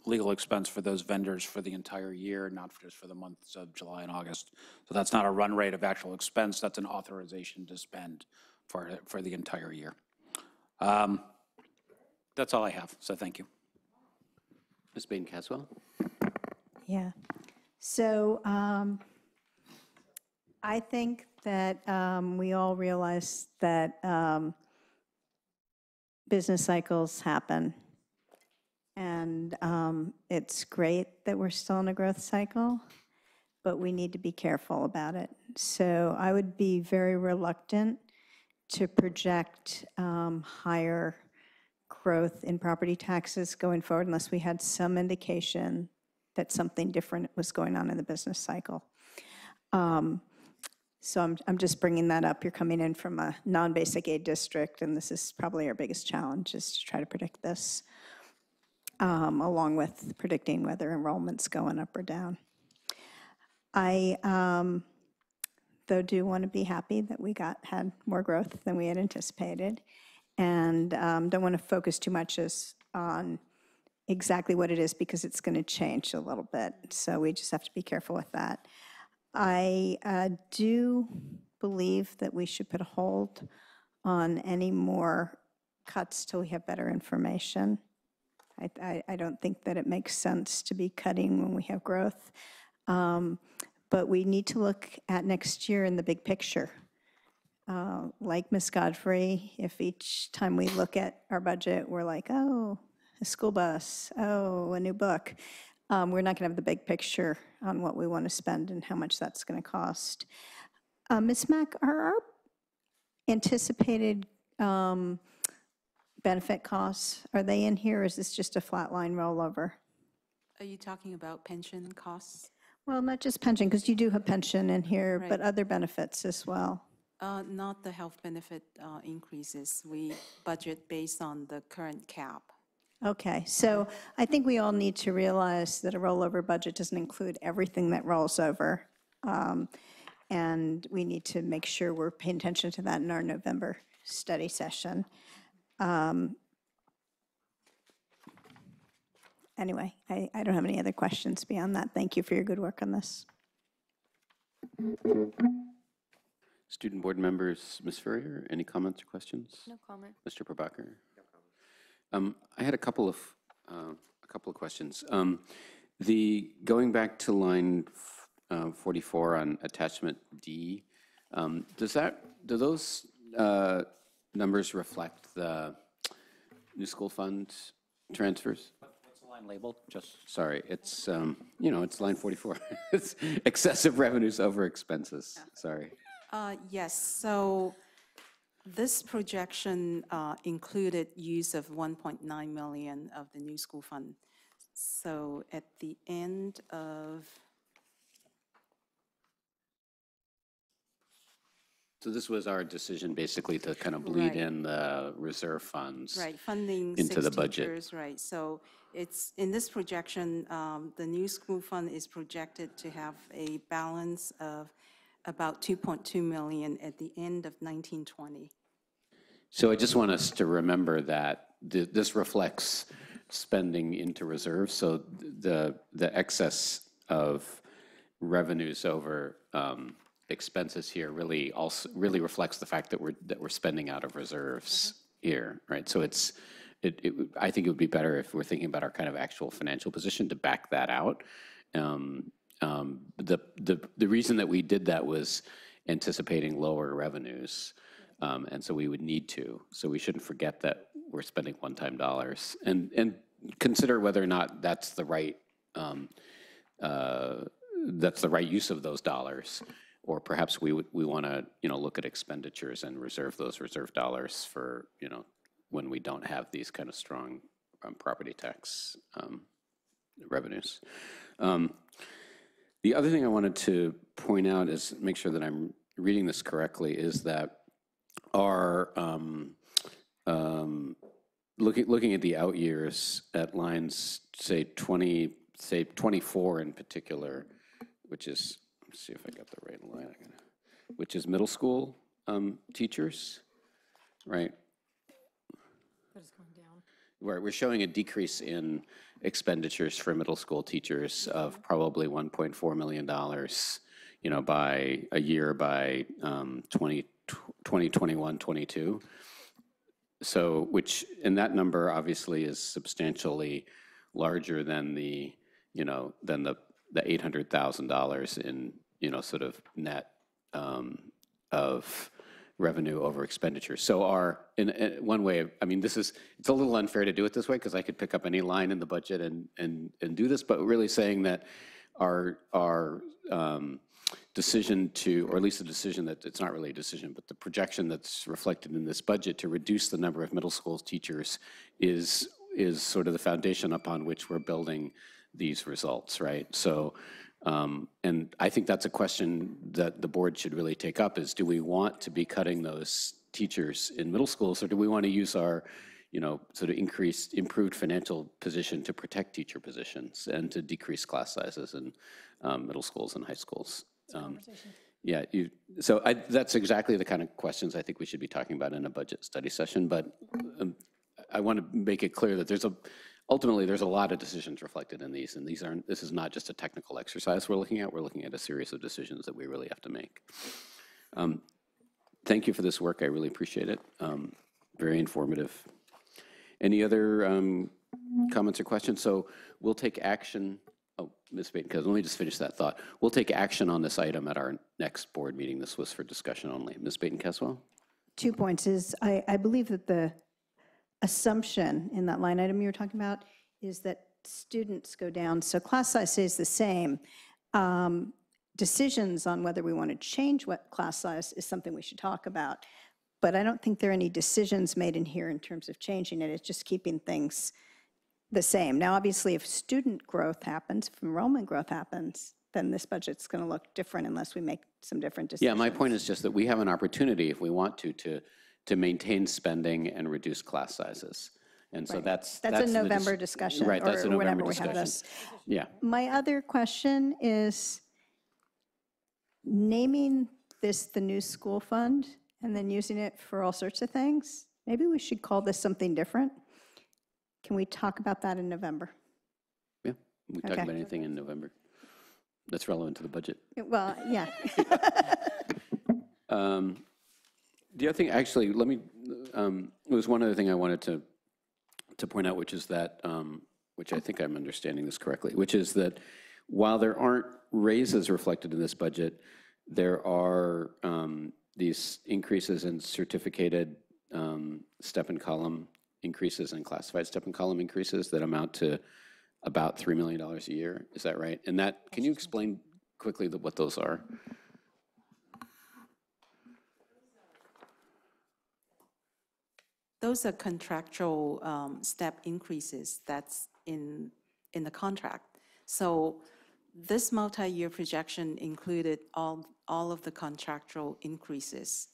legal expense for those vendors for the entire year, not just for the months of July and August. So that's not a run rate of actual expense. That's an authorization to spend for the entire year. That's all I have, so thank you. Ms. Bain-Caswell? Yeah. So I think that we all realize that business cycles happen. And it's great that we're still in a growth cycle, but we need to be careful about it. So I would be very reluctant to project higher growth in property taxes going forward unless we had some indication that something different was going on in the business cycle. So I'm just bringing that up. You're coming in from a non-basic aid district, and this is probably our biggest challenge, is to try to predict this, along with predicting whether enrollment's going up or down. I, though, do want to be happy that we had more growth than we had anticipated, and don't want to focus too much on exactly what it is, because it's going to change a little bit. So we just have to be careful with that. I do believe that we should put a hold on any more cuts till we have better information. I don't think that it makes sense to be cutting when we have growth. But we need to look at next year in the big picture. Like Ms. Godfrey, if each time we look at our budget, we're like, oh, a school bus, oh, a new book, we're not going to have the big picture on what we want to spend and how much that's going to cost. Ms. Mack, are our anticipated benefit costs, are they in here, or is this just a flat line rollover? Are you talking about pension costs? Well, not just pension, because you do have pension in here, Right. but other benefits as well. Not the health benefit increases. We budget based on the current cap. Okay, so I think we all need to realize that a rollover budget doesn't include everything that rolls over. And we need to make sure we're paying attention to that in our November study session. Anyway, I don't have any other questions beyond that. Thank you for your good work on this. Student board members, Ms. Furrier, any comments or questions? No comment. Mr. Prabhakar? I had a couple of questions. Going back to line 44 on attachment D, do those numbers reflect the new school fund transfers? What's the line labeled? Just Sorry, it's it's line 44. It's excessive revenues over expenses. Sorry. Yes, so this projection included use of 1.9 million of the new school fund. So at the end of So this was our decision basically to kind of bleed Right. in the reserve funds. Right, funding into 6 the budget. teachers, right. So it's, in this projection, the new school fund is projected to have a balance of about 2.2 million at the end of 1920. So I just want us to remember that this reflects spending into reserves. So the excess of revenues over expenses here really reflects the fact that we're spending out of reserves here, right? So I think it would be better if we're thinking about our kind of actual financial position to back that out. The reason that we did that was anticipating lower revenues, and so we would need to. So we shouldn't forget that we're spending one-time dollars, and consider whether or not that's the right use of those dollars, or perhaps we want to look at expenditures and reserve those reserve dollars for when we don't have these kind of strong property tax revenues. The other thing I wanted to point out is, make sure that I'm reading this correctly, is that our looking at the out years at lines, say 24 in particular, which is, let's see if I got the right line, which is middle school teachers, right? That is going down. We're showing a decrease in expenditures for middle school teachers of probably $1.4 million, by a year by 2021, 22. So, and that number obviously is substantially larger than the $800,000 in, sort of net of revenue over expenditure. So in one way, it's a little unfair to do it this way, because I could pick up any line in the budget and do this, but really saying that our decision to, or at least the decision that, it's not really a decision, but the projection that's reflected in this budget to reduce the number of middle school teachers is sort of the foundation upon which we're building these results, right? So, and I think that's a question that the board should really take up, is do we want to be cutting those teachers in middle schools, or do we want to use our, sort of improved financial position to protect teacher positions and to decrease class sizes in middle schools and high schools? Yeah, that's exactly the kind of questions I think we should be talking about in a budget study session, but I want to make it clear that ultimately there's a lot of decisions reflected in these, and this is not just a technical exercise we're looking at a series of decisions that we really have to make. Thank you for this work, I really appreciate it. Very informative. Any other comments or questions? So we'll take action. Oh, Ms. Baton-Caswell, let me just finish that thought. We'll take action on this item at our next board meeting. This was for discussion only. Ms. Baton-Caswell? 2 points is, I believe that the assumption in that line item you were talking about is that students go down, so class size stays the same. Decisions on whether we want to change what class size is something we should talk about, but I don't think there are any decisions made in here in terms of changing it. It's just keeping things the same. Now, obviously, if student growth happens, if enrollment growth happens, then this budget's going to look different unless we make some different decisions. Yeah, my point is just that we have an opportunity, if we want to maintain spending and reduce class sizes. And so that's a November discussion. Right, that's a November whenever discussion. we have this. Yeah. My other question is naming this the new school fund and then using it for all sorts of things. Maybe we should call this something different. Can we talk about that in November? Yeah, we can talk about anything in November that's relevant to the budget. Well, yeah. The other thing, actually, was one other thing I wanted to point out, which is that, which I think I'm understanding this correctly, which is that while there aren't raises reflected in this budget, there are these increases in certificated step and column increases and classified step and column increases that amount to about $3 million a year. Is that right? And that, can you explain quickly what those are? Those are contractual step increases that's in the contract. So this multi-year projection included all of the contractual increases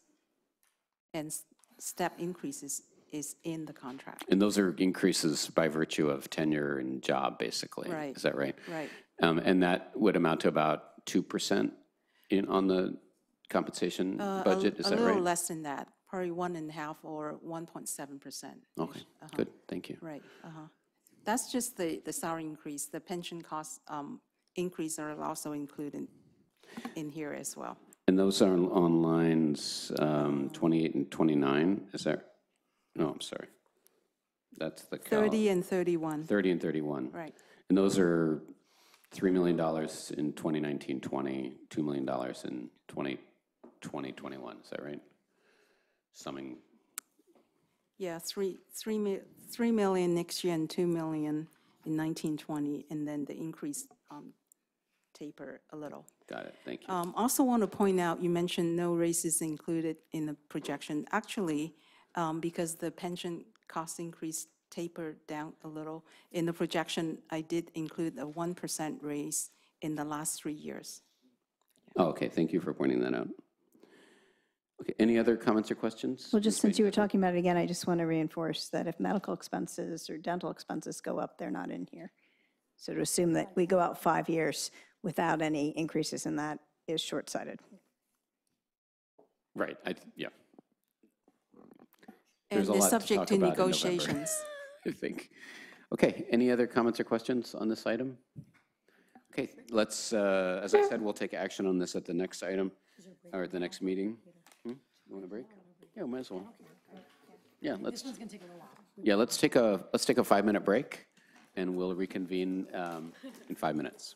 and step increases is in the contract. And those are increases by virtue of tenure and job, basically. Right. Is that right? Right. And that would amount to about 2% on the compensation budget, is that A little right? less than that, probably 1.5 or 1.7%. Okay, good, thank you. Right, That's just the salary increase. The pension cost increase are also included in here as well. And those are on lines 28 and 29, is that? No, I'm sorry. That's the. 30 and 31. 30 and 31. Right. And those are $3 million in 2019-20, $2 million in 2020-21, is that right? Summing. Yeah, 3 million next year and 2 million in 1920, and then the increase taper a little. Got it, thank you. Also want to point out, you mentioned no raises included in the projection. Actually, because the pension cost increase tapered down a little, in the projection, I did include a 1% raise in the last 3 years. Oh, okay, thank you for pointing that out. Okay, any other comments or questions? Well, just since you were talking about it again, I just want to reinforce that if medical expenses or dental expenses go up, they're not in here. So to assume that we go out 5 years without any increases in that is short-sighted. Right, yeah. And There's a they're lot to subject talk to about in November, negotiations. I think. Okay, any other comments or questions on this item? Okay, let's, as I said, we'll take action on this at the next item, or at the next meeting. You want a break? Yeah, might as well. Yeah, let's. This one's gonna take a little while. Yeah, let's take a 5-minute break, and we'll reconvene in 5 minutes.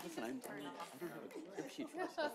Listen, I don't have a crib sheet for this stuff.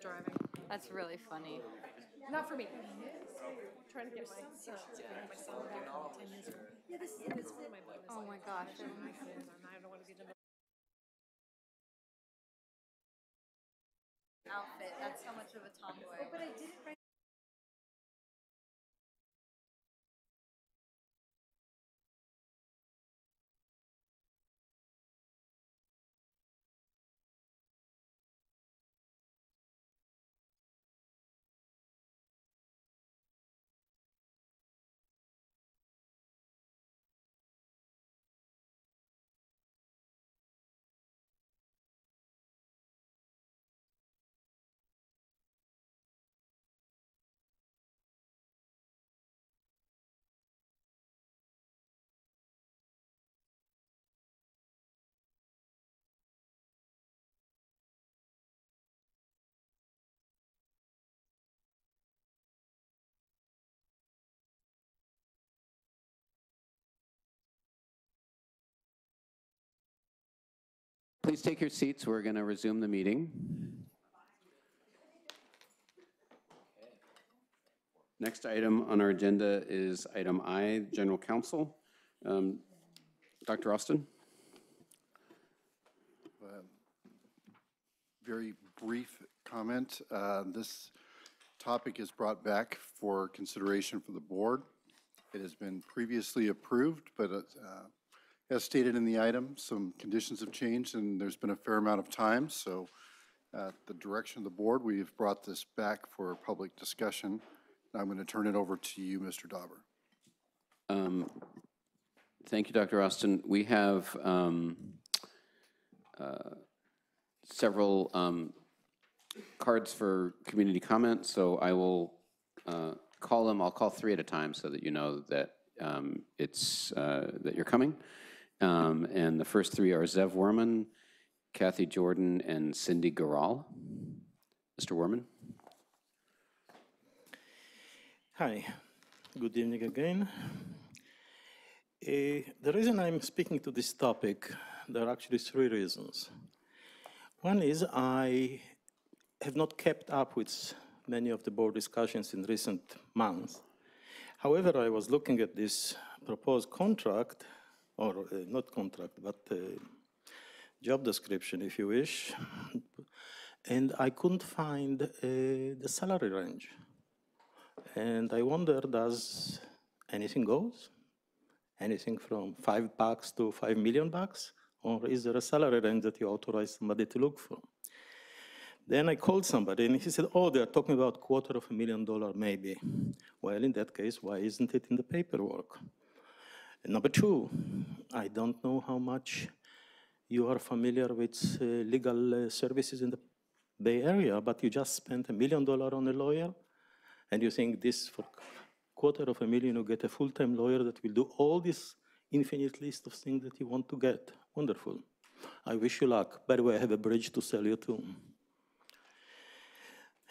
driving. That's really funny. Not for me. Trying to get my son to my son back 10 years ago. Yeah, this is where my mom is. Oh my gosh. I don't want to be the Outfit. That's so much of a tomboy. But I did it right. Please take your seats. We're going to resume the meeting. Next item on our agenda is item I, General Counsel. Dr. Austin? Very brief comment. This topic is brought back for consideration for the board. It has been previously approved, but as stated in the item, some conditions have changed and there's been a fair amount of time. So at the direction of the board, we've brought this back for public discussion. I'm going to turn it over to you, Mr. Dauber. Thank you, Dr. Austin. We have several cards for community comment, so I will call them. I'll call 3 at a time so that you know that that you're coming. And the first 3 are Zev Werman, Kathy Jordan, and Cindy Garal. Mr. Werman. Hi, good evening again. The reason I'm speaking to this topic, there are actually 3 reasons. One is I have not kept up with many of the board discussions in recent months. However, I was looking at this proposed contract, or not contract, but job description, if you wish, and I couldn't find the salary range. And I wonder, does anything goes? Anything from $5 to $5 million? Or is there a salary range that you authorize somebody to look for? Then I called somebody and he said, oh, they're talking about $250,000 maybe. Well, in that case, why isn't it in the paperwork? And number 2, I don't know how much you are familiar with legal services in the Bay Area, but you just spent $1 million on a lawyer, and you think this for $250,000 you get a full-time lawyer that will do all this infinite list of things that you want to get. Wonderful. I wish you luck. By the way, I have a bridge to sell you too.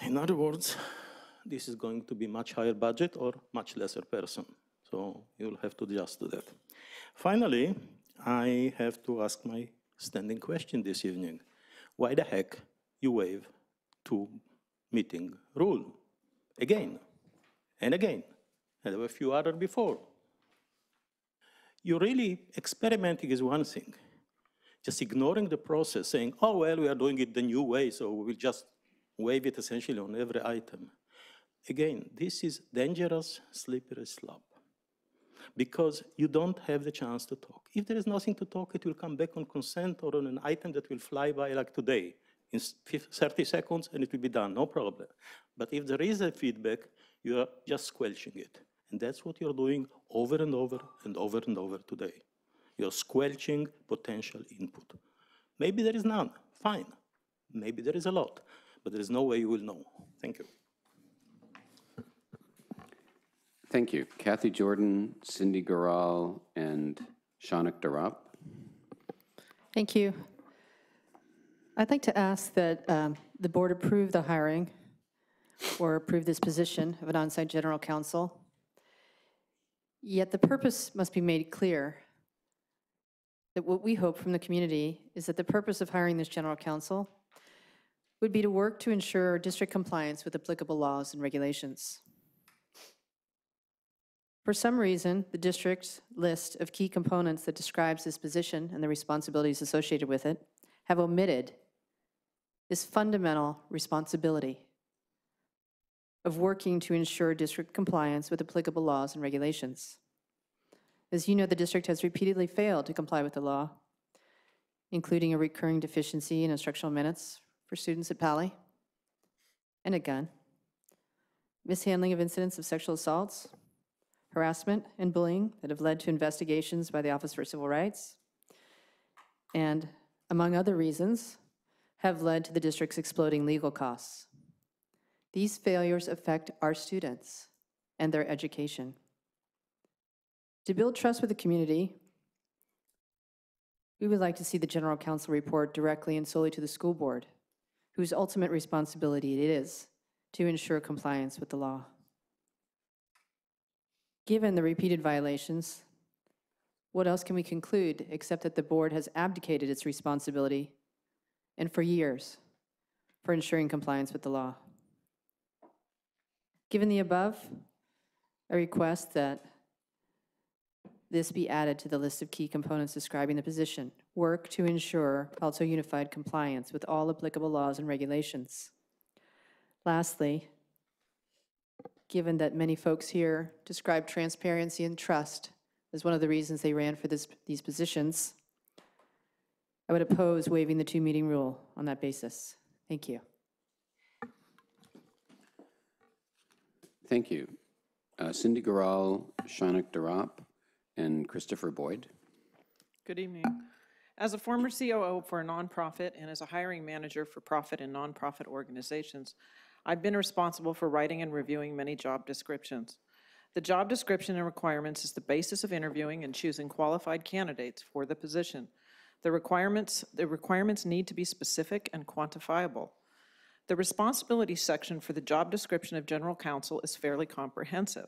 In other words, this is going to be much higher budget or much lesser person. So you'll have to adjust to that. Finally, I have to ask my standing question this evening. Why the heck you waive 2-meeting rule? Again and again. And there were a few others before. You're really experimenting is one thing. Just ignoring the process, saying, oh, well, we are doing it the new way, so we will just waive it essentially on every item. Again, this is dangerous, slippery slope, because you don't have the chance to talk. If there is nothing to talk, it will come back on consent or on an item that will fly by like today, in 30 seconds, and it will be done, no problem. But if there is a feedback, you are just squelching it. And that's what you're doing over and over and over and over today. You're squelching potential input. Maybe there is none, fine. Maybe there is a lot, but there is no way you will know. Thank you. Thank you. Kathy Jordan, Cindy Garal, and Shanik Darab. Thank you. I'd like to ask that the board approve the hiring or approve this position of an on-site general counsel. Yet the purpose must be made clear that what we hope from the community is that the purpose of hiring this general counsel would be to work to ensure district compliance with applicable laws and regulations. For some reason, the district's list of key components that describes this position and the responsibilities associated with it have omitted this fundamental responsibility of working to ensure district compliance with applicable laws and regulations. As you know, the district has repeatedly failed to comply with the law, including a recurring deficiency in instructional minutes for students at Pali and at Gunn, mishandling of incidents of sexual assaults, harassment, and bullying that have led to investigations by the Office for Civil Rights, and, among other reasons, have led to the district's exploding legal costs. These failures affect our students and their education. To build trust with the community, we would like to see the General Counsel report directly and solely to the school board, whose ultimate responsibility it is to ensure compliance with the law. Given the repeated violations, what else can we conclude except that the board has abdicated its responsibility, and for years, for ensuring compliance with the law? Given the above, I request that this be added to the list of key components describing the position. Work to ensure also unified compliance with all applicable laws and regulations. Lastly, given that many folks here describe transparency and trust as one of the reasons they ran for these positions, I would oppose waiving the 2-meeting rule on that basis. Thank you. Thank you. Cindy Garal, Shaunak Darab, and Christopher Boyd. Good evening. As a former COO for a nonprofit and as a hiring manager for profit and nonprofit organizations, I've been responsible for writing and reviewing many job descriptions. The job description and requirements is the basis of interviewing and choosing qualified candidates for the position. The requirements need to be specific and quantifiable. The responsibility section for the job description of general counsel is fairly comprehensive.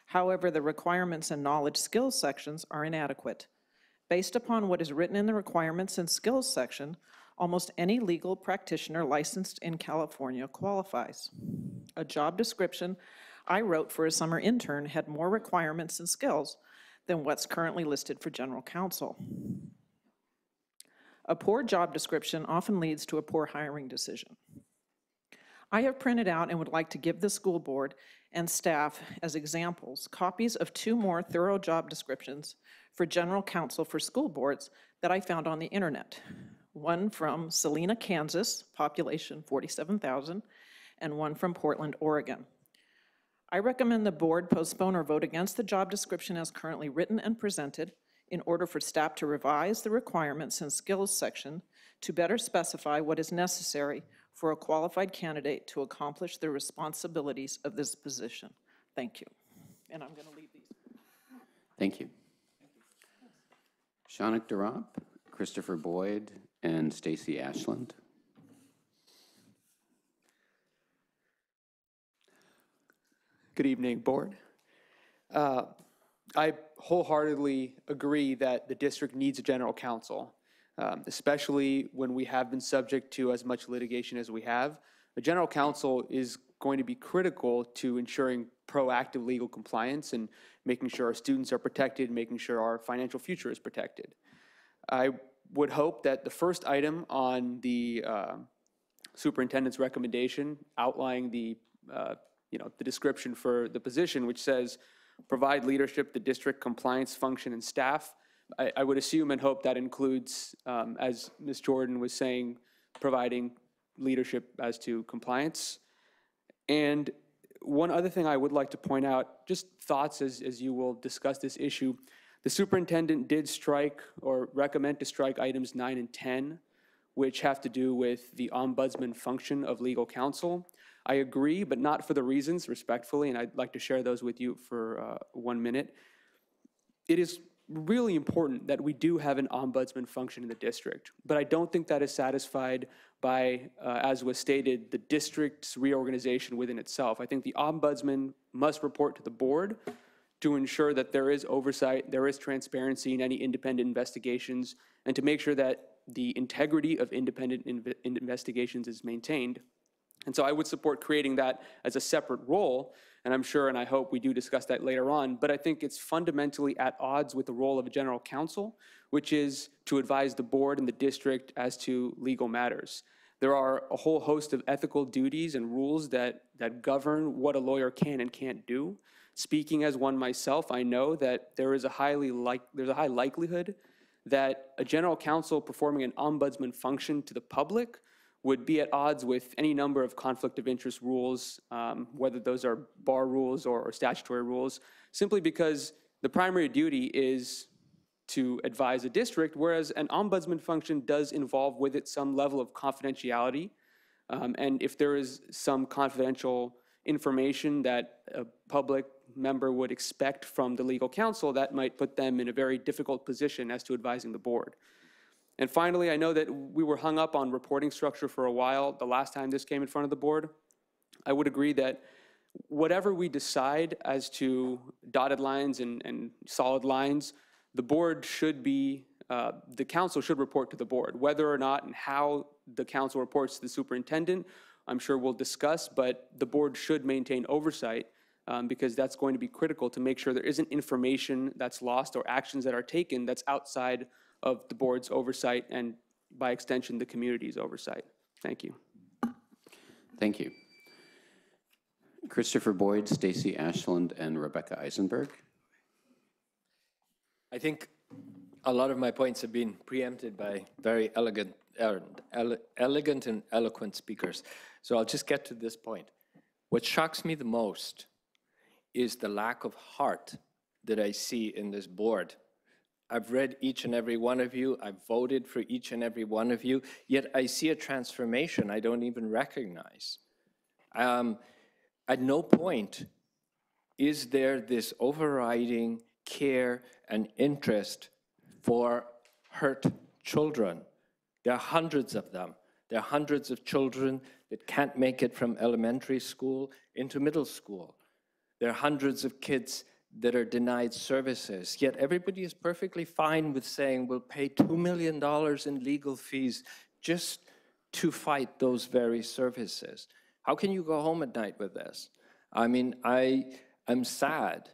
However, the requirements and knowledge skills sections are inadequate. Based upon what is written in the requirements and skills section, almost any legal practitioner licensed in California qualifies. A job description I wrote for a summer intern had more requirements and skills than what's currently listed for general counsel. A poor job description often leads to a poor hiring decision. I have printed out and would like to give the school board and staff as examples copies of 2 more thorough job descriptions for general counsel for school boards that I found on the internet. One from Salina, Kansas, population 47,000, and one from Portland, Oregon. I recommend the board postpone or vote against the job description as currently written and presented in order for staff to revise the requirements and skills section to better specify what is necessary for a qualified candidate to accomplish the responsibilities of this position. Thank you. And I'm going to leave these. Thank you. Shaunak Darab, Christopher Boyd, and Stacy Ashland. Good evening, board. I wholeheartedly agree that the district needs a general counsel, especially when we have been subject to as much litigation as we have. The general counsel is going to be critical to ensuring proactive legal compliance and making sure our students are protected, making sure our financial future is protected. I would hope that the first item on the superintendent's recommendation outlining the the description for the position, which says provide leadership to district compliance function and staff. I would assume and hope that includes, as Ms. Jordan was saying, providing leadership as to compliance. And one other thing I would like to point out, just thoughts as you will discuss this issue. The superintendent did strike or recommend to strike items 9 and 10, which have to do with the ombudsman function of legal counsel. I agree, but not for the reasons, respectfully, and I'd like to share those with you for 1 minute. It is really important that we do have an ombudsman function in the district, but I don't think that is satisfied by, as was stated, the district's reorganization within itself. I think the ombudsman must report to the board to ensure that there is oversight, there is transparency in any independent investigations, and to make sure that the integrity of independent investigations is maintained. And so I would support creating that as a separate role, and I'm sure and I hope we do discuss that later on, but I think it's fundamentally at odds with the role of a general counsel, which is to advise the board and the district as to legal matters. There are a whole host of ethical duties and rules that govern what a lawyer can and can't do. Speaking as one myself, I know that there's a high likelihood that a general counsel performing an ombudsman function to the public would be at odds with any number of conflict of interest rules, whether those are bar rules or statutory rules, simply because the primary duty is to advise a district, whereas an ombudsman function does involve with it some level of confidentiality. And if there is some confidential information that a public member would expect from the legal counsel, that might put them in a very difficult position as to advising the board. And finally, I know that we were hung up on reporting structure for a while the last time this came in front of the board. I would agree that whatever we decide as to dotted lines and solid lines, the board should be, the council should report to the board. Whether or not and how the council reports to the superintendent, I'm sure we'll discuss, but the board should maintain oversight because that's going to be critical to make sure there isn't information that's lost or actions that are taken that's outside of the board's oversight and, by extension, the community's oversight. Thank you. Thank you. Christopher Boyd, Stacy Ashland, and Rebecca Eisenberg. I think a lot of my points have been preempted by very elegant and eloquent speakers. So I'll just get to this point. What shocks me the most is the lack of heart that I see in this board. I've read each and every one of you. I've voted for each and every one of you. Yet I see a transformation I don't even recognize. At no point is there this overriding care and interest for hurt children. There are hundreds of them. There are hundreds of children that can't make it from elementary school into middle school. There are hundreds of kids that are denied services, yet everybody is perfectly fine with saying we'll pay $2 million in legal fees just to fight those very services. How can you go home at night with this? I mean, I'm sad.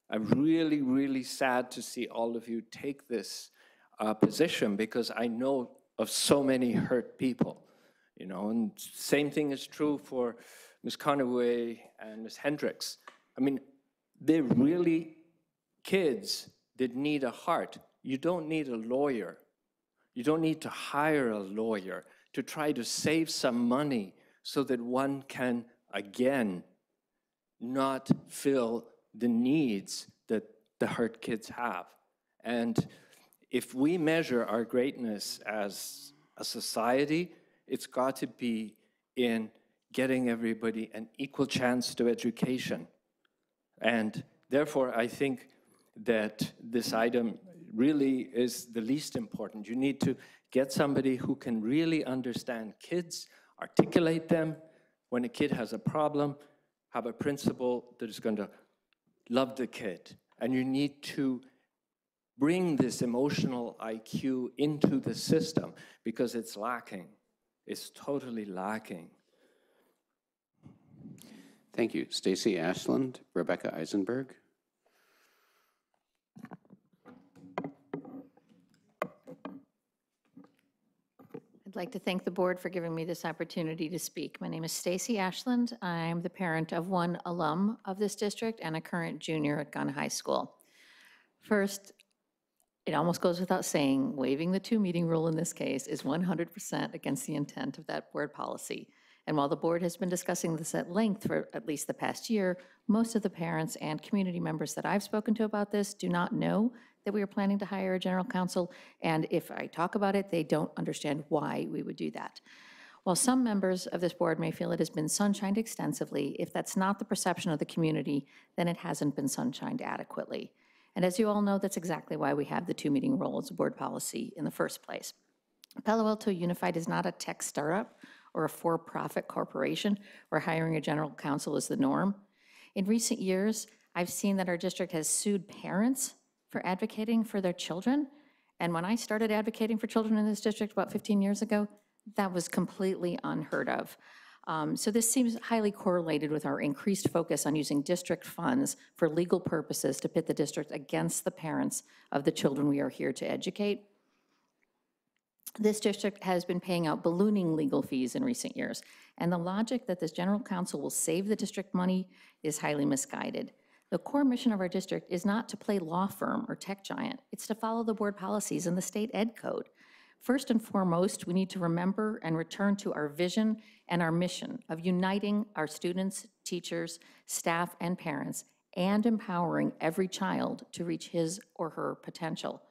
I'm really, really sad to see all of you take this position because I know of so many hurt people, you know, and same thing is true for Ms. Conaway and Ms. Hendricks. I mean, they're really kids that need a heart. You don't need a lawyer. You don't need to hire a lawyer to try to save some money so that one can, again, not fill the needs that the hurt kids have. And if we measure our greatness as a society, it's got to be in getting everybody an equal chance to education. And therefore, I think that this item really is the least important. You need to get somebody who can really understand kids, articulate them. When a kid has a problem, have a principal that is going to love the kid. And you need to bring this emotional IQ into the system because it's lacking. It's totally lacking. Thank you. Stacy Ashland, Rebecca Eisenberg. I'd like to thank the board for giving me this opportunity to speak. My name is Stacy Ashland. I'm the parent of one alum of this district and a current junior at Gunn High School. First, it almost goes without saying, waiving the two-meeting rule in this case is 100% against the intent of that board policy. And while the board has been discussing this at length for at least the past year, most of the parents and community members that I've spoken to about this do not know that we are planning to hire a general counsel, and if I talk about it, they don't understand why we would do that. While some members of this board may feel it has been sunshined extensively, if that's not the perception of the community, then it hasn't been sunshined adequately. And as you all know, that's exactly why we have the two-meeting rule as a board policy in the first place. Palo Alto Unified is not a tech startup or a for-profit corporation where hiring a general counsel is the norm. In recent years, I've seen that our district has sued parents for advocating for their children, And when I started advocating for children in this district about 15 years ago, that was completely unheard of. So this seems highly correlated with our increased focus on using district funds for legal purposes to pit the district against the parents of the children we are here to educate. This district has been paying out ballooning legal fees in recent years, and the logic that this general counsel will save the district money is highly misguided. The core mission of our district is not to play law firm or tech giant. It's to follow the board policies and the state ed code. First and foremost, we need to remember and return to our vision and our mission of uniting our students, teachers, staff, and parents, and empowering every child to reach his or her potential.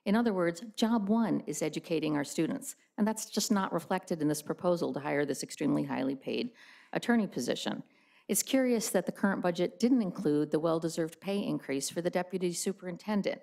In other words, job one is educating our students, and that's just not reflected in this proposal to hire this extremely highly paid attorney position. It's curious that the current budget didn't include the well-deserved pay increase for the deputy superintendent,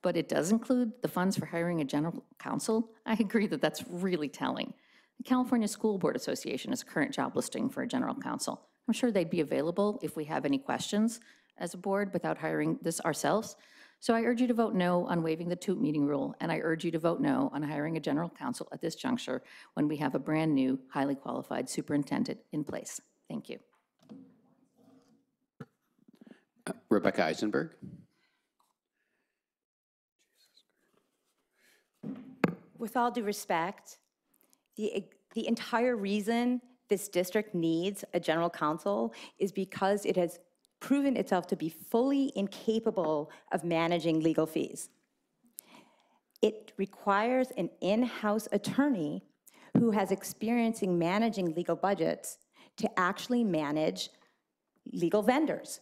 but it does include the funds for hiring a general counsel. I agree that that's really telling. The California School Board Association has a current job listing for a general counsel. I'm sure they'd be available if we have any questions as a board without hiring this ourselves. So I urge you to vote no on waiving the 2-meeting rule, and I urge you to vote no on hiring a general counsel at this juncture when we have a brand new, highly qualified superintendent in place. Thank you. Rebecca Eisenberg. With all due respect, the entire reason this district needs a general counsel is because it has proven itself to be fully incapable of managing legal fees. It requires an in-house attorney who has experience in managing legal budgets to actually manage legal vendors.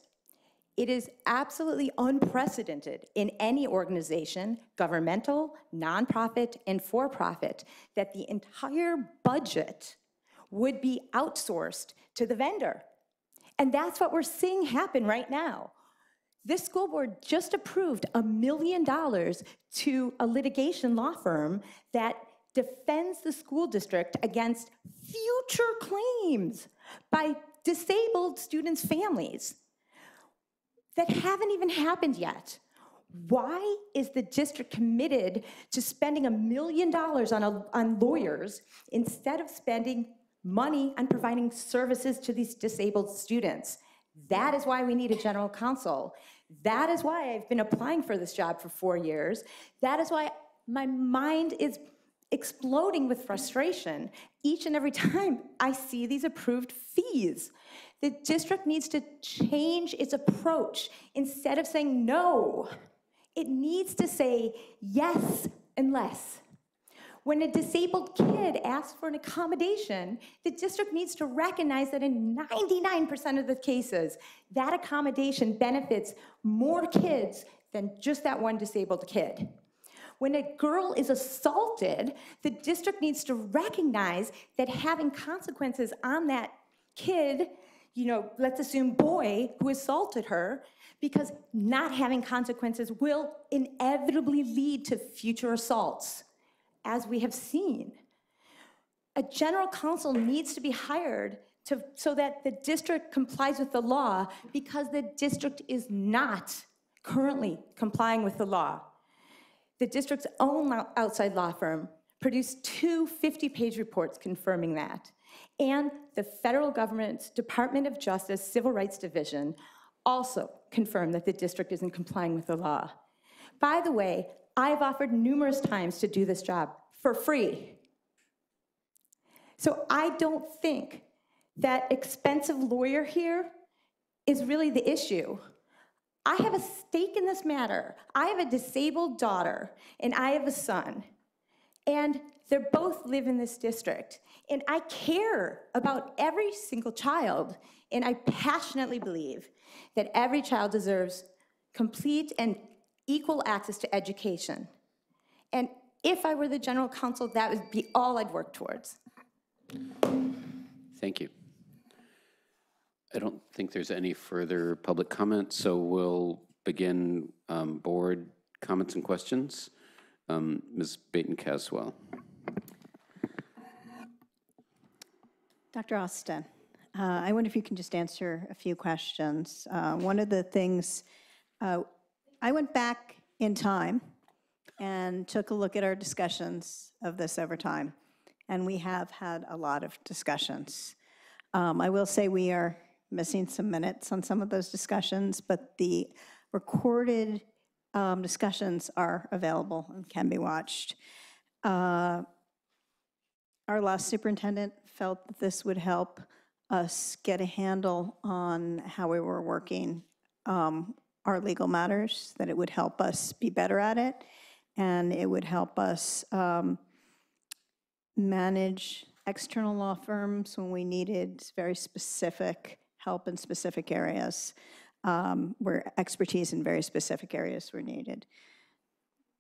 It is absolutely unprecedented in any organization, governmental, nonprofit, and for-profit, that the entire budget would be outsourced to the vendor. And that's what we're seeing happen right now. This school board just approved $1 million to a litigation law firm that defends the school district against future claims by disabled students' families that haven't even happened yet. Why is the district committed to spending $1 million on lawyers instead of spending money on providing services to these disabled students? That is why we need a general counsel. That is why I've been applying for this job for 4 years. That is why my mind is exploding with frustration each and every time I see these approved fees. The district needs to change its approach. Instead of saying no, it needs to say yes and less. When a disabled kid asks for an accommodation, the district needs to recognize that in 99% of the cases, that accommodation benefits more kids than just that one disabled kid. When a girl is assaulted, the district needs to recognize that having consequences on that kid, let's assume boy who assaulted her, because not having consequences will inevitably lead to future assaults, as we have seen. A general counsel needs to be hired so that the district complies with the law, because the district is not currently complying with the law. The district's own outside law firm produced 2 50-page reports confirming that. And the federal government's Department of Justice Civil Rights Division also confirmed that the district isn't complying with the law. By the way, I've offered numerous times to do this job for free. So I don't think that expensive lawyer here is really the issue. I have a stake in this matter. I have a disabled daughter, and I have a son. And they both live in this district. And I care about every single child. And I passionately believe that every child deserves complete and equal access to education. And if I were the general counsel, that would be all I'd work towards. Thank you. I don't think there's any further public comment, so we'll begin board comments and questions. Ms. Baton-Caswell. Dr. Austin, I wonder if you can just answer a few questions. One of the things, I went back in time and took a look at our discussions of this over time, and we have had a lot of discussions. I will say we are missing some minutes on some of those discussions, but the recorded discussions are available and can be watched. Our last superintendent felt that this would help us get a handle on how we were working our legal matters, that it would help us be better at it, and it would help us manage external law firms when we needed very specific help in specific areas, where expertise in very specific areas were needed.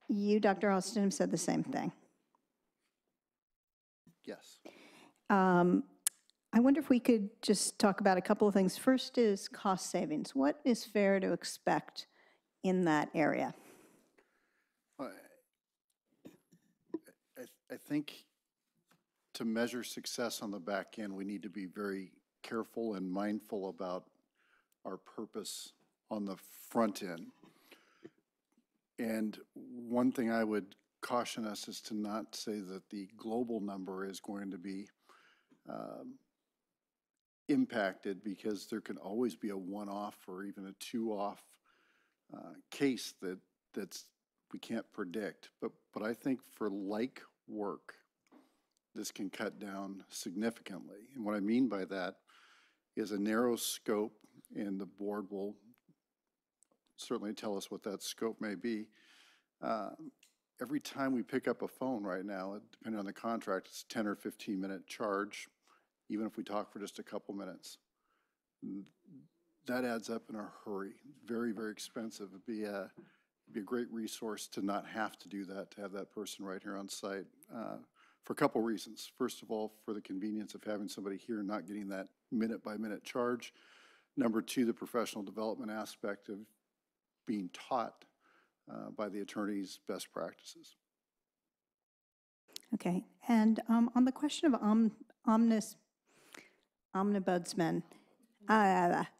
You, Dr. Austin, have said the same thing. Yes. I wonder if we could just talk about a couple of things. First is cost savings. What is fair to expect in that area? I think to measure success on the back end, we need to be very careful and mindful about our purpose on the front end. And one thing I would caution us is to not say that the global number is going to be impacted, because there can always be a one-off or even a two-off case that's we can't predict. But I think for like work, this can cut down significantly. And what I mean by that is a narrow scope, and the board will certainly tell us what that scope may be. Every time we pick up a phone right now, depending on the contract, it's a 10 or 15-minute charge, even if we talk for just a couple minutes. That adds up in a hurry. Very, very expensive. It'd be a great resource to not have to do that, to have that person right here on site, for a couple reasons. First of all, for the convenience of having somebody here and not getting that minute-by-minute charge. Number two, the professional development aspect of being taught by the attorneys best practices. Okay, and on the question of omnibudsman,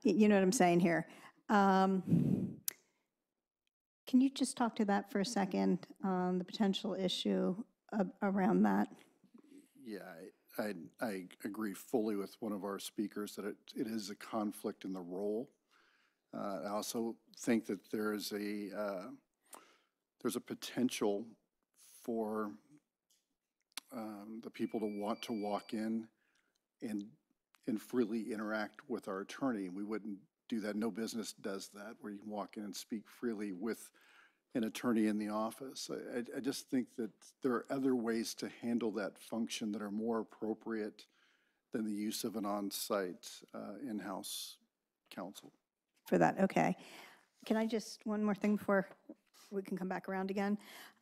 you know what I'm saying here. Can you just talk to that for a second, the potential issue around that? Yeah, I agree fully with one of our speakers that it is a conflict in the role. I also think that there's a potential for the people to want to walk in and freely interact with our attorney. We wouldn't do that. No business does that, where you can walk in and speak freely with an attorney in the office. I just think that there are other ways to handle that function that are more appropriate than the use of an on-site in-house counsel. For that, okay. Can I just, one more thing before we can come back around again?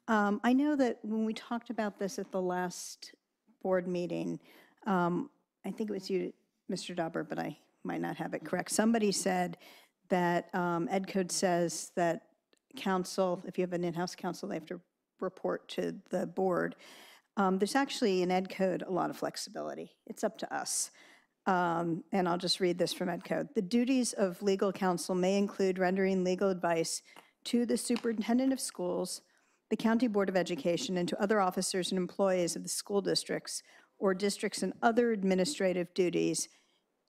I know that when we talked about this at the last board meeting, I think it was you, Mr. Dauber, but I might not have it correct. Somebody said that Ed Code says that counsel, if you have an in-house counsel, they have to report to the board. There's actually in Ed Code a lot of flexibility. It's up to us. And I'll just read this from Ed Code. The duties of legal counsel may include rendering legal advice to the superintendent of schools, the county board of education, and to other officers and employees of the school districts or districts and other administrative duties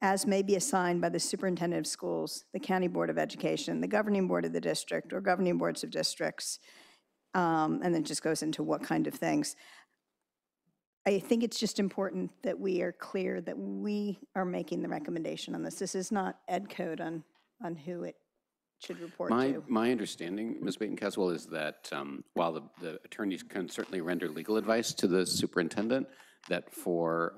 as may be assigned by the superintendent of schools, the county board of education, the governing board of the district, or governing boards of districts, and then just goes into what kind of things. I think it's just important that we are clear that we are making the recommendation on this. This is not Ed Code on who it should report to. My understanding, Ms. Baton-Caswell, is that while the attorneys can certainly render legal advice to the superintendent, that for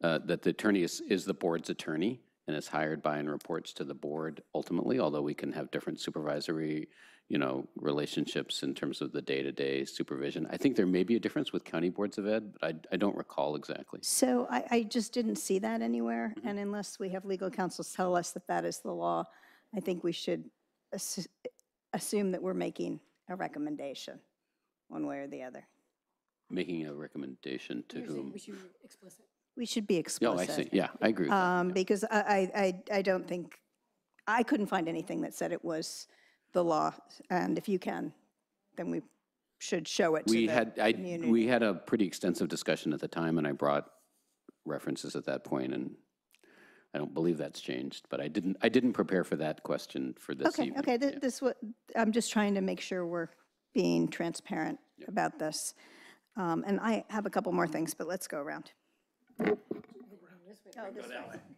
that the attorney is the board's attorney and is hired by and reports to the board ultimately, although we can have different supervisory, relationships in terms of the day-to-day supervision. I think there may be a difference with county boards of ed, but I don't recall exactly. So I just didn't see that anywhere, and unless we have legal counsel tell us that that is the law, I think we should assume that we're making a recommendation one way or the other. Making a recommendation to whom? We should be explicit. We should be explicit. Oh, I see. Yeah, I agree with that. Because I don't think, I couldn't find anything that said it was the law, and if you can, then we should show it to We the had, community. we had a pretty extensive discussion at the time, and I brought references at that point, and I don't believe that's changed, but I didn't prepare for that question for this Okay, evening. okay, this, I'm just trying to make sure we're being transparent about this. And I have a couple more things, but let's go around. Oh, this way,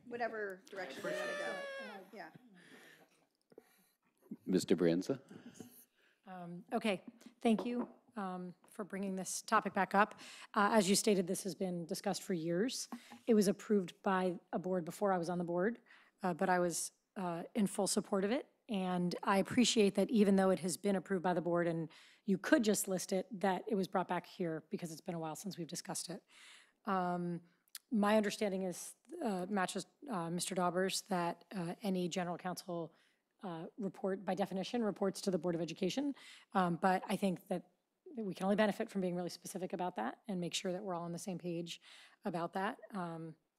whatever direction we want to go. Yeah. Mr. Brienza? Okay, thank you for bringing this topic back up. As you stated, this has been discussed for years. It was approved by a board before I was on the board, but I was in full support of it. And I appreciate that even though it has been approved by the board and you could just list it, that it was brought back here because it's been a while since we've discussed it. My understanding is, matches Mr. Dauber's, that any general counsel report, by definition, reports to the Board of Education. But I think that we can only benefit from being really specific about that and make sure that we're all on the same page about that.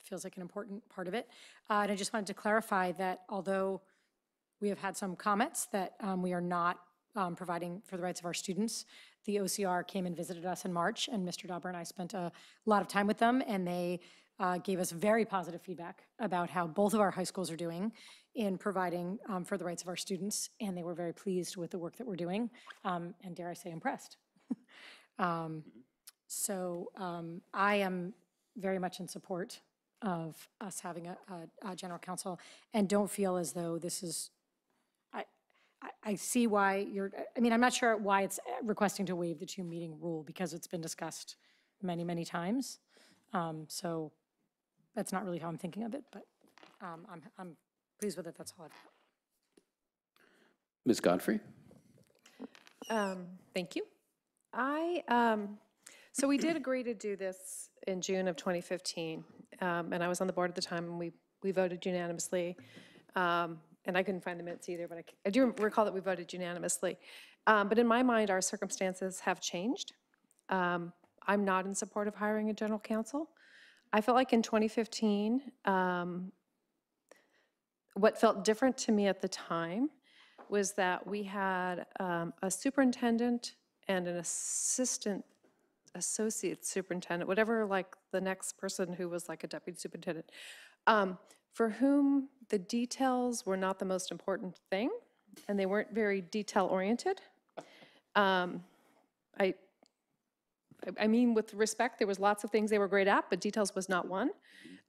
Feels like an important part of it. And I just wanted to clarify that although we have had some comments that we are not providing for the rights of our students, the OCR came and visited us in March, and Mr. Dauber and I spent a lot of time with them, and they gave us very positive feedback about how both of our high schools are doing in providing for the rights of our students, and they were very pleased with the work that we're doing, and dare I say, impressed. So I am very much in support of us having a general counsel, and don't feel as though this is, I see why you're, I mean, I'm not sure why it's requesting to waive the 2-meeting rule, because it's been discussed many, many times. So that's not really how I'm thinking of it, but I'm pleased with it. That's all I've got. Ms. Godfrey? Thank you. So we did agree to do this in June of 2015, and I was on the board at the time, and we voted unanimously. And I couldn't find the minutes either, but I do recall that we voted unanimously. But in my mind, our circumstances have changed. I'm not in support of hiring a general counsel. I felt like in 2015, what felt different to me at the time was that we had a superintendent and an associate superintendent, whatever, like the next person who was like a deputy superintendent, for whom the details were not the most important thing, and they weren't very detail-oriented. I mean, with respect, there was lots of things they were great at, but details was not one.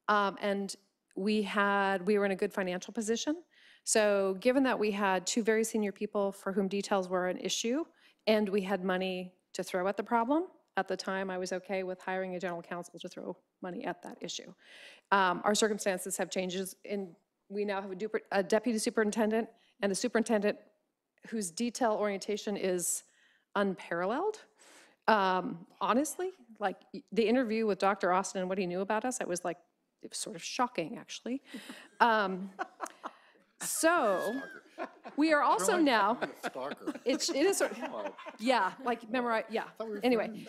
And we were in a good financial position. So given that we had 2 very senior people for whom details were an issue, and we had money to throw at the problem, at the time I was okay with hiring a general counsel to throw money at that issue. Our circumstances have changed, and we now have a deputy superintendent and a superintendent whose detail orientation is unparalleled. Honestly, like the interview with Dr. Austin and what he knew about us, it was sort of shocking, actually. So we are also now, it is sort of, yeah, like memorize, yeah. Anyway.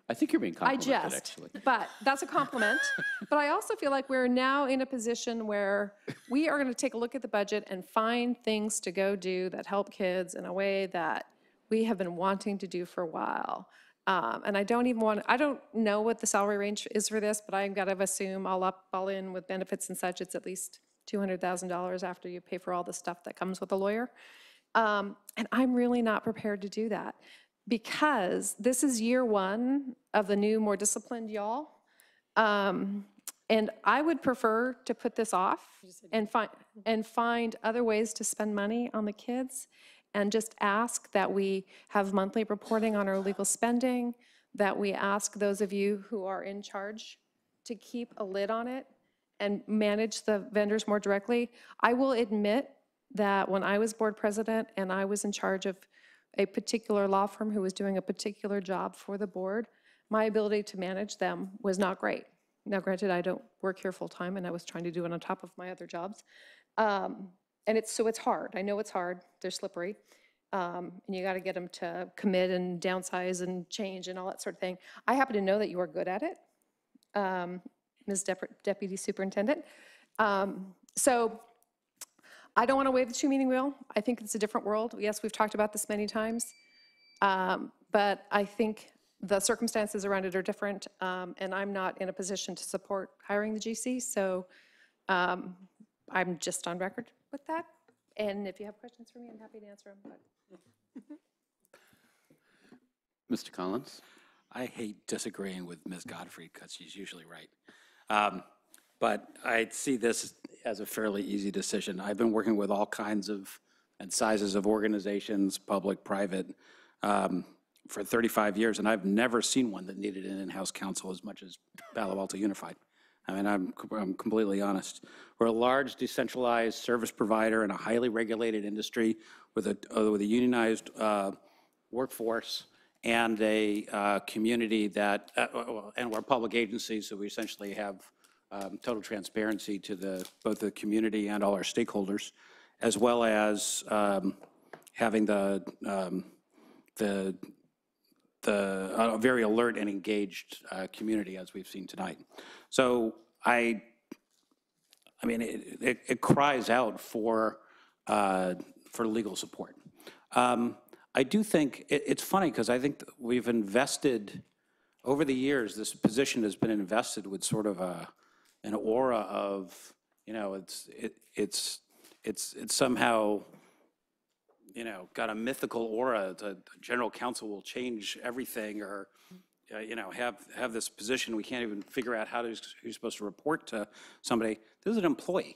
I think you're being complimented, I jest, actually. but that's a compliment. But I also feel like we're now in a position where we are going to take a look at the budget and find things to go do that help kids in a way that we have been wanting to do for a while. And I don't know what the salary range is for this, but I'm going to assume all in with benefits and such, it's at least $200,000 after you pay for all the stuff that comes with a lawyer. And I'm really not prepared to do that, because this is year 1 of the new, more disciplined y'all. And I would prefer to put this off and find other ways to spend money on the kids, and just ask that we have monthly reporting on our legal spending, that we ask those of you who are in charge to keep a lid on it and manage the vendors more directly. I will admit that when I was board president and I was in charge of a particular law firm who was doing a particular job for the board, my ability to manage them was not great. Now, granted, I don't work here full time, and I was trying to do it on top of my other jobs. And it's hard. I know it's hard. They're slippery. And you got to get them to commit and downsize and change and all that sort of thing. I happen to know that you are good at it, Ms. Deputy Superintendent. So I don't want to waive the 2-meeting rule. I think it's a different world. Yes, we've talked about this many times. But but I think the circumstances around it are different, and I'm not in a position to support hiring the GC, so I'm just on record with that. And if you have questions for me, I'm happy to answer them. But. Mr. Collins? I hate disagreeing with Ms. Godfrey because she's usually right. But I see this as a fairly easy decision. I've been working with all kinds of and sizes of organizations, public, private, for 35 years, and I've never seen one that needed an in-house counsel as much as Palo Alto Unified. I mean, I'm completely honest. We're a large, decentralized service provider in a highly regulated industry with a unionized workforce and a community that, and we're a public agency, so we essentially have total transparency to both the community and all our stakeholders, as well as having the very alert and engaged community, as we've seen tonight. So I mean, it cries out for legal support. I do think it's funny because I think we've invested over the years. This position has been invested with sort of an aura of, you know, it's somehow, you know, got a mythical aura. The general counsel will change everything, or you know, have this position. We can't even figure out who's supposed to report to somebody. This is an employee.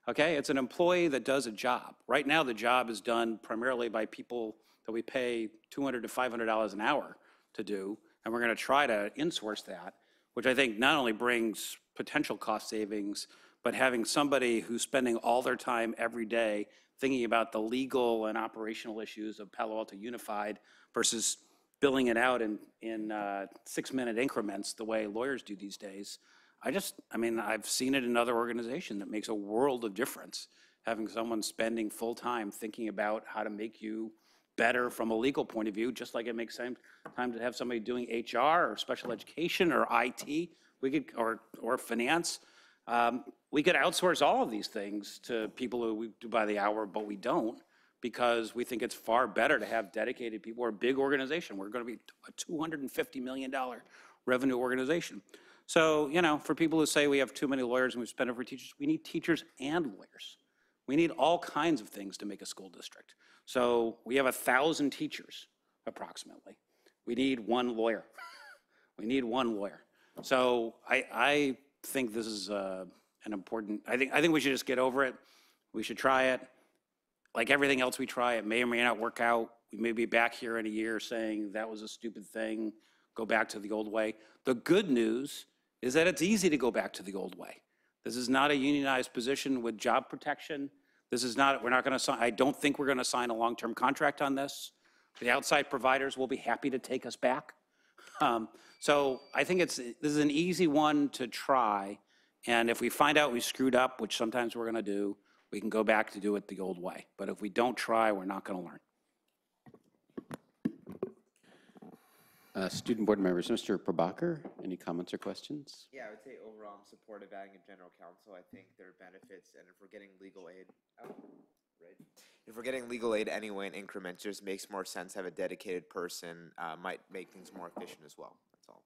Okay, it's an employee that does a job. Right now, the job is done primarily by people that we pay $200 to $500 an hour to do, and we're going to try to insource that, which I think not only brings potential cost savings, but having somebody who's spending all their time every day thinking about the legal and operational issues of Palo Alto Unified versus billing it out in 6-minute increments the way lawyers do these days. I mean, I've seen it in other organizations that makes a world of difference, having someone spending full time thinking about how to make you better from a legal point of view, just like it makes time to have somebody doing HR or special education or IT, or finance. We could outsource all of these things to people who we do by the hour, but we don't, because we think it's far better to have dedicated people. We're a big organization. We're going to be a $250 million revenue organization. So, you know, for people who say we have too many lawyers and we spend it for teachers, we need teachers and lawyers. We need all kinds of things to make a school district. So we have 1,000 teachers, approximately. We need one lawyer. We need one lawyer. So I think this is an important, I think we should just get over it. We should try it. Like everything else we try, it may or may not work out. We may be back here in a year saying that was a stupid thing, go back to the old way. The good news is that it's easy to go back to the old way. This is not a unionized position with job protection. This is not, we're not going to sign, I don't think we're going to sign a long-term contract on this. The outside providers will be happy to take us back. So I think this is an easy one to try. And if we find out we screwed up, which sometimes we're going to do, we can go back to do it the old way. But if we don't try, we're not going to learn. Student board members, Mr. Prabhakar, any comments or questions? Yeah, I would say overall I'm supportive of adding a general counsel. I think there are benefits, and if we're getting legal aid, if we're getting legal aid anyway in increments, it just makes more sense to have a dedicated person. Might make things more efficient as well. That's all.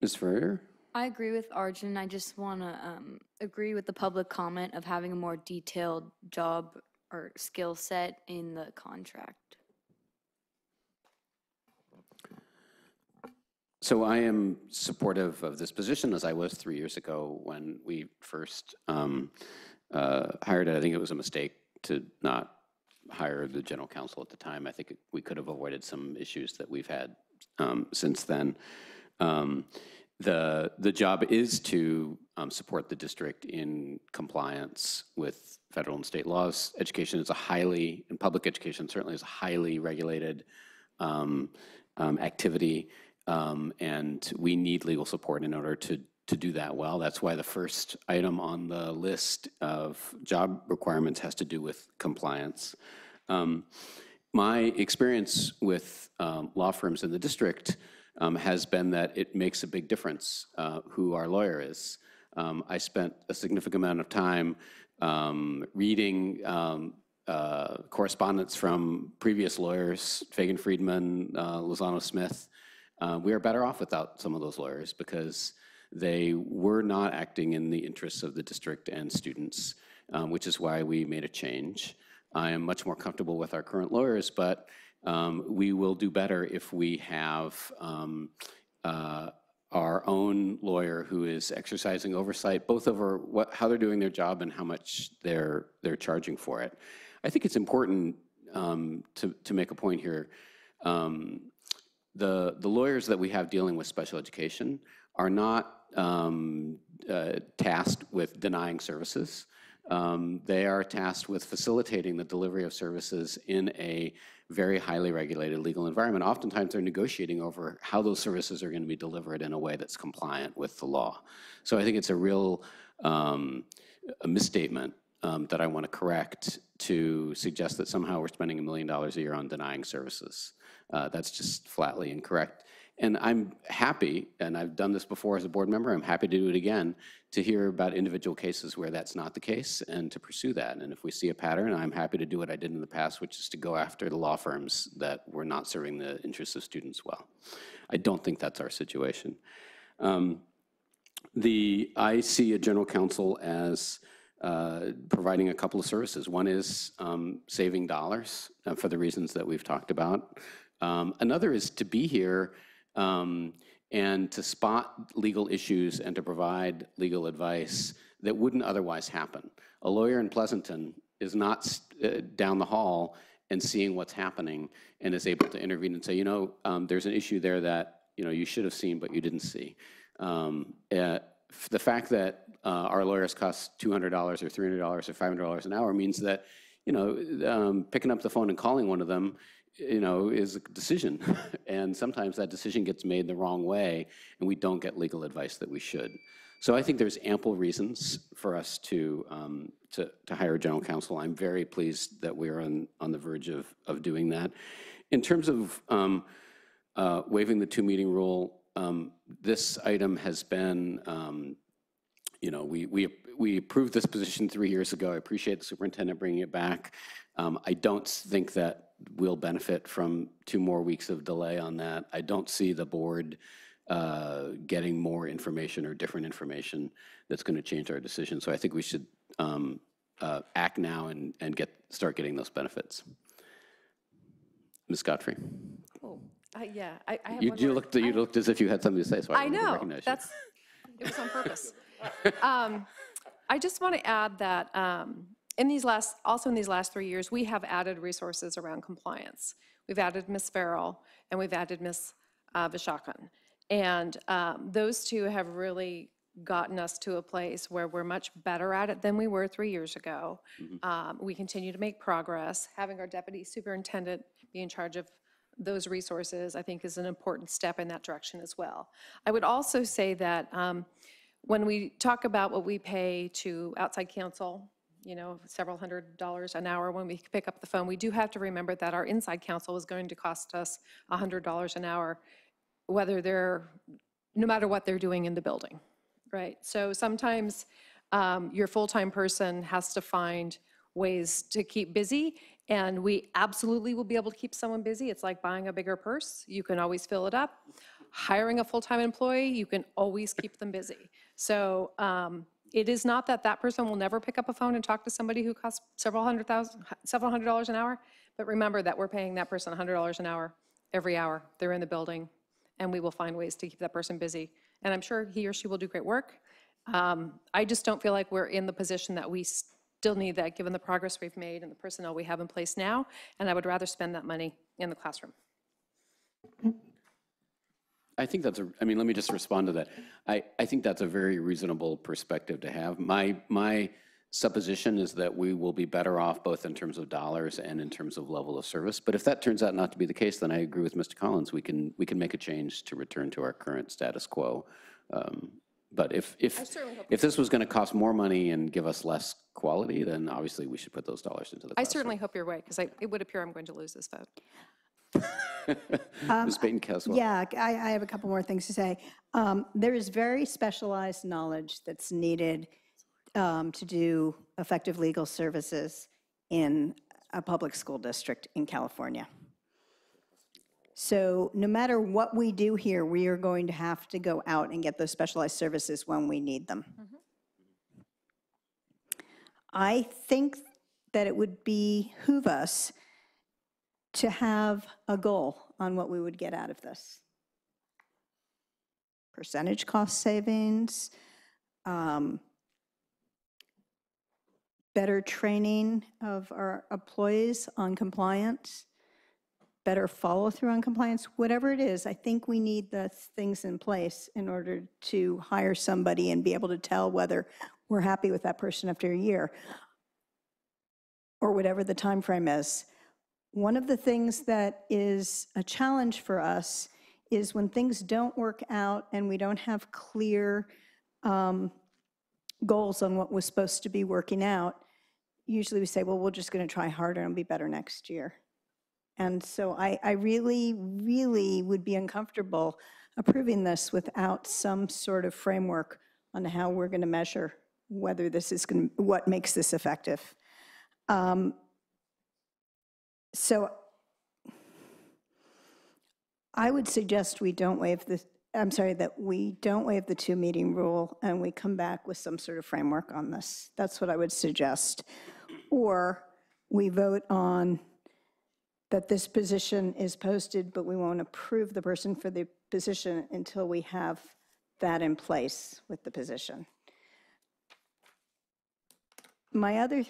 Ms. Ferrer? I agree with Arjun. I just want to agree with the public comment of having a more detailed job or skill set in the contract. So I am supportive of this position, as I was 3 years ago when we first hired it. I think it was a mistake to not hire the general counsel at the time. I think we could have avoided some issues that we've had since then. The job is to support the district in compliance with federal and state laws. Education is and public education certainly is a highly regulated activity. And we need legal support in order to do that well. That's why the first item on the list of job requirements has to do with compliance. My experience with law firms in the district has been that it makes a big difference who our lawyer is. I spent a significant amount of time reading correspondence from previous lawyers, Fagan Friedman, Lozano Smith. We are better off without some of those lawyers because they were not acting in the interests of the district and students, which is why we made a change. I am much more comfortable with our current lawyers, but we will do better if we have our own lawyer who is exercising oversight, both over how they're doing their job and how much they're charging for it. I think it's important to make a point here. The lawyers that we have dealing with special education are not tasked with denying services. They are tasked with facilitating the delivery of services in a very highly regulated legal environment. Oftentimes they're negotiating over how those services are going to be delivered in a way that's compliant with the law. So I think it's a real a misstatement that I want to correct to suggest that somehow we're spending $1 million a year on denying services. That's just flatly incorrect. And I'm happy, and I've done this before as a board member, I'm happy to do it again, to hear about individual cases where that's not the case and to pursue that. And if we see a pattern, I'm happy to do what I did in the past, which is to go after the law firms that were not serving the interests of students well. I don't think that's our situation. I see a general counsel as providing a couple of services. One is saving dollars for the reasons that we've talked about. Another is to be here and to spot legal issues and to provide legal advice that wouldn't otherwise happen. A lawyer in Pleasanton is not down the hall and seeing what's happening and is able to intervene and say, you know, there's an issue there that, you know, you should have seen but you didn't see. The fact that our lawyers cost $200 or $300 or $500 an hour means that, you know, picking up the phone and calling one of them, you know, is a decision. And sometimes that decision gets made the wrong way and we don't get legal advice that we should. So I think there's ample reasons for us to hire a general counsel. I'm very pleased that we're on the verge of doing that. In terms of waiving the 2-meeting rule, this item has been, you know, we approved this position 3 years ago. I appreciate the superintendent bringing it back. I don't think that we'll benefit from 2 more weeks of delay on that. I don't see the board getting more information or different information that's going to change our decision. So I think we should act now and start getting those benefits. Ms. Godfrey. Oh, yeah, I have You one more. looked as if you had something to say, so I wanted to recognize you. It was on purpose. I just want to add that in these last 3 years, we have added resources around compliance. We've added Ms. Farrell and we've added Ms. Vishakan. And those two have really gotten us to a place where we're much better at it than we were 3 years ago. We continue to make progress. Having our deputy superintendent be in charge of those resources, I think, is an important step in that direction as well. I would also say that when we talk about what we pay to outside counsel, you know, several $100s an hour when we pick up the phone, we do have to remember that our inside counsel is going to cost us $100 an hour, no matter what they're doing in the building, right? So sometimes your full-time person has to find ways to keep busy, and we absolutely will be able to keep someone busy. It's like buying a bigger purse. You can always fill it up. Hiring a full-time employee, you can always keep them busy. So it is not that person will never pick up a phone and talk to somebody who costs several hundred dollars an hour, but remember that we're paying that person $100 an hour every hour they're in the building, and we will find ways to keep that person busy. And I'm sure he or she will do great work. I just don't feel like we're in the position that we still need that given the progress we've made and the personnel we have in place now, and I would rather spend that money in the classroom. I think I mean, let me just respond to that. I think that's a very reasonable perspective to have. My supposition is that we will be better off both in terms of dollars and in terms of level of service. But if that turns out not to be the case, then I agree with Mr. Collins. We can make a change to return to our current status quo. But if this was going to cost more money and give us less quality, then obviously we should put those dollars into the classroom. I certainly hope you're right, because it would appear I'm going to lose this vote. Ms. Baton-Caswell. Yeah, I have a couple more things to say. There is very specialized knowledge that's needed to do effective legal services in a public school district in California. So no matter what we do here, we are going to have to go out and get those specialized services when we need them. I think that it would behoove us to have a goal on what we would get out of this. Percentage cost savings, better training of our employees on compliance, better follow-through on compliance, whatever it is. I think we need the things in place in order to hire somebody and be able to tell whether we're happy with that person after a year or whatever the time frame is. One of the things that is a challenge for us is when things don't work out and we don't have clear goals on what was supposed to be working out, usually we say, well, we're just going to try harder and be better next year. And so I really, really would be uncomfortable approving this without some sort of framework on how we're going to measure whether this is going to, what makes this effective. So I would suggest we don't waive the, that we don't waive the 2-meeting rule and we come back with some sort of framework on this. That's what I would suggest. Or we vote on that this position is posted, but we won't approve the person for the position until we have that in place with the position. My other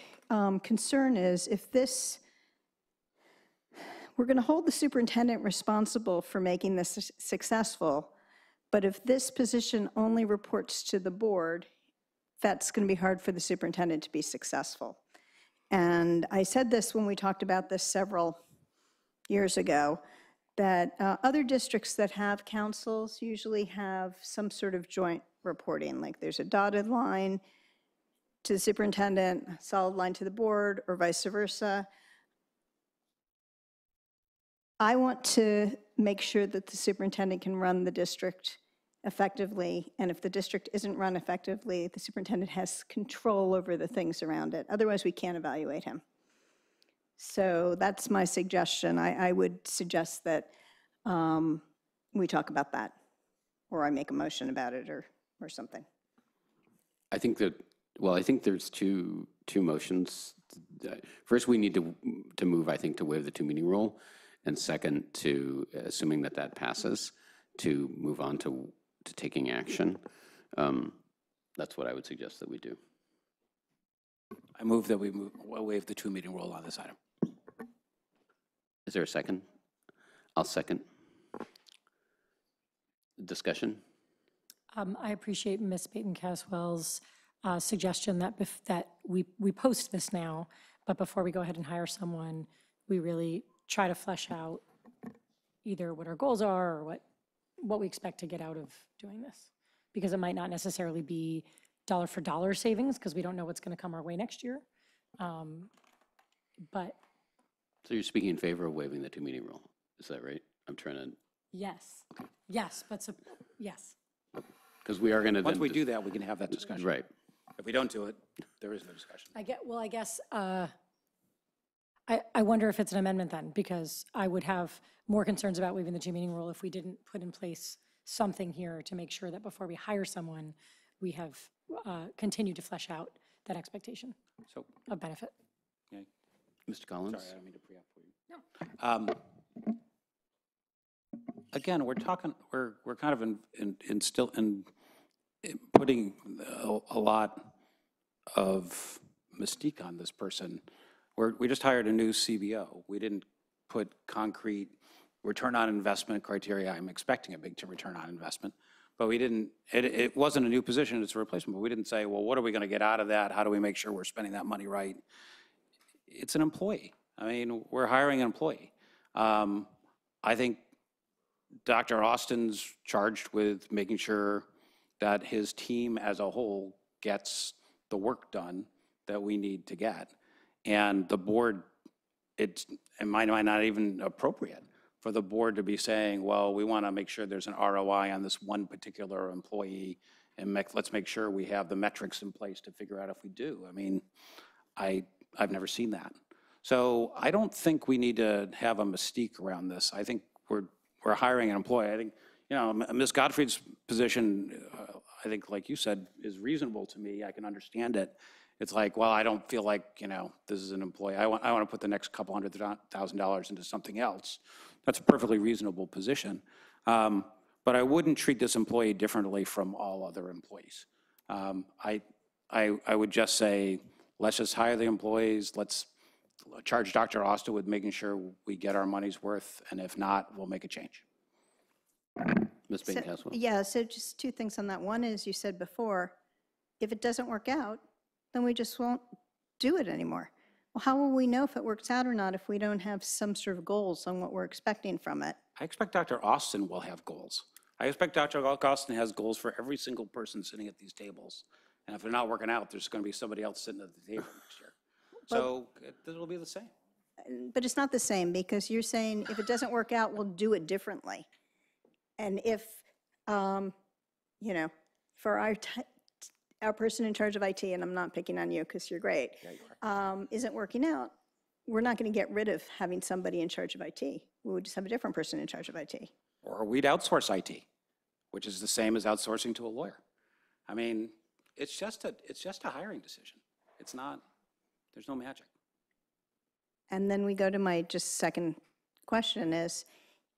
concern is if this, we're going to hold the superintendent responsible for making this successful, but if this position only reports to the board, that's going to be hard for the superintendent to be successful. And I said this when we talked about this several years ago, that other districts that have councils usually have some sort of joint reporting, like there's a dotted line to the superintendent, solid line to the board, or vice versa. I want to make sure that the superintendent can run the district effectively, and if the district isn't run effectively, the superintendent has control over the things around it. Otherwise, we can't evaluate him. So that's my suggestion. I would suggest that we talk about that, or I make a motion about it, or something. I think that, well, I think there's two motions. First, we need to move, I think, to waive the 2-meeting rule, and second, to, assuming that that passes, to move on to taking action. That's what I would suggest that we do. I move that we waive the 2-meeting rule on this item. Is there a second? I'll second. Discussion? I appreciate Ms. Peyton-Caswell's suggestion that that we post this now, but before we go ahead and hire someone, we really try to flesh out either what our goals are or what we expect to get out of doing this. Because it might not necessarily be dollar for dollar savings, because we don't know what's going to come our way next year. But So you're speaking in favor of waiving the 2-meeting rule, is that right? I'm trying to. yes, yes, but yes. Because we are going to. Once we do that, we can have that discussion. Right. If we don't do it, there is no discussion. I guess I wonder if it's an amendment then, because I would have more concerns about waiving the 2-meeting rule if we didn't put in place something here to make sure that before we hire someone, we have continued to flesh out that expectation of benefit. Yeah. Mr. Collins? Sorry, I don't mean to pre-op for you. No. Again, we're kind of still putting a lot of mystique on this person. We just hired a new CBO. We didn't put concrete return on investment criteria. I'm expecting a big return on investment, but we didn't, it wasn't a new position, it's a replacement, but we didn't say, well, what are we gonna get out of that? How do we make sure we're spending that money right? It's an employee. I mean, we're hiring an employee. I think Dr. Austin's charged with making sure that his team as a whole gets the work done that we need to get. And the board, it might not even appropriate for the board to be saying, well, we want to make sure there's an ROI on this one particular employee, and let's make sure we have the metrics in place to figure out if we do. I mean, I've never seen that. So I don't think we need to have a mystique around this. I think we're hiring an employee. I think, you know, Ms. Gottfried's position, I think, like you said, is reasonable to me. I can understand it. It's like, well, I don't feel like, you know, this is an employee. I want to put the next couple $100,000 into something else. That's a perfectly reasonable position. But I wouldn't treat this employee differently from all other employees. I would just say, let's just hire the employees. Let's charge Dr. Austin with making sure we get our money's worth, and if not, we'll make a change. Ms. So- Bain-Caswell. Yeah, so just two things on that. One is, you said before, if it doesn't work out, then we just won't do it anymore. Well, how will we know if it works out or not if we don't have some sort of goals on what we're expecting from it? I expect Dr. Austin will have goals. I expect Dr. Austin has goals for every single person sitting at these tables. And if they're not working out, there's going to be somebody else sitting at the table next year. So it'll be the same. But it's not the same, because you're saying if it doesn't work out, we'll do it differently. And if, you know, for our person in charge of IT, and I'm not picking on you because you're great, isn't working out, we're not going to get rid of having somebody in charge of IT. We would just have a different person in charge of IT. Or we'd outsource IT, which is the same as outsourcing to a lawyer. I mean, it's just a hiring decision. It's not, there's no magic. And then we go to my just second question is,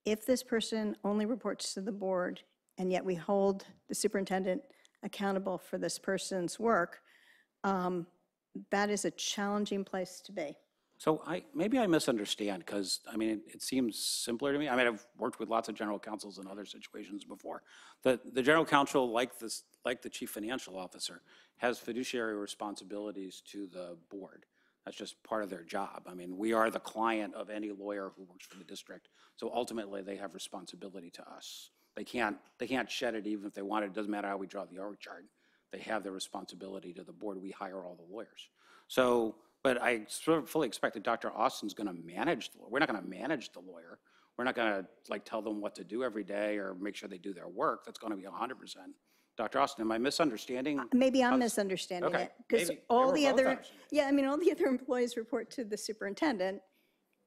if this person only reports to the board, and yet we hold the superintendent accountable for this person's work, that is a challenging place to be. So maybe I misunderstand, because, I mean, it seems simpler to me. I mean, I've worked with lots of general counsels in other situations before. The general counsel, like the chief financial officer, has fiduciary responsibilities to the board. That's just part of their job. I mean, we are the client of any lawyer who works for the district. So ultimately, they have responsibility to us. They can't shed it even if they want it. It doesn't matter how we draw the org chart. They have their responsibility to the board. We hire all the lawyers. So, but I sort of fully expect that Dr. Austin's going to manage the lawyer. We're not going to manage the lawyer. We're not going to like tell them what to do every day or make sure they do their work. That's going to be 100%. Dr. Austin, am I misunderstanding? Maybe I'm misunderstanding it, because all the other, I mean, all the other employees report to the superintendent,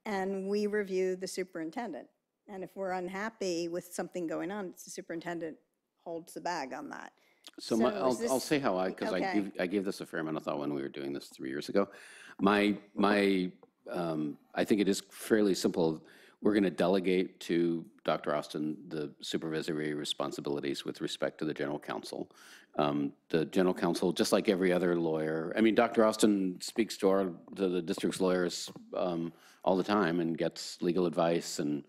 and we review the superintendent. And if we're unhappy with something going on, it's the superintendent holds the bag on that. So I'll say how because I gave this a fair amount of thought when we were doing this 3 years ago. I think it is fairly simple. We're going to delegate to Dr. Austin the supervisory responsibilities with respect to the general counsel. The general counsel, just like every other lawyer, I mean, Dr. Austin speaks to the district's lawyers all the time and gets legal advice and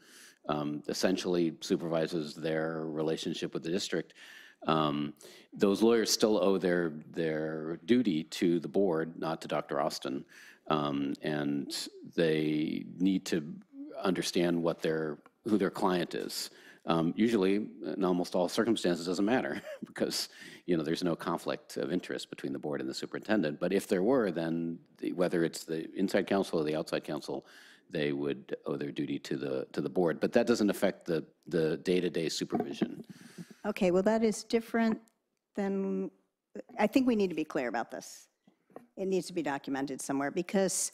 essentially supervises their relationship with the district. Those lawyers still owe their duty to the board, not to Dr. Austin, and they need to understand who their client is. Usually, in almost all circumstances, it doesn't matter because there's no conflict of interest between the board and the superintendent. But if there were, then whether it's the inside counsel or the outside counsel, they would owe their duty to the board. But that doesn't affect the day-to-day supervision. Okay, well, that is different than, I think we need to be clear about this. It needs to be documented somewhere, because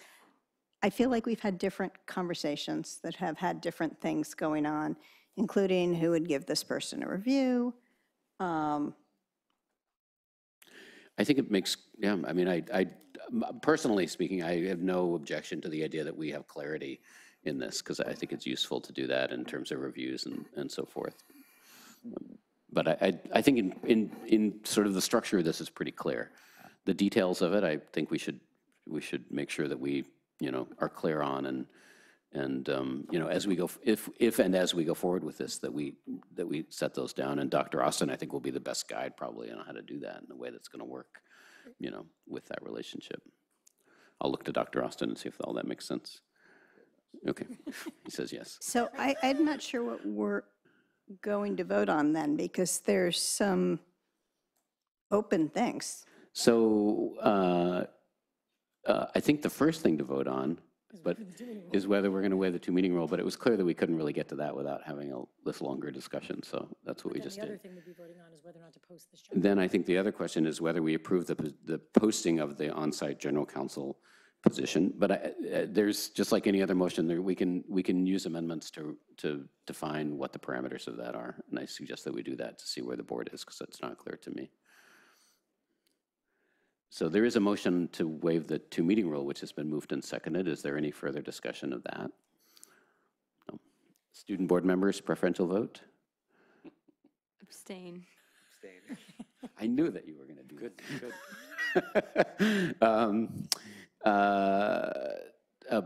I feel like we've had different conversations that have had different things going on, including who would give this person a review. I think it makes, I mean, I personally speaking, I have no objection to the idea that we have clarity in this, because I think it's useful to do that in terms of reviews and so forth. But I think in sort of the structure of this is pretty clear. The details of it, I think we should make sure that we are clear on, and as we go, if and as we go forward with this, that we set those down. And Dr. Austin, I think, will be the best guide probably on how to do that in a way that's going to work, with that relationship. I'll look to Dr. Austin and see if all that makes sense. Okay, he says yes. So I'm not sure what we're going to vote on then, because there's some open things. So I think the first thing to vote on is whether we're going to waive the 2-meeting rule, but it was clear that we couldn't really get to that without having this longer discussion, so that's what we just did. The other thing we'd be voting on is whether or not to post this job. Then I think the other question is whether we approve the posting of the on-site general counsel position, but there's, just like any other motion, we can use amendments to define what the parameters of that are. And I suggest that we do that to see where the board is, because that's not clear to me. So there is a motion to waive the 2-meeting rule, which has been moved and seconded. Is there any further discussion of that? No. Student board members, preferential vote? Abstain. I knew that you were going to do Good.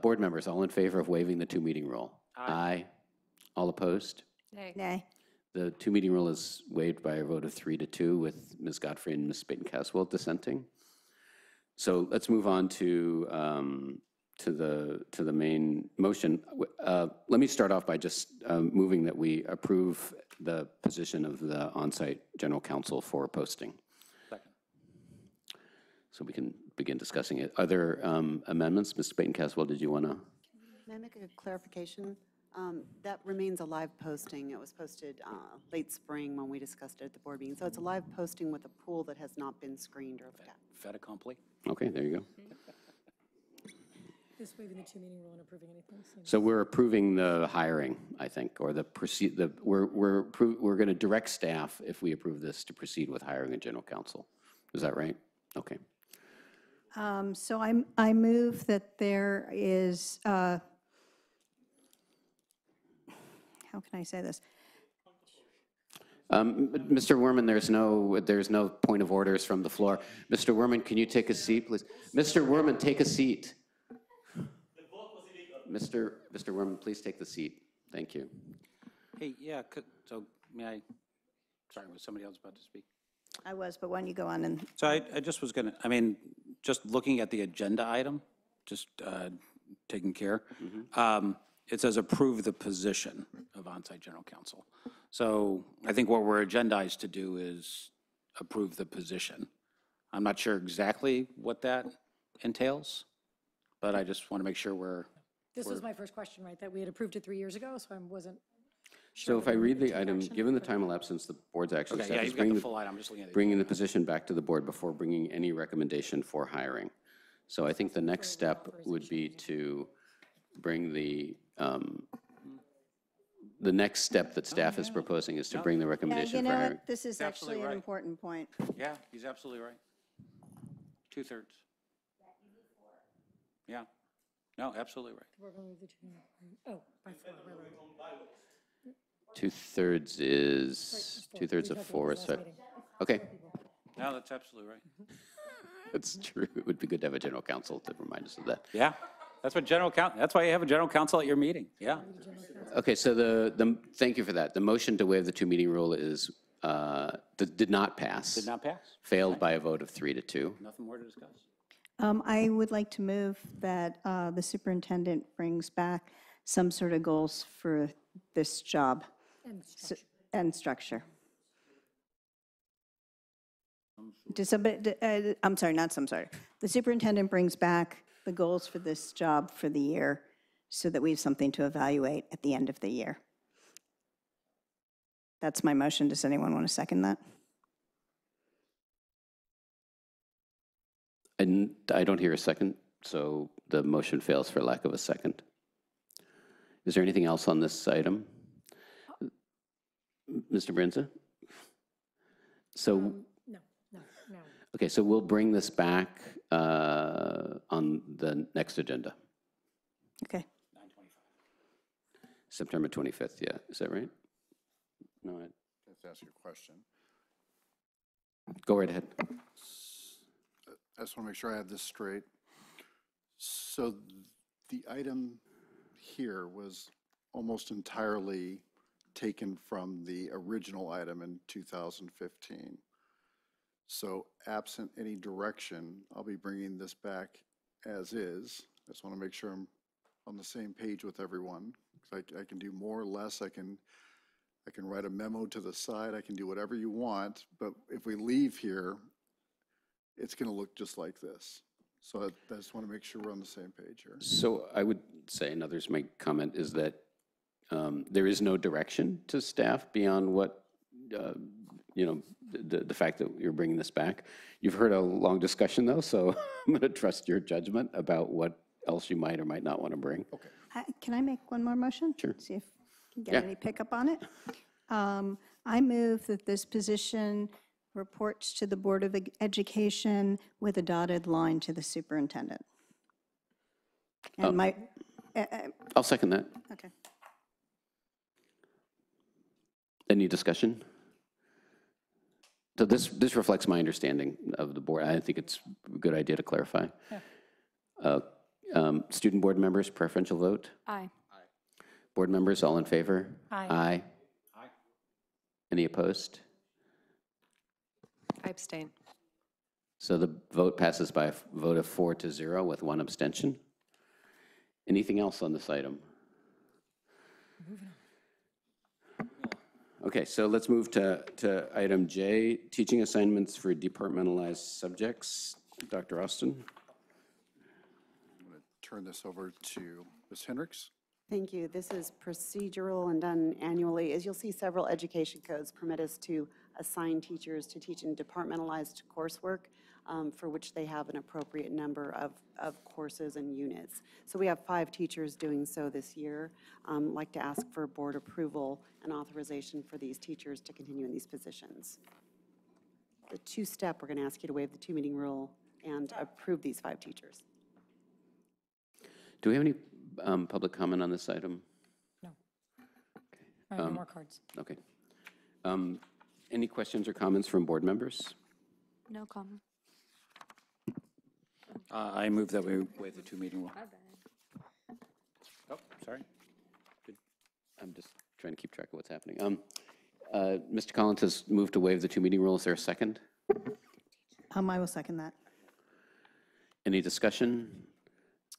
board members, all in favor of waiving the 2-meeting rule? Aye. All opposed? Nay. The 2-meeting rule is waived by a vote of 3-2 with Ms. Godfrey and Ms. Baton-Caswell dissenting. So let's move on to the main motion. Let me start off by just moving that we approve the position of the on-site general counsel for posting. Second. So we can begin discussing it. Are there amendments? Ms. Baton-Caswell, did you want to? May I make a clarification? That remains a live posting. It was posted late spring when we discussed it at the board meeting. So it's a live posting with a pool that has not been screened or looked at. Fait accompli. Okay, there you go. Just waiving the 2-meeting rule and approving anything. So we're approving the hiring, I think, or we're going to direct staff, if we approve this, to proceed with hiring a general counsel. Is that right? Okay. So I move that there is, how can I say this? Mr. Werman, there's no point of orders from the floor. Mr. Werman, can you take a seat, please? Mr. Werman, take a seat. Mr. Werman, please take the seat. Thank you. Hey, yeah, so may I, sorry, was somebody else about to speak? I was, but why don't you go on and. So I just was going to, just looking at the agenda item, just taking care, it says approve the position of on-site general counsel. So I think what we're agendized to do is approve the position. I'm not sure exactly what that entails, but I just want to make sure we're. This was my first question, right, that we had approved it 3 years ago, so I wasn't So if I read the item, given the time elapsed since the board's actually Okay, set, yeah, is you've got the full item, I'm just looking at it. bringing the position back to the board before bringing any recommendation for hiring. So I think the next step would be to bring the next step that staff is proposing is to bring the Yeah, recommendation you for know hiring. what, this is Absolutely actually an right. important point. Yeah, he's absolutely right. 2/3. Yeah. No, absolutely right. We're going to move the 2. Oh, by 4. Right. 2/3 is, 2/3 of 4 is, okay. No, that's absolutely right. That's true. It would be good to have a general counsel to remind us of that. Yeah, that's what that's why you have a general counsel at your meeting, yeah. Okay, so thank you for that. The motion to waive the 2-meeting rule is, did not pass. Did not pass? Failed by a vote of 3-2. Nothing more to discuss? I would like to move that the superintendent brings back some sort of goals for this job and structure. Does somebody, I'm sorry, the superintendent brings back the goals for this job for the year so that we have something to evaluate at the end of the year. That's my motion. Does anyone want to second that? And I don't hear a second, so the motion fails for lack of a second. Is there anything else on this item? Mr. Brinza? So, No. okay, so we'll bring this back on the next agenda. Okay. September 25th, yeah, is that right? No, Let's ask you a question. go right ahead. I just want to make sure I have this straight. So the item here was almost entirely taken from the original item in 2015. So absent any direction, I'll be bringing this back as is. I just want to make sure I'm on the same page with everyone. I can do more or less. I can write a memo to the side. I can do whatever you want. But if we leave here, it's going to look just like this. So I just want to make sure we're on the same page here. So I would say, and others may comment, is that there is no direction to staff beyond what you know, the fact that you're bringing this back. You've heard a long discussion, though, so I'm going to trust your judgment about what else you might or might not want to bring. Okay. Can I make one more motion? Sure. See if I can get Yeah. any pickup on it. I move that this position reports to the Board of Education with a dotted line to the superintendent. And I'll second that. okay. Any discussion? So this reflects my understanding of the board. I think it's a good idea to clarify. Yeah. Student board members, preferential vote? Aye. Board members, all in favor? Aye. Aye. Any opposed? I abstain. So the vote passes by a vote of 4-0 with one abstention. Anything else on this item? Okay, so let's move to item J, teaching assignments for departmentalized subjects. Dr. Austin? I'm going to turn this over to Ms. Hendricks. Thank you. This is procedural and done annually. As you'll see, several education codes permit us to assign teachers to teach in departmentalized coursework for which they have an appropriate number of courses and units. So we have 5 teachers doing so this year. I'd like to ask for board approval and authorization for these teachers to continue in these positions. The 2-step, we're going to ask you to waive the 2-meeting rule and approve these 5 teachers. Do we have any public comment on this item? No. I have no more cards. Okay. Any questions or comments from board members? No comment. I move that we waive the 2-meeting rule. Oh, sorry. I'm just trying to keep track of what's happening. Mr. Collins has moved to waive the 2-meeting rule. Is there a second? I will second that. Any discussion?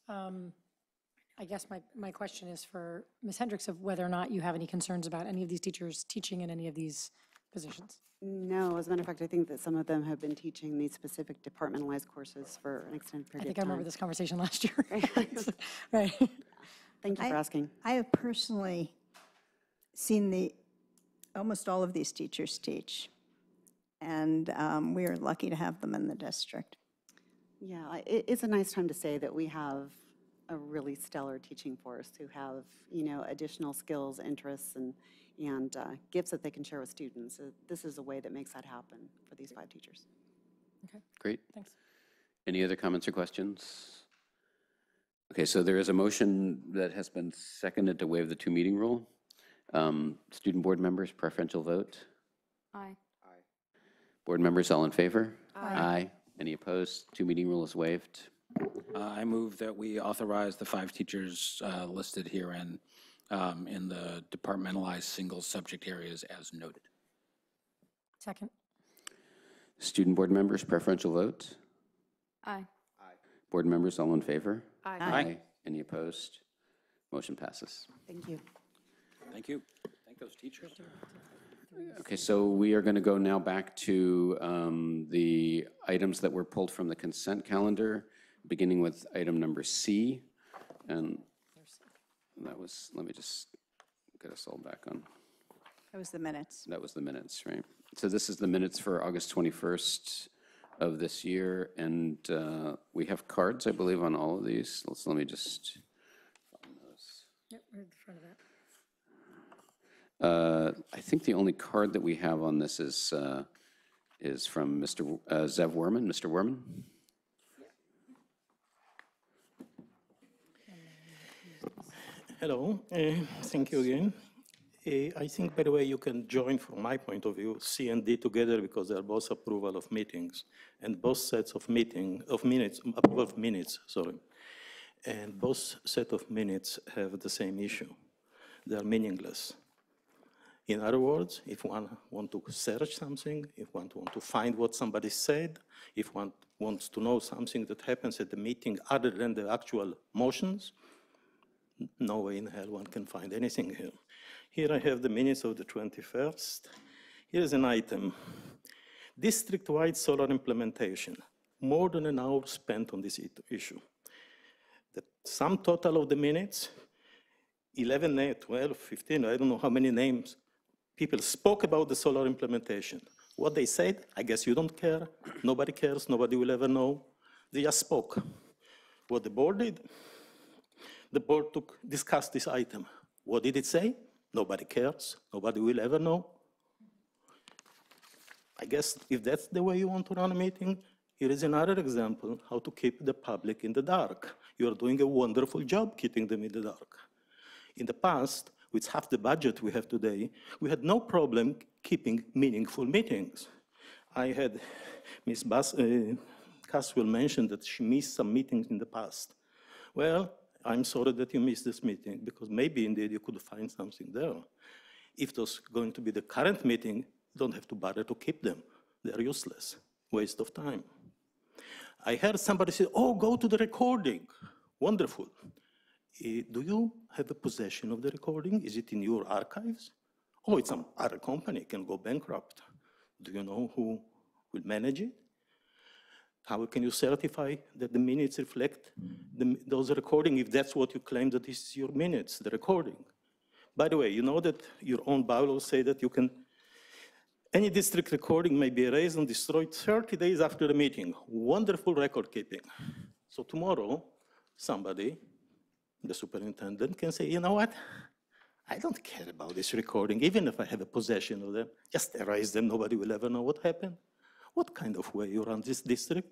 I guess my question is for Ms. Hendricks of whether or not you have any concerns about any of these teachers teaching in any of these positions. No, as a matter of fact, I think that some of them have been teaching these specific departmentalized courses for an extended period I think of I time. remember this conversation last year. Right. Thank you for asking. I have personally seen almost all of these teachers teach, and we are lucky to have them in the district. Yeah, it's a nice time to say that we have a really stellar teaching force who have, additional skills, interests, and gifts that they can share with students. This is a way that makes that happen for these 5 teachers. Okay. Great. Thanks. Any other comments or questions? Okay, so there is a motion that has been seconded to waive the 2-meeting rule. Student board members, preferential vote? Aye. Board members, all in favor? Aye. Any opposed? 2-meeting rule is waived. I move that we authorize the 5 teachers listed herein in the departmentalized single subject areas as noted. Second. Student board members, preferential vote? Aye. Board members, all in favor? Aye. Any opposed? Motion passes. Thank you. Thank you. Thank those teachers. Okay, so we are going to go now back to the items that were pulled from the consent calendar, beginning with item number C. And that was, let me just get us all back on. That was the minutes. That was the minutes, right? So this is the minutes for August 21st of this year, and we have cards, I believe, on all of these. Let me just find those. Yep, we're in front of that. I think the only card that we have on this is from Mr. Zev Werman. Mr. Werman? Hello, thank you again. I think, by the way, you can join, from my point of view, C and D together because they are both approval of meetings and both sets of approval of minutes, sorry. And both set of minutes have the same issue. They are meaningless. In other words, if one wants to search something, if one wants to find what somebody said, if one wants to know something that happens at the meeting other than the actual motions, no way in hell one can find anything here. Here I have the minutes of the 21st. Here's an item. District-wide solar implementation. More than an hour spent on this issue. The sum total of the minutes, 11, 12, 15, I don't know how many names, people spoke about the solar implementation. What they said, I guess you don't care. Nobody cares. Nobody will ever know. They just spoke. What the board did, the board discussed this item. What did it say? Nobody cares. Nobody will ever know. I guess if that's the way you want to run a meeting, here is another example how to keep the public in the dark. You are doing a wonderful job keeping them in the dark. In the past, with half the budget we have today, we had no problem keeping meaningful meetings. I had Ms. Caswell mentioned that she missed some meetings in the past. Well, I'm sorry that you missed this meeting, because maybe indeed you could find something there. If it was going to be the current meeting, you don't have to bother to keep them. They're useless, waste of time. I heard somebody say, oh, go to the recording. Wonderful. Do you have a possession of the recording? Is it in your archives? Oh, it's some other company, it can go bankrupt. Do you know who will manage it? How can you certify that the minutes reflect those recordings if that's what you claim that this is your minutes, the recording? By the way, you know that your own bylaws say that you can, any district recording may be erased and destroyed 30 days after the meeting. Wonderful record keeping. So tomorrow, somebody, the superintendent, can say, you know what? I don't care about this recording, even if I have a possession of them. Just erase them, nobody will ever know what happened. What kind of way you run this district?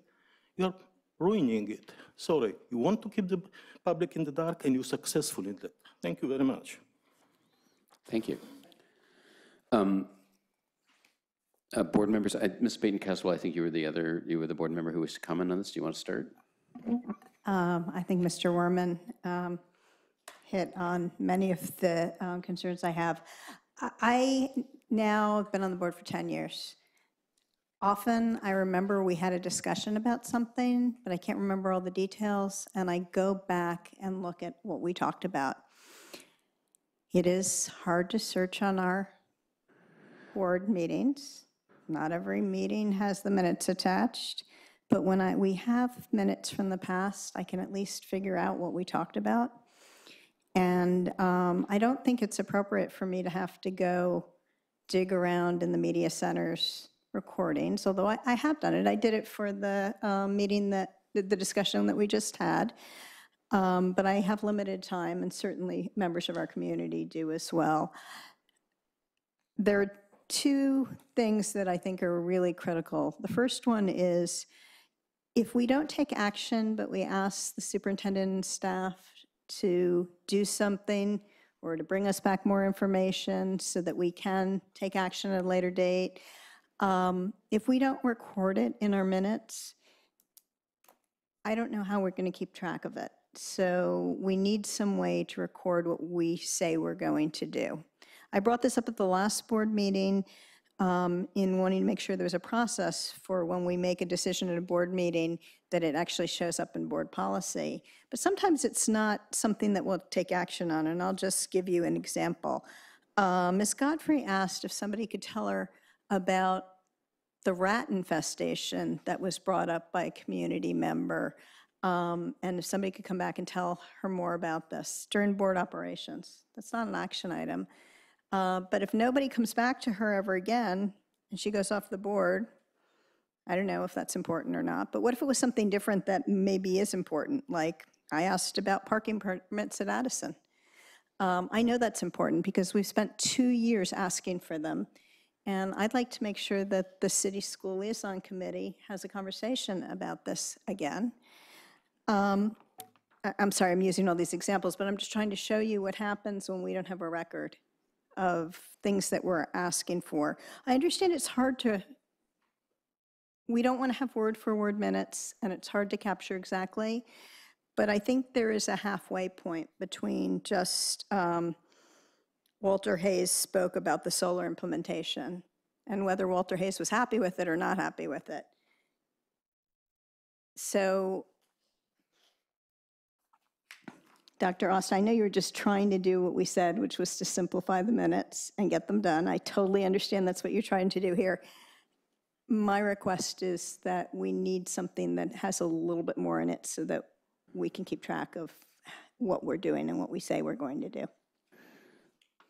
You're ruining it. Sorry, you want to keep the public in the dark and you're successful in that. Thank you very much. Thank you. Board members, Ms. Baden-Caswell, I think you were the board member who was to comment on this. Do you want to start? I think Mr. Werman hit on many of the concerns I have. I now have been on the board for 10 years. Often I remember we had a discussion about something, but I can't remember all the details, and I go back and look at what we talked about. It is hard to search on our board meetings. Not every meeting has the minutes attached, but when we have minutes from the past, I can at least figure out what we talked about. And I don't think it's appropriate for me to have to go dig around in the media center's recordings, although I have done it. I did it for the meeting the discussion that we just had, but I have limited time, and certainly members of our community do as well. There are two things that I think are really critical. The first one is, if we don't take action, but we ask the superintendent and staff to do something or to bring us back more information so that we can take action at a later date, if we don't record it in our minutes, I don't know how we're going to keep track of it. So we need some way to record what we say we're going to do. I brought this up at the last board meeting in wanting to make sure there's a process for when we make a decision at a board meeting that it actually shows up in board policy. But sometimes it's not something that we'll take action on, and I'll just give you an example. Ms. Godfrey asked if somebody could tell her about the rat infestation that was brought up by a community member, and if somebody could come back and tell her more about this during board operations. That's not an action item. But if nobody comes back to her ever again and she goes off the board, I don't know if that's important or not. But what if it was something different that maybe is important? Like I asked about parking permits at Addison. I know that's important because we've spent 2 years asking for them. And I'd like to make sure that the city school liaison committee has a conversation about this again. I'm sorry, I'm using all these examples, but I'm just trying to show you what happens when we don't have a record of things that we're asking for. I understand it's hard to, we don't want to have word-for-word minutes, and it's hard to capture exactly, but I think there is a halfway point between just Walter Hayes spoke about the solar implementation and whether Walter Hayes was happy with it or not happy with it. So Dr. Austin, I know you were just trying to do what we said, which was to simplify the minutes and get them done. I totally understand that's what you're trying to do here. My request is that we need something that has a little bit more in it so that we can keep track of what we're doing and what we say we're going to do.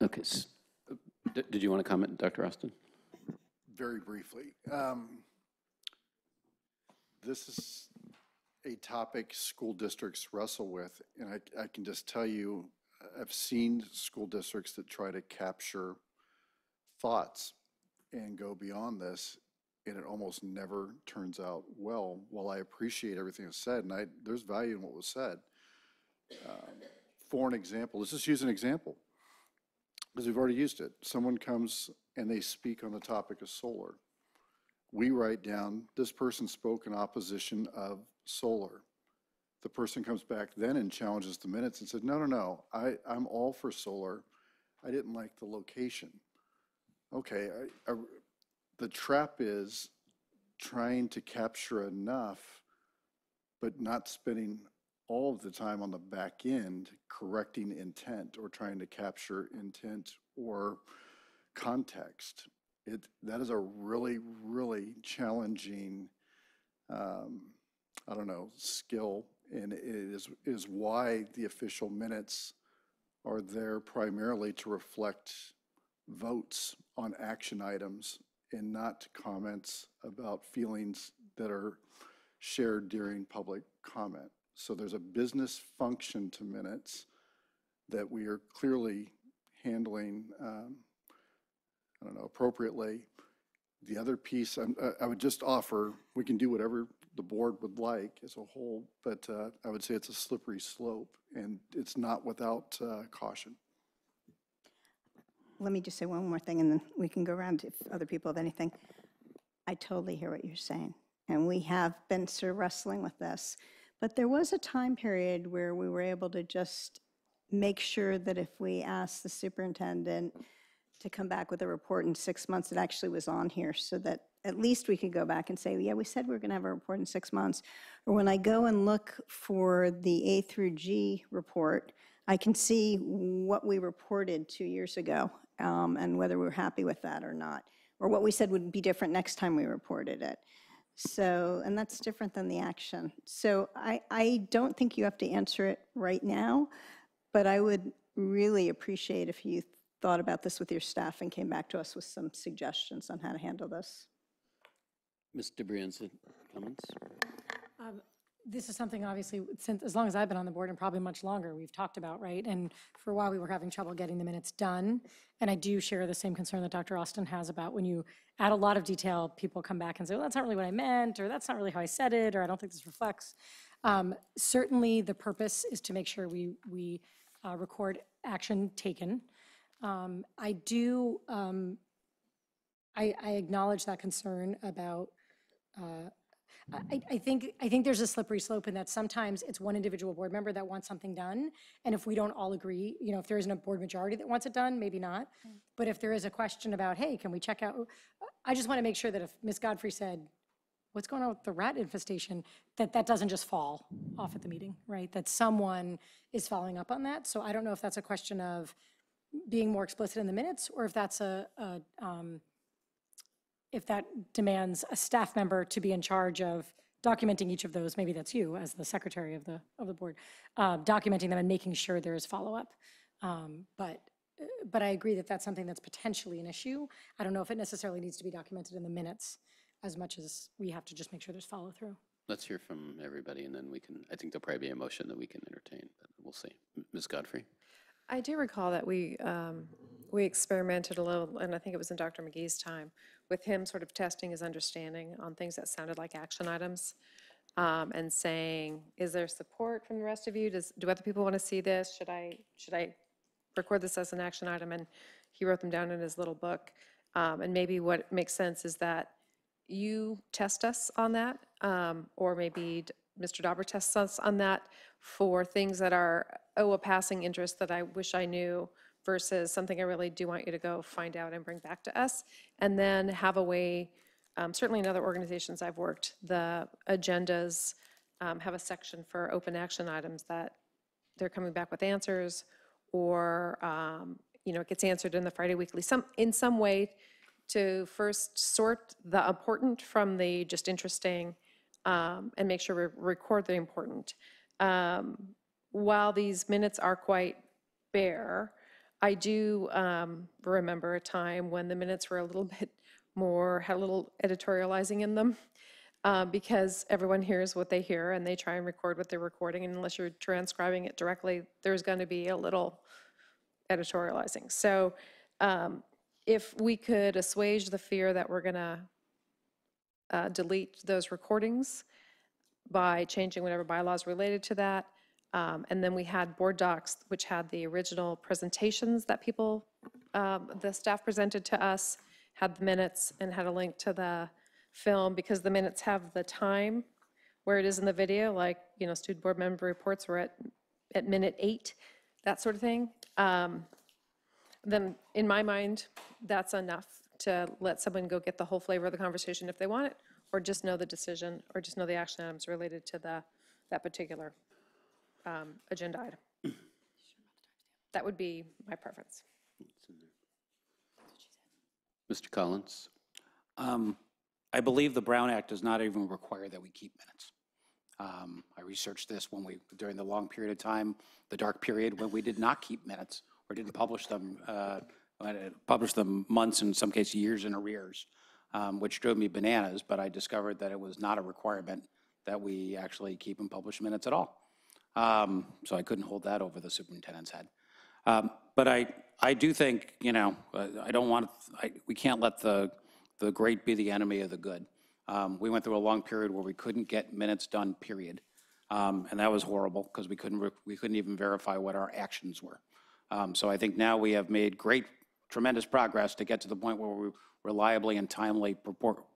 Okay. Did you want to comment, Dr. Austin? very briefly. This is a topic school districts wrestle with, and I can just tell you, I've seen school districts that try to capture thoughts and go beyond this, and it almost never turns out well. While I appreciate everything that's said, and there's value in what was said, for an example, let's just use an example, because we've already used it. Someone comes and they speak on the topic of solar. We write down, this person spoke in opposition of solar. The person comes back then and challenges the minutes and said, no, I'm all for solar. I didn't like the location. Okay, the trap is trying to capture enough, but not spending all of the time on the back end correcting intent or trying to capture intent or context. That is a really, really challenging, skill, and it is why the official minutes are there primarily to reflect votes on action items and not comments about feelings that are shared during public comment. So there's a business function to minutes that we are clearly handling, appropriately. The other piece, I would just offer, we can do whatever the board would like as a whole, but I would say it's a slippery slope, and it's not without caution. Let me just say one more thing, and then we can go around if other people have anything. I totally hear what you're saying, and we have been sort of wrestling with this. But there was a time period where we were able to just make sure that if we asked the superintendent to come back with a report in 6 months, it actually was on here, so that at least we could go back and say, yeah, we said we were going to have a report in 6 months. Or when I go and look for the A through G report, I can see what we reported 2 years ago and whether we were happy with that or not, or what we said would be different next time we reported it. So, and that's different than the action. So I don't think you have to answer it right now, but I would really appreciate if you thought about this with your staff and came back to us with some suggestions on how to handle this. Ms. DeBrienza, comments? This is something, obviously, since as long as I've been on the board, and probably much longer, we've talked about, right? And for a while, we were having trouble getting the minutes done. And I do share the same concern that Dr. Austin has about when you add a lot of detail, people come back and say, well, that's not really what I meant, or that's not really how I said it, or I don't think this reflects. Certainly, the purpose is to make sure we record action taken. I acknowledge that concern about, I think there's a slippery slope in that sometimes it's one individual board member that wants something done, and if we don't all agree, if there isn't a board majority that wants it done, maybe not. But if there is a question about, hey, can we check out, I just want to make sure that if Ms. Godfrey said, what's going on with the rat infestation, that doesn't just fall off at the meeting, right? That someone is following up on that. So I don't know if that's a question of being more explicit in the minutes, or if that's if that demands a staff member to be in charge of documenting each of those. Maybe that's you as the secretary of the board, documenting them and making sure there is follow-up. But I agree that that's something that's potentially an issue. I don't know if it necessarily needs to be documented in the minutes as much as we have to just make sure there's follow-through. Let's hear from everybody, and then I think there'll probably be a motion that we can entertain, but we'll see. Ms. Godfrey? I do recall that we experimented a little, and I think it was in Dr. McGee's time, with him sort of testing his understanding on things that sounded like action items, and saying, is there support from the rest of you? Do other people want to see this? Should I record this as an action item? And he wrote them down in his little book. And maybe what makes sense is that you test us on that, or maybe Mr. Dauber tests us on that for things that are, a passing interest that I wish I knew, versus something I really do want you to go find out and bring back to us. And then have a way, certainly in other organizations I've worked, the agendas have a section for open action items that they're coming back with answers, or it gets answered in the Friday Weekly, in some way to first sort the important from the just interesting, and make sure we record the important. While these minutes are quite bare, I do remember a time when the minutes were a little bit had a little editorializing in them, because everyone hears what they hear and they try and record what they're recording, and unless you're transcribing it directly, there's going to be a little editorializing. So if we could assuage the fear that we're going to delete those recordings by changing whatever bylaws related to that. And then we had board docs, which had the original presentations that people, the staff presented to us, had the minutes, and had a link to the film, because the minutes have the time where it is in the video, like, you know, student board member reports were at minute 8, that sort of thing. Then in my mind, that's enough to let someone go get the whole flavor of the conversation if they want it, or just know the decision, or just know the action items related to that particular agenda item. That would be my preference. Mr. Collins? I believe the Brown Act does not even require that we keep minutes. I researched this during the long period of time, the dark period when we did not keep minutes or didn't publish them, months, in some cases years in arrears, which drove me bananas, but I discovered that it was not a requirement that we actually keep and publish minutes at all. So I couldn't hold that over the superintendent's head. But I do think, you know, we can't let the great be the enemy of the good. We went through a long period where we couldn't get minutes done, period. And that was horrible because we couldn't even verify what our actions were. So I think now we have made tremendous progress to get to the point where we reliably and timely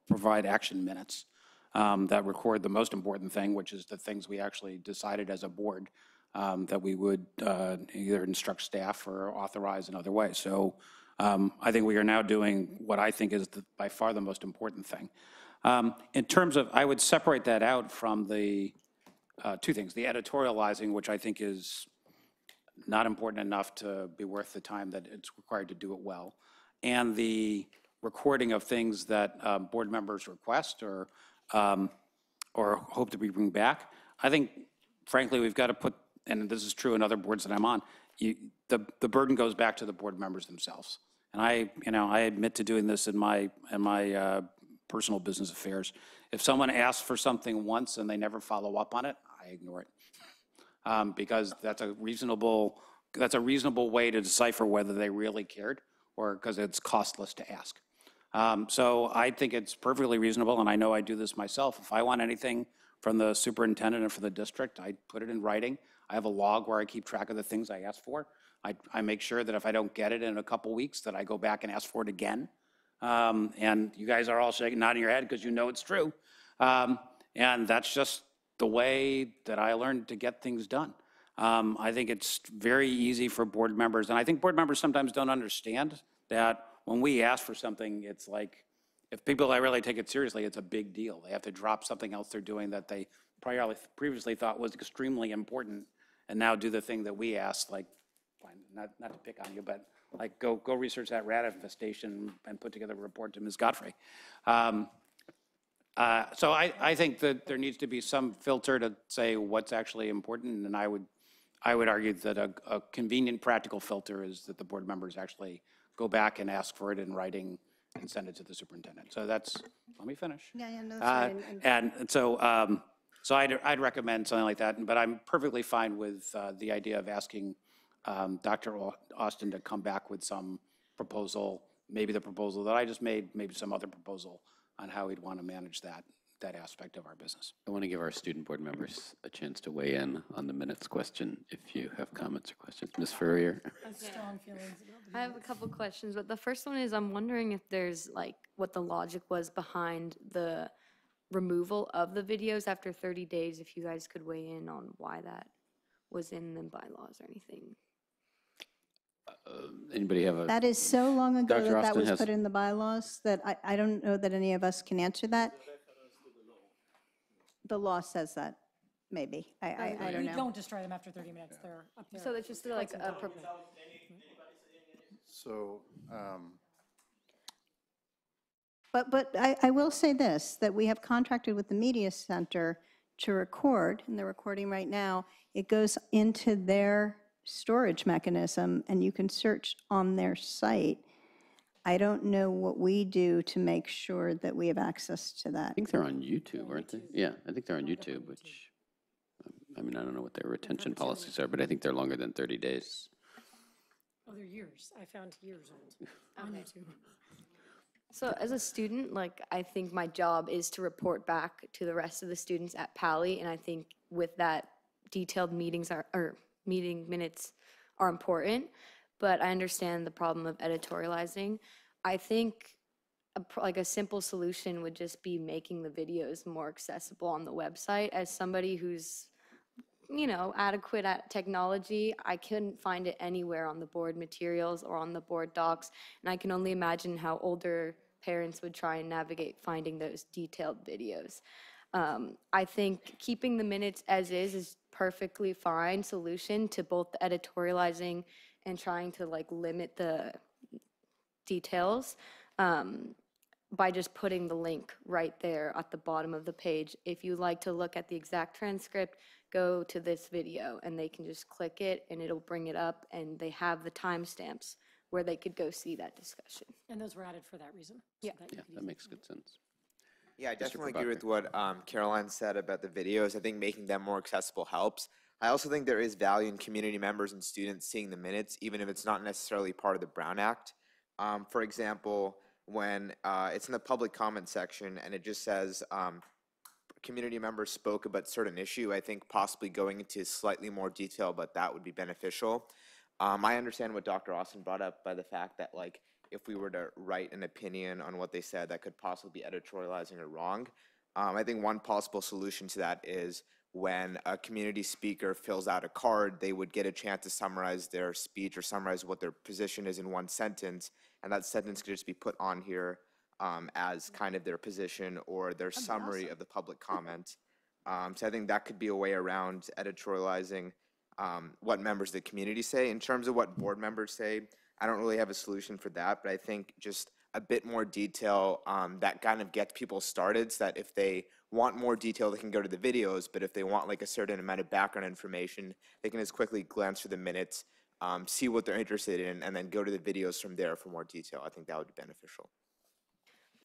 provide action minutes that record the most important thing, which is the things we actually decided as a board that we would either instruct staff or authorize in other ways. So I think we are now doing what I think is by far the most important thing. In terms of, I would separate that out from the two things, the editorializing, which I think is not important enough to be worth the time that it's required to do it well, and the recording of things that board members request or hope to bring back. I think, frankly, we've got to put, and this is true in other boards that I'm on, the burden goes back to the board members themselves. And I admit to doing this in my personal business affairs. If someone asks for something once and they never follow up on it, I ignore it. Because that's a reasonable way to decipher whether they really cared or because it's costless to ask. So I think it's perfectly reasonable, and I know I do this myself. If I want anything from the superintendent and for the district, I put it in writing. I have a log where I keep track of the things I ask for. I make sure that if I don't get it in a couple weeks, that I go back and ask for it again. And you guys are all nodding your head because you know it's true. And that's just the way that I learned to get things done. I think it's very easy for board members, and I think board members sometimes don't understand that when we ask for something, it's like, if people really take it seriously, it's a big deal. They have to drop something else they're doing that they previously thought was extremely important, and now do the thing that we asked, like, not to pick on you, but like go research that rat infestation and put together a report to Ms. Godfrey. So I think that there needs to be some filter to say what's actually important, and I would argue that a convenient, practical filter is that the board members actually go back and ask for it in writing and send it to the superintendent. So that's, let me finish. Yeah, no, that's right. And so I'd recommend something like that, but I'm perfectly fine with the idea of asking Dr. Austin to come back with some proposal, maybe the proposal that I just made, maybe some other proposal on how we'd want to manage that aspect of our business. I want to give our student board members a chance to weigh in on the minutes question if you have comments or questions. Ms. Furrier? Strong feelings about the I have a couple questions, but the first one is I'm wondering if there's like what the logic was behind the removal of the videos after 30 days, if you guys could weigh in on why that was in the bylaws or anything. Anybody have a? That is so long ago Dr. that Austin was has- put in the bylaws that I don't know that any of us can answer that. The law says that, maybe. I don't We know. don't destroy them after 30 minutes. They're up there. So that's just like a So, But I will say this, that we have contracted with the media center to record, and they're recording right now. It goes into their storage mechanism, and you can search on their site. I don't know what we do to make sure that we have access to that. I think they're on YouTube, aren't they? Yeah, I think they're on YouTube, which, I mean, I don't know what their retention policies are, but I think they're longer than 30 days. Oh, they're years. I found years old on YouTube. So as a student, like, I think my job is to report back to the rest of the students at Pally, and I think with that, detailed meetings or meeting minutes are important, but I understand the problem of editorializing. I think like a simple solution would just be making the videos more accessible on the website. As somebody who's, you know, adequate at technology, I couldn't find it anywhere on the board materials or on the board docs, and I can only imagine how older parents would try and navigate finding those detailed videos. I think keeping the minutes as is perfectly fine solution to both the editorializing and trying to like limit the details by just putting the link right there at the bottom of the page. If you like to look at the exact transcript, go to this video and they can just click it and it'll bring it up, and they have the timestamps where they could go see that discussion. And those were added for that reason. Yeah. Yeah, that makes good sense. Yeah, I definitely agree with what Caroline said about the videos. I think making them more accessible helps. I also think there is value in community members and students seeing the minutes, even if it's not necessarily part of the Brown Act. For example, when it's in the public comment section and it just says community members spoke about certain issue, I think possibly going into slightly more detail about that would be beneficial. I understand what Dr. Austin brought up by the fact that, like, if we were to write an opinion on what they said, that could possibly be editorializing or wrong. I think one possible solution to that is when a community speaker fills out a card, they would get a chance to summarize their speech or summarize what their position is in one sentence, and that sentence could just be put on here as kind of their position or their summary of the public comment. So I think that could be a way around editorializing what members of the community say. In terms of what board members say, I don't really have a solution for that, but I think just a bit more detail that kind of gets people started, so that if they want more detail, they can go to the videos, but if they want like a certain amount of background information, they can just quickly glance through the minutes, see what they're interested in, and then go to the videos from there for more detail. I think that would be beneficial.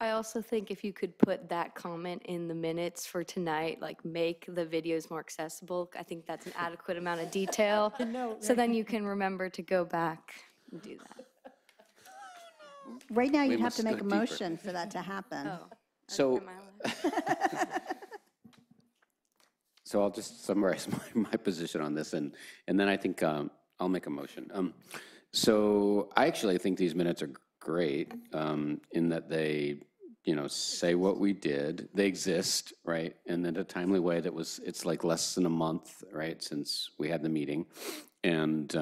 I also think if you could put that comment in the minutes for tonight, like make the videos more accessible, I think that's an adequate amount of detail. So then you can remember to go back and do that. Right now, We you'd have must to make go a deeper. motion for that to happen. So, so I'll just summarize my position on this, and then I think I'll make a motion. So I actually think these minutes are great in that they, you know, say what we did. They exist, right? And in a timely way that was, it's like less than a month, right, since we had the meeting. And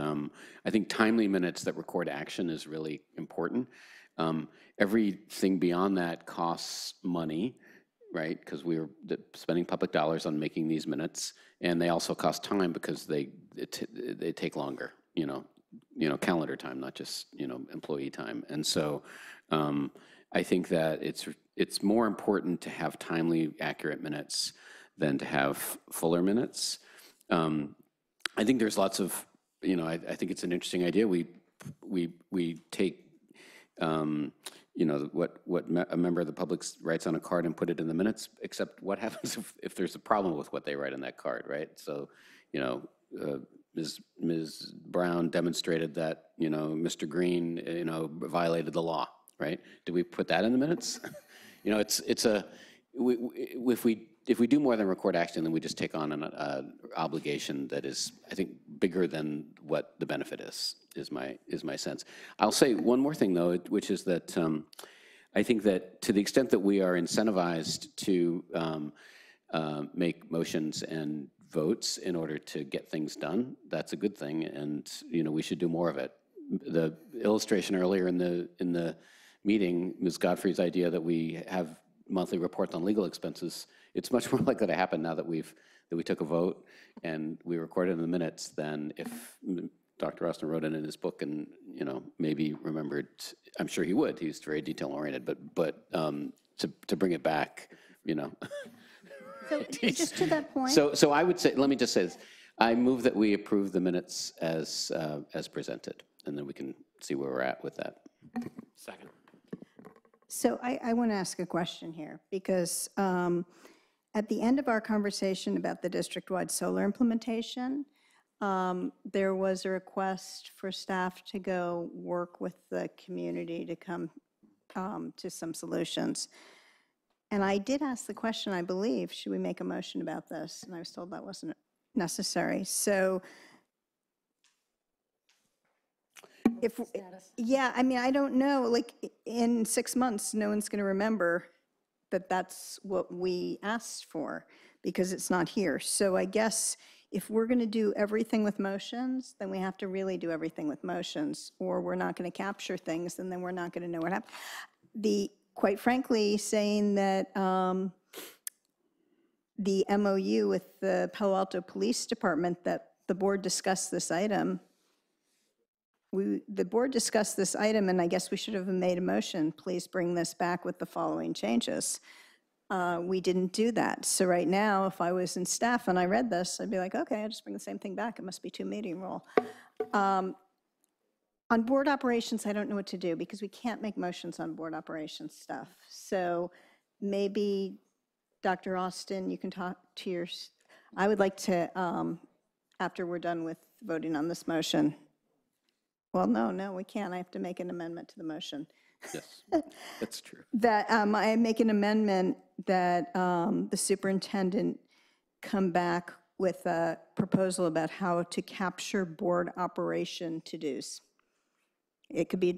I think timely minutes that record action is really important. Everything beyond that costs money, right? Because we were spending public dollars on making these minutes, and they also cost time because they take longer, you know, calendar time, not just, you know, employee time. And so I think that it's more important to have timely, accurate minutes than to have fuller minutes. I think there's lots of, you know, I think it's an interesting idea. We take, you know, what a member of the public writes on a card and put it in the minutes, except what happens if there's a problem with what they write on that card, right? So, you know, Ms. Brown demonstrated that, you know, Mr. Green, you know, violated the law, right? Do we put that in the minutes? You know, if we do more than record action, then we just take on an obligation that is, I think, bigger than what the benefit is my sense. I'll say one more thing, though, which is that I think that to the extent that we are incentivized to make motions and votes in order to get things done, that's a good thing, and, you know, we should do more of it. The illustration earlier in the meeting, Ms. Godfrey's idea that we have monthly reports on legal expenses, it's much more likely to happen now that we took a vote and we recorded in the minutes than if Dr. Austin wrote it in his book and, you know, maybe remembered. I'm sure he would. He's very detail oriented, but to bring it back, you know. So just to that point. So I would say, let me just say this. I move that we approve the minutes as presented, and then we can see where we're at with that. Second. So I want to ask a question here, because at the end of our conversation about the district-wide solar implementation, there was a request for staff to go work with the community to come to some solutions. And I did ask the question, I believe, should we make a motion about this? And I was told that wasn't necessary. So if, yeah, I mean, I don't know, like, in 6 months, no one's going to remember that that's what we asked for, because it's not here. So I guess if we're going to do everything with motions, then we have to really do everything with motions, or we're not going to capture things, and then we're not going to know what happened. Quite frankly, saying that the MOU with the Palo Alto Police Department, that the board discussed this item, the board discussed this item, and I guess we should have made a motion, please bring this back with the following changes. We didn't do that. So right now, if I was in staff and I read this, I'd be like, okay, I'll just bring the same thing back. It must be 2-meeting rule. On board operations, I don't know what to do, because we can't make motions on board operations stuff. So maybe, Dr. Austin, you can talk to your, I would like to, after we're done with voting on this motion, well, no, we can't. I have to make an amendment to the motion. Yes, that's true. That I make an amendment that the superintendent come back with a proposal about how to capture board operation to-dos. It could be,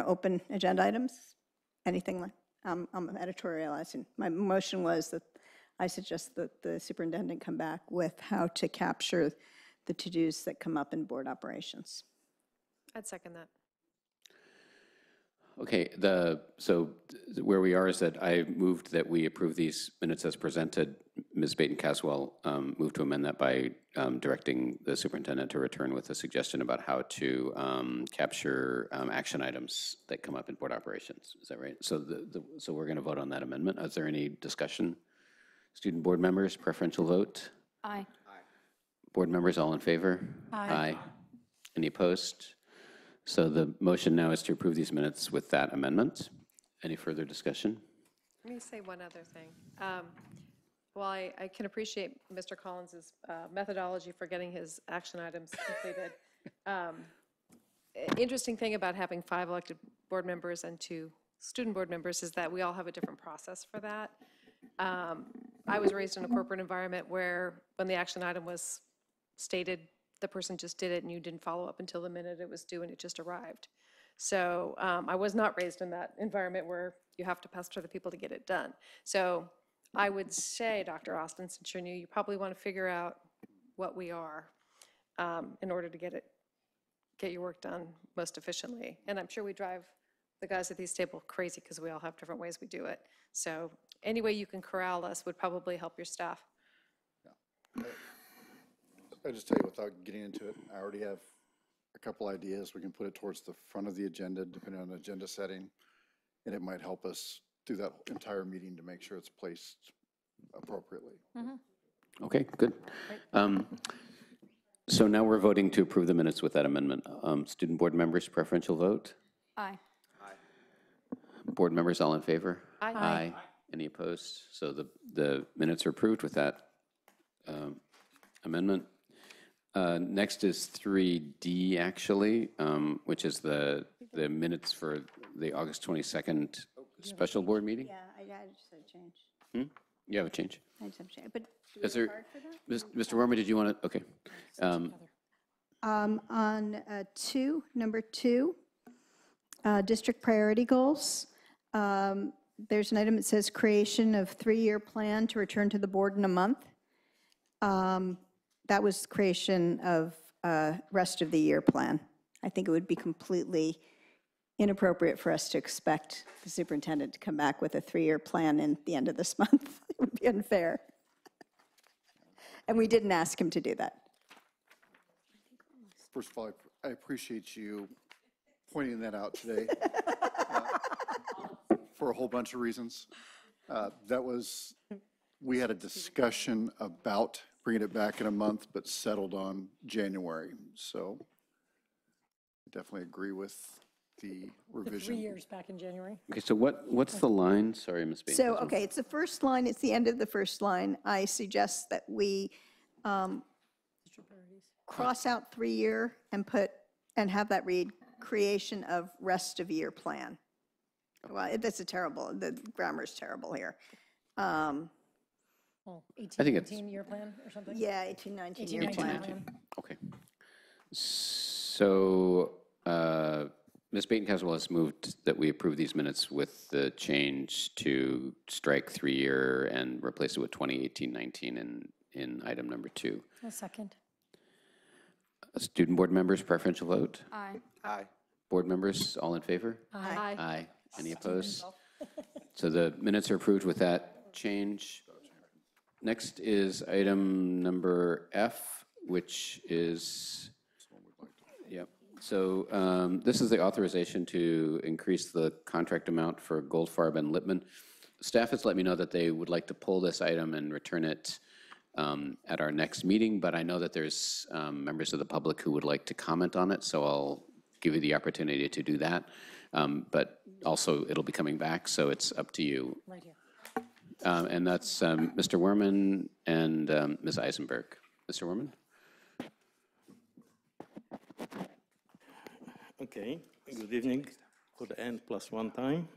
open agenda items, anything like, I'm editorializing. My motion was that I suggest that the superintendent come back with how to capture the to-dos that come up in board operations. I'd second that. Okay, so where we are is that I moved that we approve these minutes as presented. Ms. Baton-Caswell moved to amend that by directing the superintendent to return with a suggestion about how to capture action items that come up in board operations. Is that right? So so we're going to vote on that amendment. Is there any discussion? Student board members, preferential vote? Aye. Board members, all in favor? Aye. Any opposed? So the motion now is to approve these minutes with that amendment. Any further discussion? Let me say one other thing. While I can appreciate Mr. Collins's methodology for getting his action items completed, interesting thing about having 5 elected board members and 2 student board members is that we all have a different process for that. I was raised in a corporate environment where when the action item was stated, the person just did it and you didn't follow up until the minute it was due and it just arrived. So I was not raised in that environment where you have to pester the people to get it done. So I would say, Dr. Austin, since you're new, you probably want to figure out what we are in order to get your work done most efficiently. And I'm sure we drive the guys at these tables crazy because we all have different ways we do it. So any way you can corral us would probably help your staff. Yeah. I just tell you, without getting into it, I already have a couple ideas. We can put it towards the front of the agenda, depending on the agenda setting, and it might help us through that entire meeting to make sure it's placed appropriately. Mm-hmm. Okay, good. So now we're voting to approve the minutes with that amendment. Student board members, preferential vote? Aye. Board members, all in favor? Aye. Aye. Any opposed? So the minutes are approved with that amendment. Next is 3D, actually, which is the minutes for the August 22nd special board meeting. Yeah, I just had a change. You have a change? I just have a change, but do we Is have a there, card for that? Mr. Wormer, did you want to, okay. On number 2, district priority goals, there's an item that says creation of 3-year plan to return to the board in a month. That was creation of rest of the year plan. I think it would be completely inappropriate for us to expect the superintendent to come back with a 3-year plan in the end of this month. It would be unfair. And we didn't ask him to do that. First of all, I appreciate you pointing that out today for a whole bunch of reasons. We had a discussion about bringing it back in a month, but settled on January. So I definitely agree with the The revision. 3 years back in January. Okay, so what's the line? Sorry, Ms. Bain. So, okay, it's the first line, it's the end of the first line. I suggest that we cross out 3-year and have that read, creation of rest of year plan. Well, that's the grammar's terrible here. Well, I think it's- 18-19 year plan or something? Yeah, 18-19 year 18-19 plan. Okay. So Ms. Baten-Caswell has moved that we approve these minutes with the change to strike 3-year and replace it with 2018-19 in item number 2. A second. Student board members, preferential vote? Aye. Aye. Board members, all in favor? Aye. Aye. Any opposed? So the minutes are approved with that change. Next is item number F, which is, yep. So this is the authorization to increase the contract amount for Goldfarb and Lippman. Staff has let me know that they would like to pull this item and return it at our next meeting, but I know that there's members of the public who would like to comment on it, so I'll give you the opportunity to do that. But also, it'll be coming back, so it's up to you. Right here. And that's Mr. Werman and Ms. Eisenberg. Mr. Werman? Okay, good evening for the N+1 time.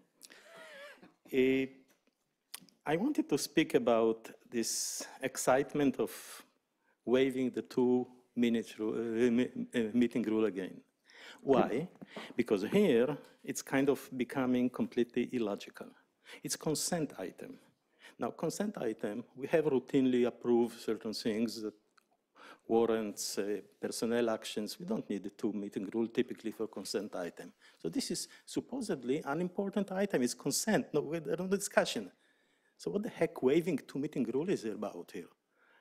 I wanted to speak about this excitement of waiving the 2-minute meeting rule again. Why? Because here it's kind of becoming completely illogical. It's consent item. Now, consent item, we have routinely approved certain things that warrants personnel actions. We don't need the 2-meeting rule typically for consent item. So this is supposedly an important item. It's consent, no discussion. So what the heck waiving 2-meeting rule is about here?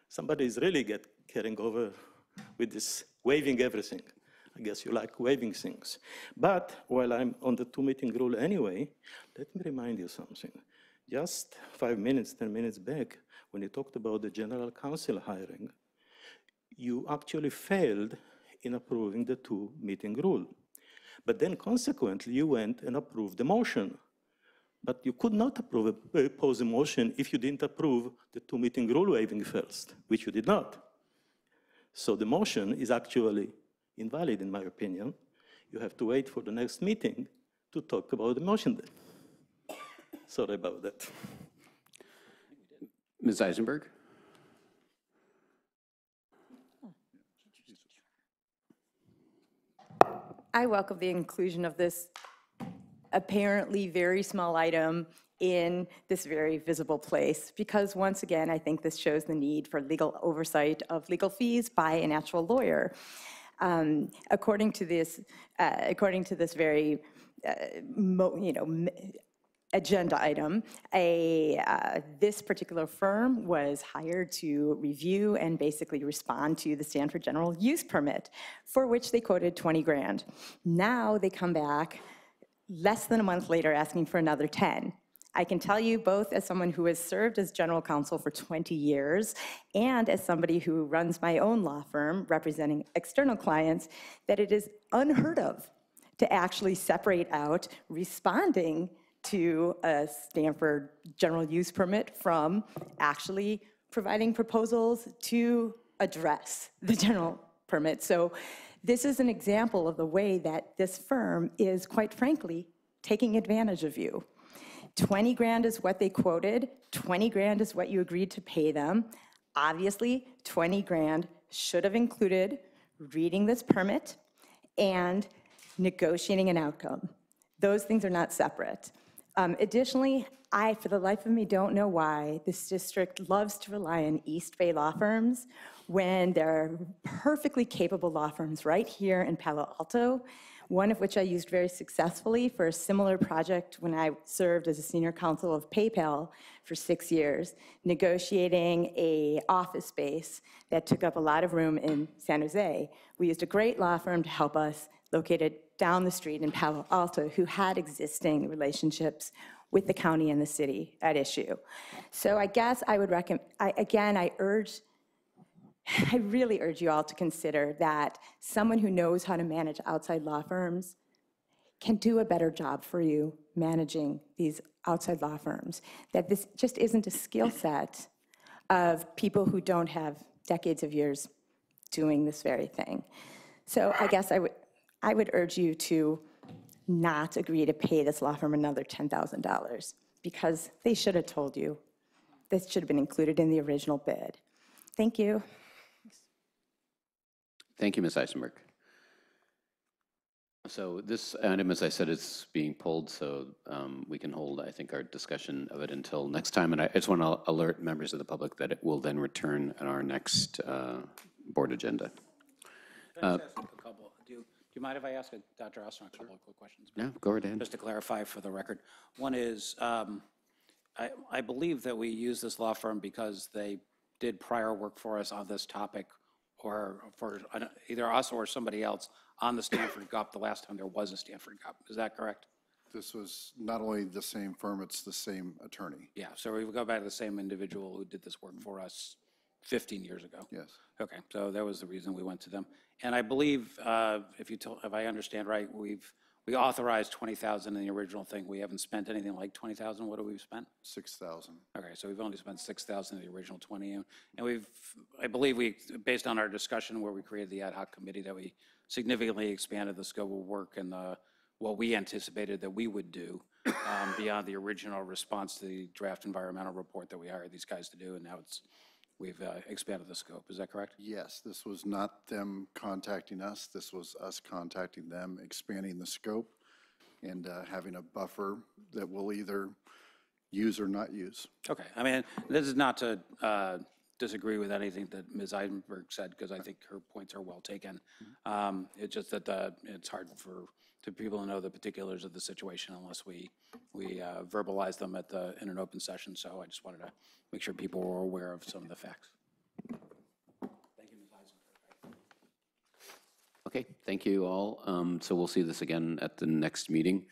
Somebody is really carrying over with this waiving everything. I guess you like waiving things. But while I'm on the 2-meeting rule anyway, let me remind you something. Just 5 minutes, 10 minutes back, when you talked about the general counsel hiring, you actually failed in approving the 2-meeting rule. But then consequently, you went and approved the motion. But you could not oppose a motion if you didn't approve the 2-meeting rule waiving first, which you did not. So the motion is actually invalid, in my opinion. You have to wait for the next meeting to talk about the motion then. Sorry about that. Ms. Eisenberg? I welcome the inclusion of this apparently very small item in this very visible place, because once again, I think this shows the need for legal oversight of legal fees by an actual lawyer. According to this very, agenda item, this particular firm was hired to review and basically respond to the Stanford General Use Permit, for which they quoted 20 grand. Now they come back less than a month later asking for another 10. I can tell you, both as someone who has served as general counsel for 20 years and as somebody who runs my own law firm representing external clients, that it is unheard of to actually separate out responding to a Stanford general use permit from actually providing proposals to address the general permit. So this is an example of the way that this firm is, quite frankly, taking advantage of you. 20 grand is what they quoted. 20 grand is what you agreed to pay them. Obviously, 20 grand should have included reading this permit and negotiating an outcome. Those things are not separate. Additionally, I, for the life of me, don't know why this district loves to rely on East Bay law firms when there are perfectly capable law firms right here in Palo Alto, one of which I used very successfully for a similar project when I served as a senior counsel of PayPal for 6 years, negotiating an office space that took up a lot of room in San Jose. We used a great law firm to help us, located down the street in Palo Alto, who had existing relationships with the county and the city at issue. So I guess I would recommend, I really urge you all to consider that someone who knows how to manage outside law firms can do a better job for you managing these outside law firms, that this just isn't a skill set of people who don't have decades of years doing this very thing. So I guess I would urge you to not agree to pay this law firm another $10,000, because they should have told you. This should have been included in the original bid. Thank you. Thank you, Ms. Eisenberg. So this item, as I said, is being pulled, so we can hold, I think, our discussion of it until next time. And I just want to alert members of the public that it will then return at our next board agenda. Do you mind if I ask Dr. Austin a couple of quick questions? Yeah, go right ahead. Just to clarify for the record. One is, I believe that we use this law firm because they did prior work for us on this topic, or for either us or somebody else on the Stanford GUP the last time there was a Stanford GUP. Is that correct? This was not only the same firm, it's the same attorney. Yeah, so we go back to the same individual who did this work for us 15 years ago. Yes. Okay, so that was the reason we went to them. And I believe, if I understand right, we authorized 20,000 in the original thing. We haven't spent anything like 20,000. What have we spent? 6,000. Okay, so we've only spent 6,000 in the original 20. And I believe based on our discussion where we created the ad hoc committee, that we significantly expanded the scope of work and what we anticipated that we would do beyond the original response to the draft environmental report that we hired these guys to do. And now we've expanded the scope. Is that correct? Yes, this was not them contacting us. This was us contacting them, expanding the scope, and having a buffer that we'll either use or not use. Okay, I mean, this is not to disagree with anything that Ms. Eisenberg said, because I think her points are well taken. It's just that it's hard for people to know the particulars of the situation unless we verbalize them in an open session. So I just wanted to make sure people were aware of some of the facts. Thank you, Ms. Eisenberg. Okay, thank you all. So we'll see this again at the next meeting.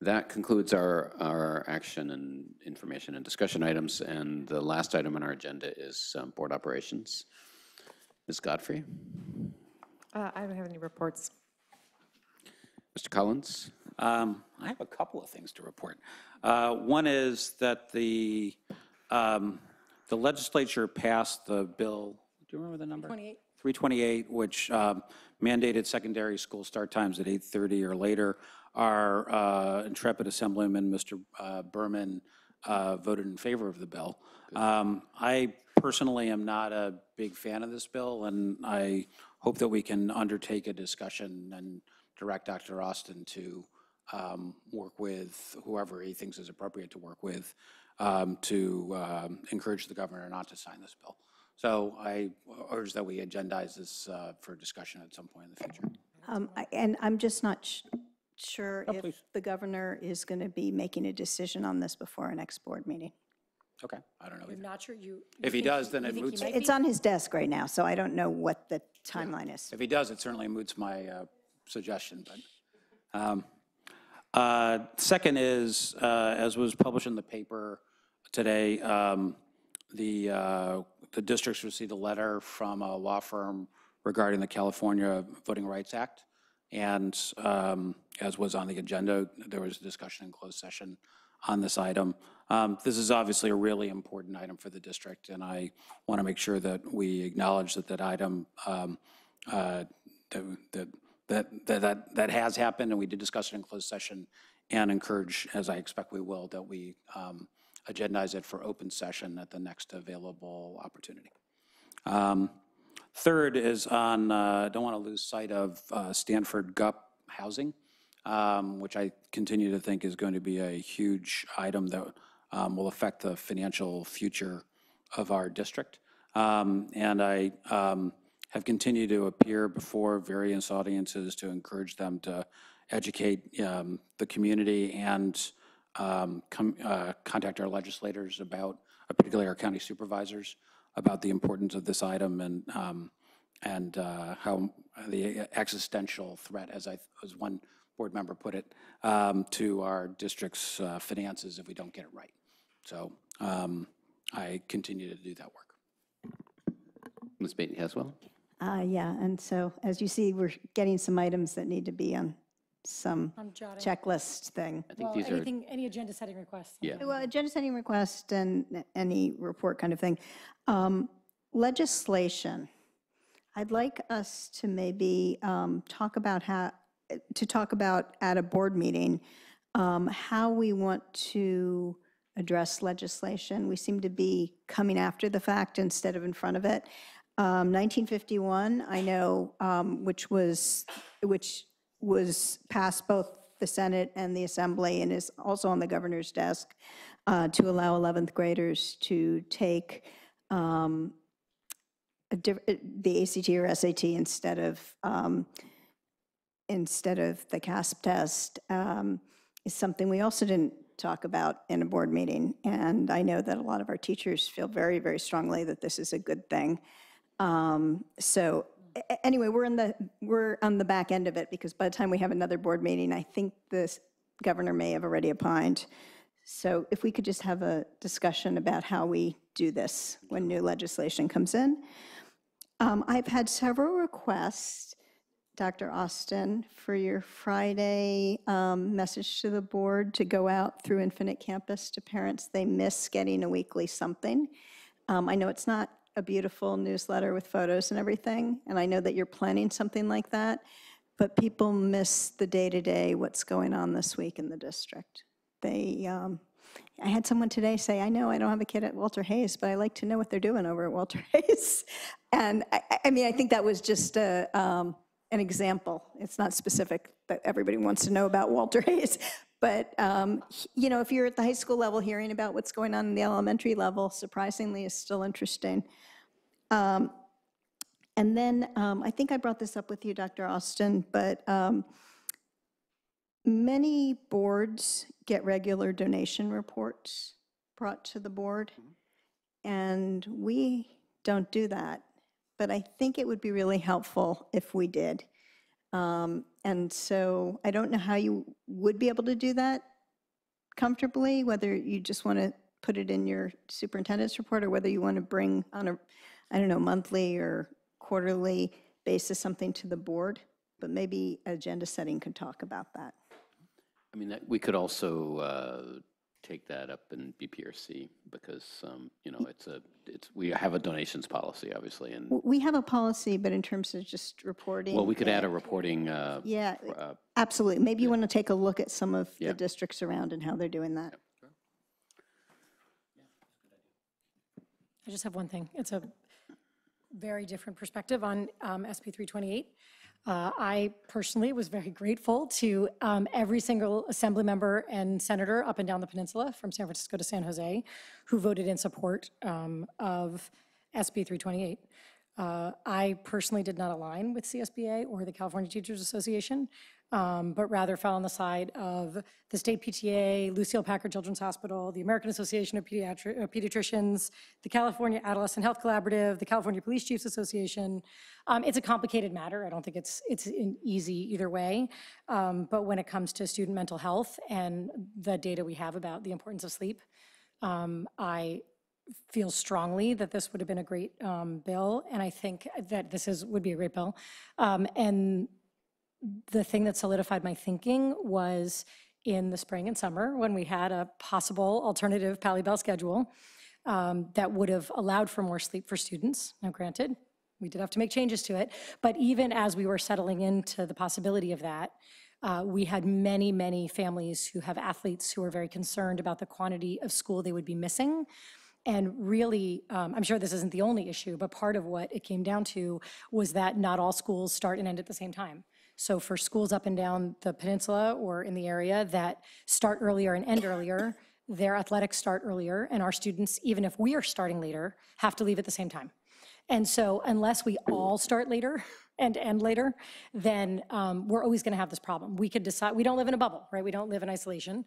That concludes our action and information and discussion items, and the last item on our agenda is board operations. Ms. Godfrey? I don't have any reports. Mr. Collins? I have a couple of things to report. One is that the legislature passed the bill, do you remember the number? 328, which mandated secondary school start times at 8:30 or later. Our intrepid Assemblyman, Mr. Berman, voted in favor of the bill. I personally am not a big fan of this bill, and I hope that we can undertake a discussion and direct Dr. Austin to work with whoever he thinks is appropriate to work with to encourage the governor not to sign this bill. So I urge that we agendize this for discussion at some point in the future. And I'm just not sure if please. the governor is going to be making a decision on this before our next board meeting. Okay, I don't know. I'm not sure If he does, then it moots. It's on his desk right now, so I don't know what the timeline is. If he does, it certainly moots my suggestion. Second is, as was published in the paper today, the districts received a letter from a law firm regarding the California Voting Rights Act. And as was on the agenda, there was a discussion in closed session on this item. This is obviously a really important item for the district, and I want to make sure that we acknowledge that item that has happened, and we did discuss it in closed session, and encourage, as I expect we will, that we agendize it for open session at the next available opportunity. Third is on, I don't want to lose sight of Stanford GUP housing, which I continue to think is going to be a huge item that will affect the financial future of our district. And I have continued to appear before various audiences to encourage them to educate the community and contact our legislators about, particularly our county supervisors, about the importance of this item and how the existential threat, as one board member put it, to our district's finances if we don't get it right. So I continue to do that work. Ms. Baton Caswell? Yeah, and so as you see, we're getting some items that need to be on some I'm jotting. checklist thing. I think Well, these are, anything, any agenda setting requests. Yeah. Well, agenda setting request and any report kind of thing. Legislation. I'd like us to maybe talk about at a board meeting, how we want to address legislation. We seem to be coming after the fact instead of in front of it. 1951, I know, which was passed both the Senate and the Assembly and is also on the governor's desk, to allow 11th graders to take the ACT or SAT instead of the CASP test, is something we also didn't talk about in a board meeting. And I know that a lot of our teachers feel very, very strongly that this is a good thing. So anyway, we're on the back end of it, because by the time we have another board meeting, I think the governor may have already opined. So if we could just have a discussion about how we do this when new legislation comes in. I've had several requests, Dr. Austin, for your Friday message to the board to go out through Infinite Campus to parents. They miss getting a weekly something. I know it's not a beautiful newsletter with photos and everything, and I know that you're planning something like that, but people miss the day-to-day, what's going on this week in the district. I had someone today say, I know I don't have a kid at Walter Hayes, but I like to know what they're doing over at Walter Hayes. And I mean, I think that was just an example. It's not specific that everybody wants to know about Walter Hayes. But, you know, if you're at the high school level, hearing about what's going on in the elementary level, surprisingly, is still interesting. And then I think I brought this up with you, Dr. Austin, but many boards get regular donation reports brought to the board, and we don't do that. But I think it would be really helpful if we did. And so I don't know how you would be able to do that comfortably, whether you just want to put it in your superintendent's report, or whether you want to bring on a, I don't know, monthly or quarterly basis something to the board. But maybe agenda setting could talk about that. I mean, we could also take that up in BPRC, because, you know, we have a donations policy, obviously, and. We have a policy, but in terms of just reporting. Well, we could add a reporting. Yeah, absolutely. Maybe you want to take a look at some of the districts around and how they're doing that. I just have one thing. It's a very different perspective on SB 328. I personally was very grateful to every single assembly member and senator up and down the peninsula from San Francisco to San Jose who voted in support of SB 328. I personally did not align with CSBA or the California Teachers Association, but rather fell on the side of the state PTA, Lucille Packard Children's Hospital, the American Association of Pediatricians, the California Adolescent Health Collaborative, the California Police Chiefs Association. It's a complicated matter. I don't think it's easy either way. But when it comes to student mental health and the data we have about the importance of sleep, I feel strongly that this would have been a great bill, and I think that would be a great bill. And the thing that solidified my thinking was in the spring and summer when we had a possible alternative Pally Bell schedule that would have allowed for more sleep for students. Now, granted, we did have to make changes to it, but even as we were settling into the possibility of that, we had many, many families who have athletes who are very concerned about the quantity of school they would be missing. And really, I'm sure this isn't the only issue, but part of what it came down to was that not all schools start and end at the same time. So for schools up and down the peninsula or in the area that start earlier and end earlier, their athletics start earlier, and our students, even if we are starting later, have to leave at the same time. And so unless we all start later and end later, then we're always going to have this problem. We could decide, we don't live in a bubble, right? We don't live in isolation.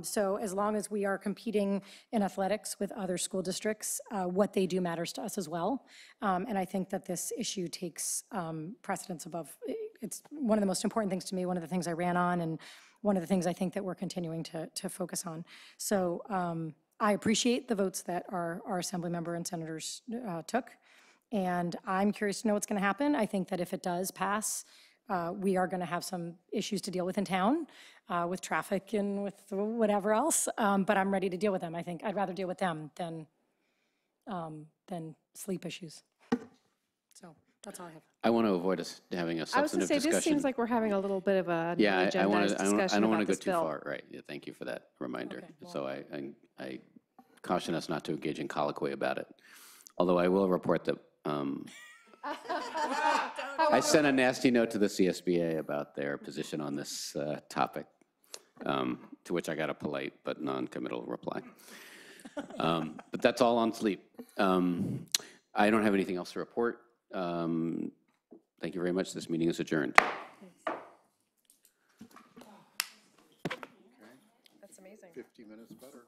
So as long as we are competing in athletics with other school districts, what they do matters to us as well. And I think that this issue takes precedence above. It's one of the most important things to me, one of the things I ran on, and one of the things I think that we're continuing to focus on. So I appreciate the votes that our assembly member and senators took. And I'm curious to know what's going to happen. I think that if it does pass, We are going to have some issues to deal with in town, with traffic and with whatever else, but I'm ready to deal with them. I think I'd rather deal with them than sleep issues. So that's all I have. I want to avoid us having a I was going substantive to say, discussion. this seems like we're having a little bit of a Yeah, I non-agendized want to, discussion I don't want to about go this too bill. far, right. Yeah, thank you for that reminder. So I caution us not to engage in colloquy about it. Although I will report that I sent a nasty note to the CSBA about their position on this topic, to which I got a polite but non-committal reply. But that's all on sleep. I don't have anything else to report. Thank you very much. This meeting is adjourned. That's amazing. 50 minutes better.